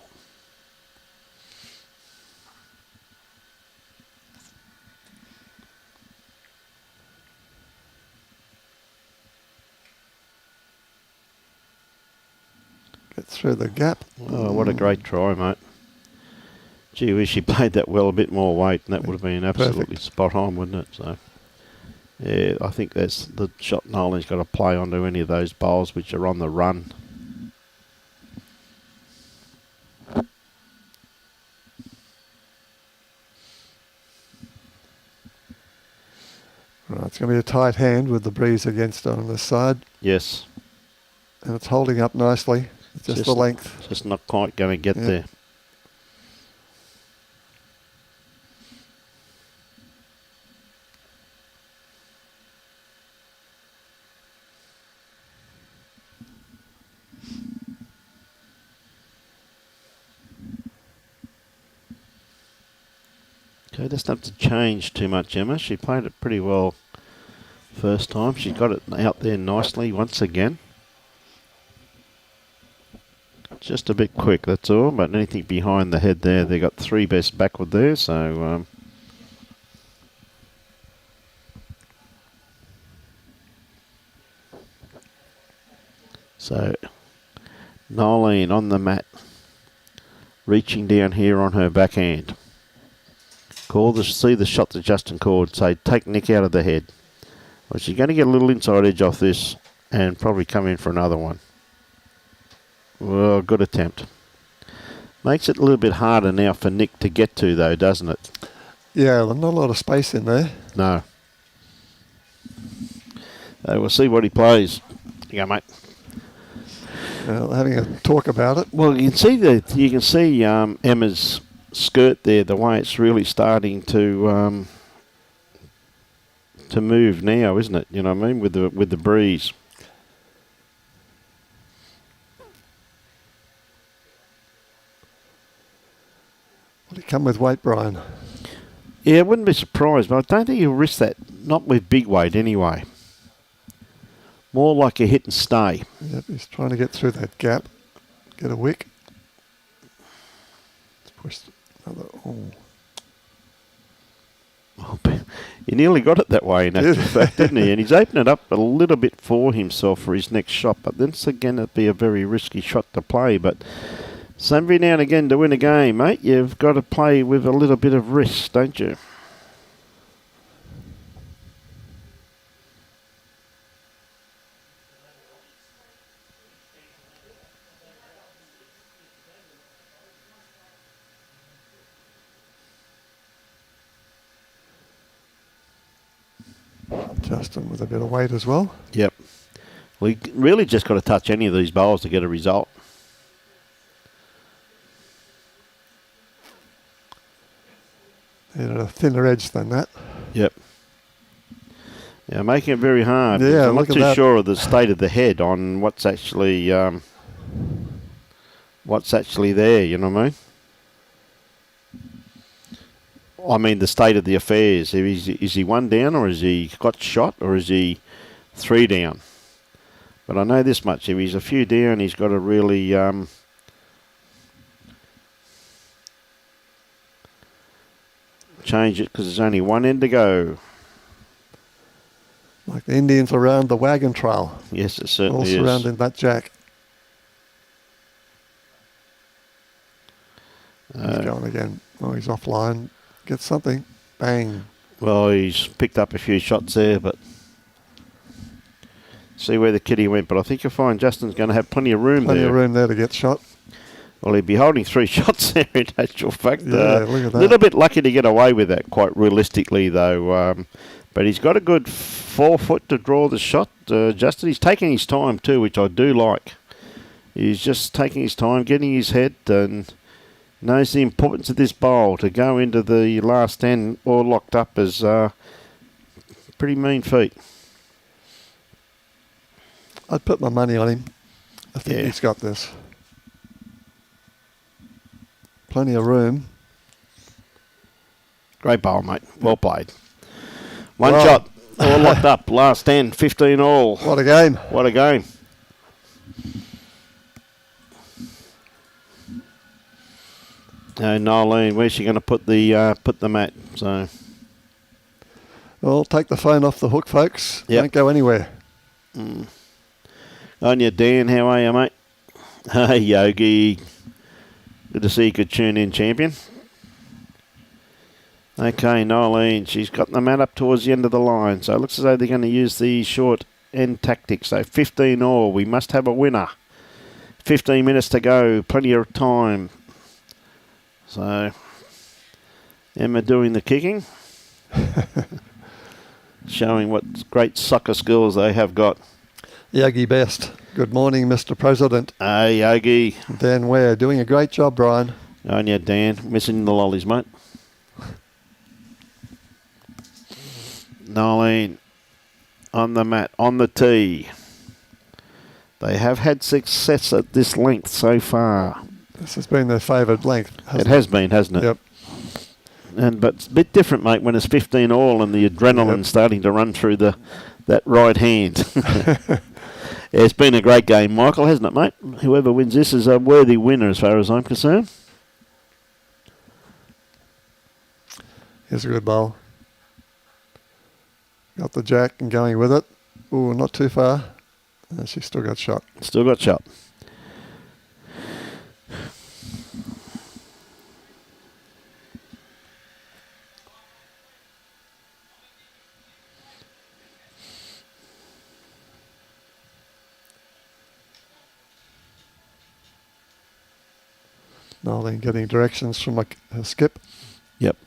Get through the gap. Oh, what a great try, mate. Gee whiz, she played that well, a bit more weight, and that would have been absolutely spot on, wouldn't it? So, yeah, I think that's the shot Nolene's got to play onto any of those bowls which are on the run. Right, it's going to be a tight hand with the breeze against it on this side. Yes. And it's holding up nicely. It's just the length. Just not quite going to get there. Okay, doesn't have to change too much, Emma. She played it pretty well first time. She got it out there nicely once again. Just a bit quick, that's all. But anything behind the head there, they got 3 best backward there. So Noelene on the mat, reaching down here on her backhand. See the shot that Justin called, say take Nick out of the head. Well, she's going to get a little inside edge off this and probably come in for another one. Well, good attempt. Makes it a little bit harder now for Nick to get to though, doesn't it? Yeah, there's not a lot of space in there. No. We'll see what he plays. Here you go, mate. Having a talk about it. Well, you can see Emma's skirt there, the way it's really starting to move now, isn't it? You know what I mean, with the breeze. Will he come with weight, Brian? Yeah, I wouldn't be surprised, but I don't think he'll risk that. Not with big weight, anyway. More like a hit and stay. Yep, he's trying to get through that gap, get a wick. Let's push another. Oh, he nearly got it that way in actual fact, didn't he? And he's opened it up a little bit for himself for his next shot, but then again it'd be a very risky shot to play. But every now and again to win a game, mate, you've got to play with a little bit of risk, don't you? Justin with a bit of weight as well. Yep. We really just got to touch any of these bowls to get a result. At a thinner edge than that. Yep. Yeah, making it very hard. Yeah, I'm not too sure of the state of the head on what's actually there, you know what I mean? I mean the state of the affairs. Is he 1 down, or is he got shot, or is he 3 down? But I know this much, if he's a few down, he's got to really change it, because there's only one end to go. Like the Indians around the wagon trail. Yes, it certainly is. All surrounding that jack. He's going again. Oh, he's offline. Gets something. Bang. Well, he's picked up a few shots there, but see where the kitty went. But I think you'll find Justin's going to have plenty of room there. Plenty of room there to get shot. Well, he'd be holding 3 shots there in actual fact. Yeah, look at that. A little bit lucky to get away with that, quite realistically, though. But he's got a good 4 foot to draw the shot. Justin, he's taking his time too, which I do like. He's just taking his time, getting his head, and knows the importance of this bowl. To go into the last 10 all locked up is pretty mean feat. I'd put my money on him. I think he's got this. Plenty of room. Great bowl, mate. Well played. One shot. All locked up. Last 10, 15 all. What a game. What a game. Noelene, where's she going to put the mat? So, well, take the phone off the hook, folks. Yep. Don't go anywhere. On you, Dan. How are you, mate? Hey, Yogi. Good to see you could tune in, champion. Okay, Noelene, she's got the mat up towards the end of the line. So it looks as though they're going to use the short end tactics. So 15 all. We must have a winner. 15 minutes to go. Plenty of time. So Emma doing the kicking. showing what great soccer skills they have got. Yogi Best. Good morning, Mr. President. Hey, Yogi. Dan Ware, doing a great job, Brian. Oh, yeah, Dan. Missing the lollies, mate. Noelene on the mat, on the tee. They have had success at this length so far. This has been their favoured length, hasn't It has been, hasn't it? Yep. But it's a bit different, mate, when it's 15 all and the adrenaline's starting to run through that right hand. It's been a great game, Michael, hasn't it, mate? Whoever wins this is a worthy winner as far as I'm concerned. Here's a good bowl. Got the jack and going with it. Ooh, not too far. She still got shot. Still got shot. Noelene getting directions from her skip. Yep.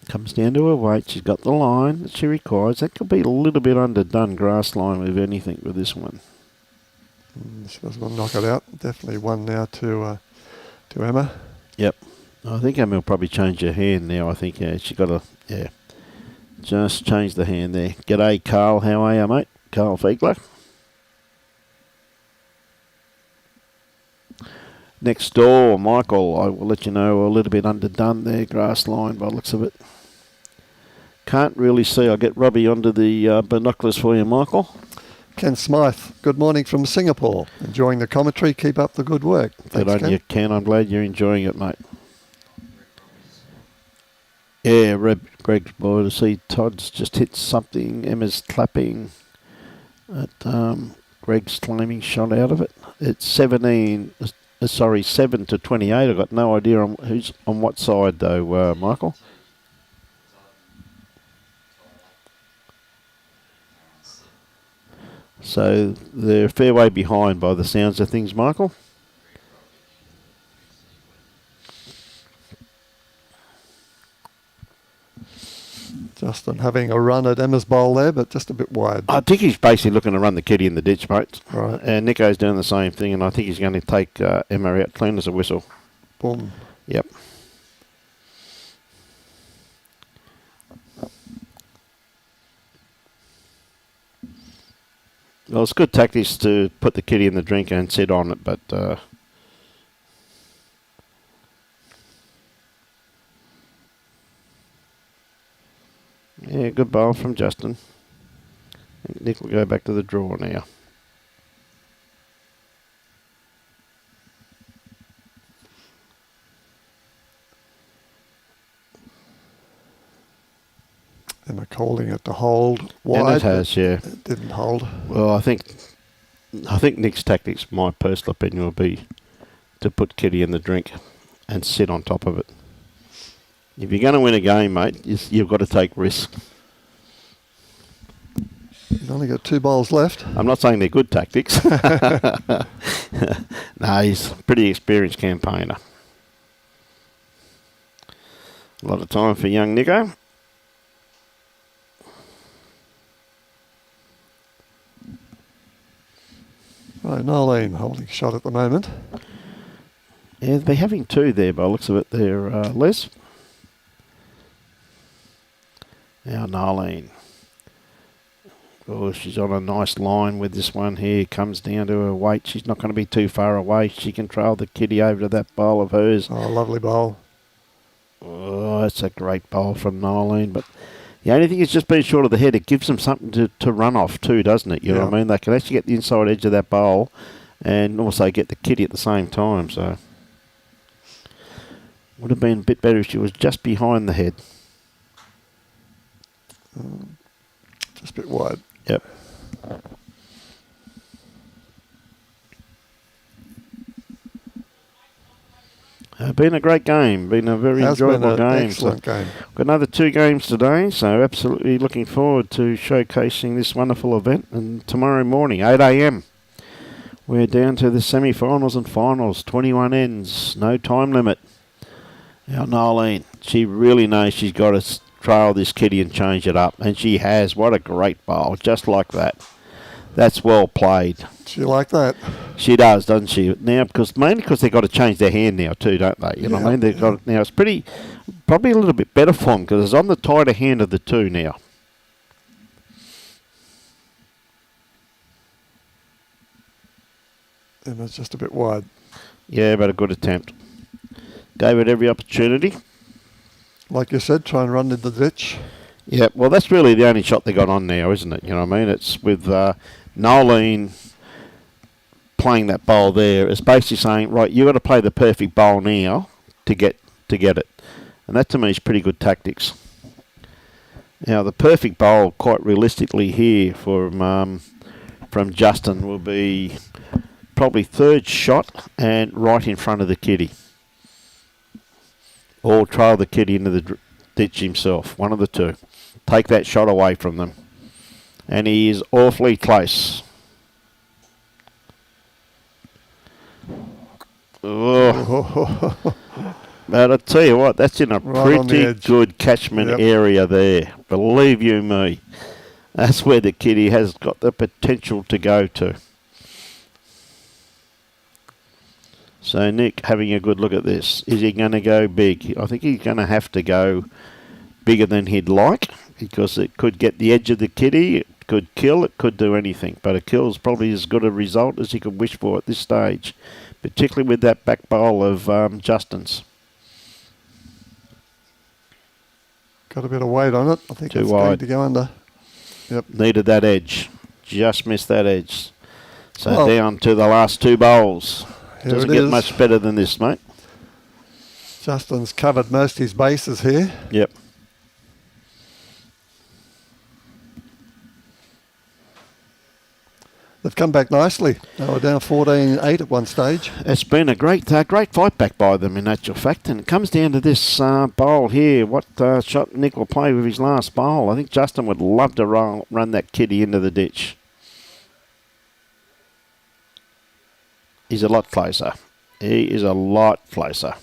Comes down to her weight. She's got the line that she requires. That could be a little bit underdone grass line with anything with this one. She doesn't want to knock it out. Definitely one now to Emma. Yep. I think Emma will probably change her hand now. I think, she got to, just change the hand there. G'day, Carl. How are you, mate? Carl Fiegler. Next door, Michael. I will let you know, a little bit underdone there, grass line by the looks of it. Can't really see. I'll get Robbie onto the binoculars for you, Michael. Ken Smythe, good morning from Singapore. Enjoying the commentary. Keep up the good work. Good Thanks, on Ken. you, Ken. I'm glad you're enjoying it, mate. Yeah, Greg's boy to see Todd's just hit something. Emma's clapping at Greg's claiming shot out of it. It's 7 to 28. I've got no idea on who's on what side though, Michael. So they're a fair way behind by the sounds of things, Michael. Justin having a run at Emma's bowl there, but just a bit wide. I think he's basically looking to run the kitty in the ditch, mate. Right. And Nico's doing the same thing, and I think he's going to take Emma out clean as a whistle. Boom. Yep. Well, it's good tactics to put the kitty in the drink and sit on it, but yeah, good bowl from Justin. Nick will go back to the draw now. Emma calling it to hold wide. And it has, yeah. It didn't hold. Well, I think Nick's tactics, my personal opinion, will be to put kitty in the drink and sit on top of it. If you're going to win a game, mate, you've got to take risks. He's only got 2 bowls left. I'm not saying they're good tactics. No, he's a pretty experienced campaigner. A lot of time for young Nico. Right, Noelene holding shot at the moment. Yeah, they're having 2 there by the looks of it there, Les. Now Noelene. Oh, she's on a nice line with this one here. Comes down to her weight. She's not going to be too far away. She can trail the kitty over to that bowl of hers. Oh, lovely bowl. Oh, it's a great bowl from Noelene. But the only thing is just being short of the head. It gives them something to run off too, doesn't it? You know what I mean? They can actually get the inside edge of that bowl and also get the kitty at the same time. So would have been a bit better if she was just behind the head. Just a bit wide. Yep. Been a great game. Been a very enjoyable game. Excellent game. Got another 2 games today, so absolutely looking forward to showcasing this wonderful event. And tomorrow morning, 8 a.m, we're down to the semi-finals and finals. 21 ends, no time limit. Now, Noelene, she really knows she's got to trail this kitty and change it up. And she has. What a great bowl. Just like that. That's well played. She like that? She does, doesn't she? Now, mainly because they've got to change their hand now too, don't they? You know what I mean? They've got now. It's probably a little bit better for them because it's on the tighter hand of the two now. And it's just a bit wide. Yeah, but a good attempt. Gave it every opportunity. Like you said, try and run into the ditch. Yeah, well, that's really the only shot they got on now, isn't it? You know what I mean? It's with Noelene playing that bowl there. It's basically saying, right, you've got to play the perfect bowl now to get it. And that to me is pretty good tactics. Now, the perfect bowl, quite realistically here from Justin, will be probably third shot and right in front of the kitty. Or trail the kitty into the ditch himself. One of the two. Take that shot away from them. And he is awfully close. Oh. But I tell you what, that's in a pretty good catchment area there. Believe you me. That's where the kitty has got the potential to go to. So Nick having a good look at this. Is he going to go big? I think he's going to have to go bigger than he'd like because it could get the edge of the kitty, it could kill, it could do anything. But a kill is probably as good a result as he could wish for at this stage, particularly with that back bowl of Justin's. Got a bit of weight on it. I think it's going to go under. Yep. Needed that edge. Just missed that edge. So down to the last two bowls. Doesn't get much better than this, mate. Justin's covered most of his bases here. Yep. They've come back nicely. They were down 14-8 at one stage. It's been a great fight back by them in actual fact, and it comes down to this bowl here. What shot Nick will play with his last bowl. I think Justin would love to run that kitty into the ditch. He's a lot closer. He is a lot closer.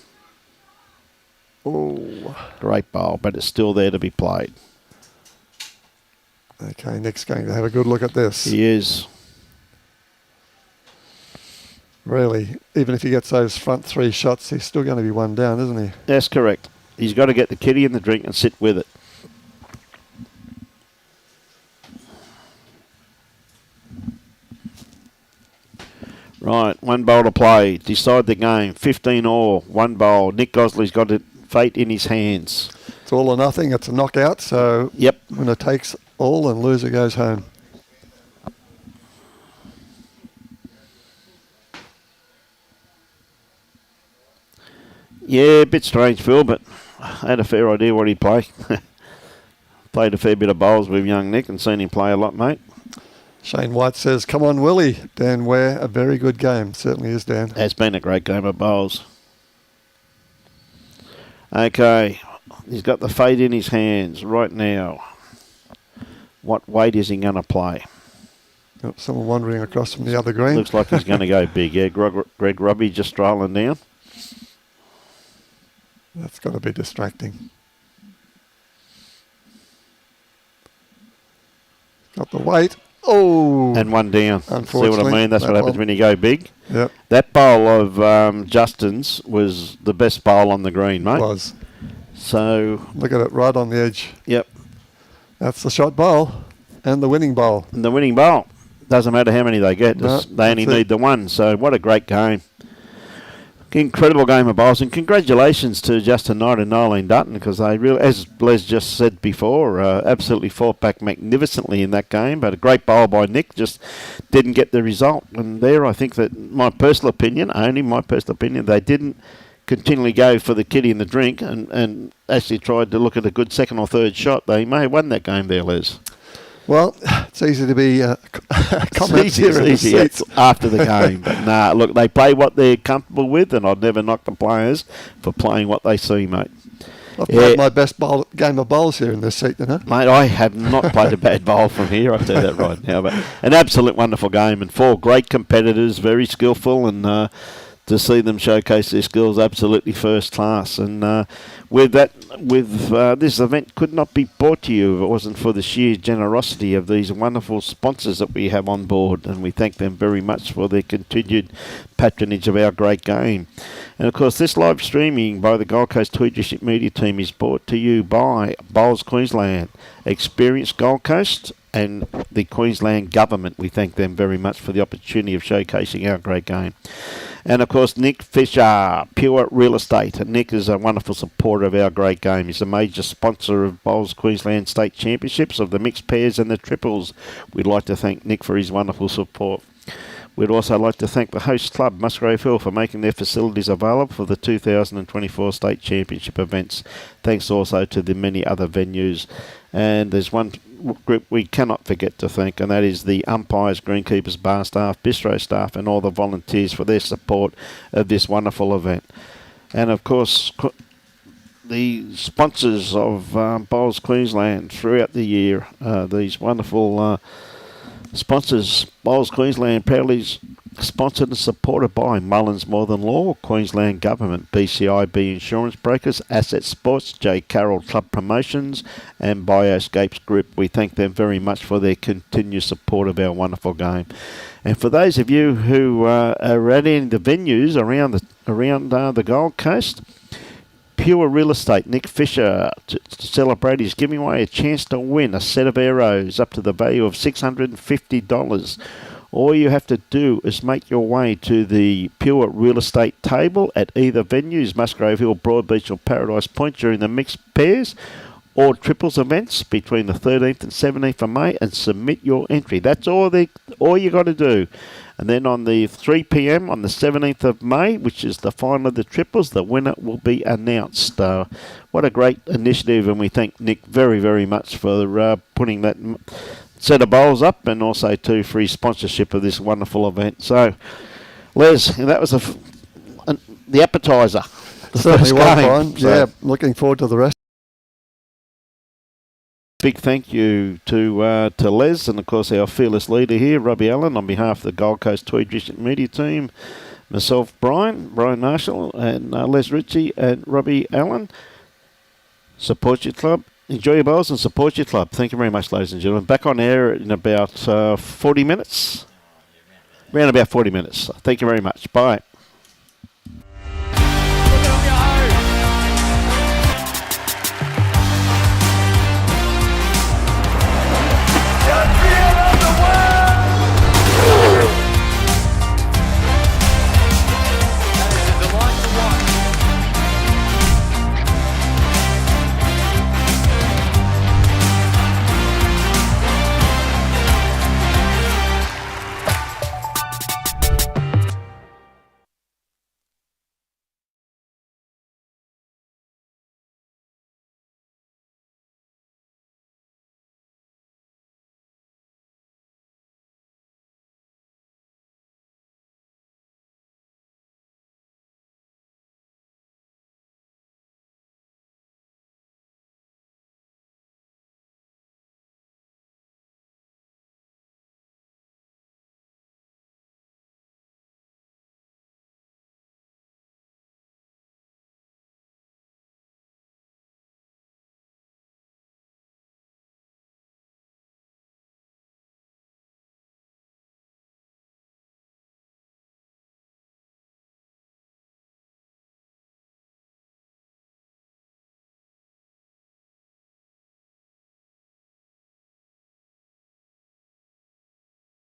Oh, great bowl, but it's still there to be played. Okay, Nick's going to have a good look at this. He is. Really, even if he gets those front three shots, he's still going to be one down, isn't he? That's correct. He's got to get the kitty in the drink and sit with it. Right, one bowl to play. Decide the game. 15 all, one bowl. Nic Gosley's got fate in his hands. It's all or nothing. It's a knockout. So winner takes all and loser goes home. Yeah, a bit strange, Phil, but I had a fair idea what he'd play. Played a fair bit of bowls with young Nick and seen him play a lot, mate. Shane White says, come on, Willie. Dan Ware, a very good game. Certainly is, Dan. It's been a great game of bowls. Okay, he's got the fate in his hands right now. What weight is he going to play? Got someone wandering across from the other green. Looks like he's going to go big. Yeah, Greg Robbie just strolling down. That's got to be distracting. Got the weight. Oh! And one down. See what I mean? That's what happens when you go big. Yep. That bowl of Justin's was the best bowl on the green, mate. It was. So... look at it, right on the edge. Yep. That's the shot bowl and the winning bowl. And the winning bowl. Doesn't matter how many they get. No, they only need the one. So what a great game. Incredible game of bowls, and congratulations to Justin Knight and Noelene Dutton, because they really, as Les just said before, absolutely fought back magnificently in that game. But a great bowl by Nick, just didn't get the result. And there, I think that my personal opinion, only my personal opinion, they didn't continually go for the kitty in the drink and actually tried to look at a good second or third shot. They may have won that game there, Les. Well, it's easy to be comments here in the seats after the game. But nah, look, they play what they're comfortable with, and I'd never knock the players for playing what they see, mate. I've played my best game of bowls here in this seat, Mate, I have not played a bad bowl from here, I'll tell you that right now. But an absolute wonderful game, and four great competitors, very skillful, and to see them showcase their skills absolutely first class. And with this event could not be brought to you if it wasn't for the sheer generosity of these wonderful sponsors that we have on board, and we thank them very much for their continued patronage of our great game. And of course, this live streaming by the Gold Coast Tweed District Media Team is brought to you by Bowls Queensland, Experience Gold Coast, and the Queensland Government. We thank them very much for the opportunity of showcasing our great game. And of course, Nick Fisher, Pure Real Estate. And Nick is a wonderful supporter of our great game. He's a major sponsor of Bowls Queensland State Championships, of the mixed pairs and the triples. We'd like to thank Nick for his wonderful support. We'd also like to thank the host club, Musgrave Hill, for making their facilities available for the 2024 State Championship events. Thanks also to the many other venues. And there's one group we cannot forget to thank, and that is the umpires, greenkeepers, bar staff, bistro staff, and all the volunteers for their support of this wonderful event. And of course, the sponsors of Bowls Queensland throughout the year, these wonderful sponsors. Bowls Queensland proudly sponsored and supported by Mullins More Than Law, Queensland Government, BCIB Insurance Brokers, Asset Sports, J. Carroll Club Promotions, and Bioscapes Group. We thank them very much for their continued support of our wonderful game. And for those of you who are at any of the venues around the Gold Coast, Pure Real Estate, Nick Fisher, to celebrate, is giving away a chance to win a set of arrows up to the value of $650. All you have to do is make your way to the Pure Real Estate table at either venues, Musgrave Hill, Broadbeach or Paradise Point, during the mixed pairs or triples events between the 13th and 17th of May, and submit your entry. That's all you got to do. And then on the 3 p.m. on the 17th of May, which is the final of the triples, the winner will be announced. What a great initiative, and we thank Nick very, very much for putting that set of bowls up, and also to free sponsorship of this wonderful event. So, Les, that was the appetizer. Certainly well fun. So, yeah, looking forward to the rest. Big thank you to Les, and of course our fearless leader here, Robbie Allen, on behalf of the Gold Coast Tweed District Media Team, myself, Brian Marshall, and Les Ritchie and Robbie Allen. Support your club, enjoy your bowls, and support your club. Thank you very much, ladies and gentlemen. Back on air in about 40 minutes. Around about 40 minutes. Thank you very much. Bye.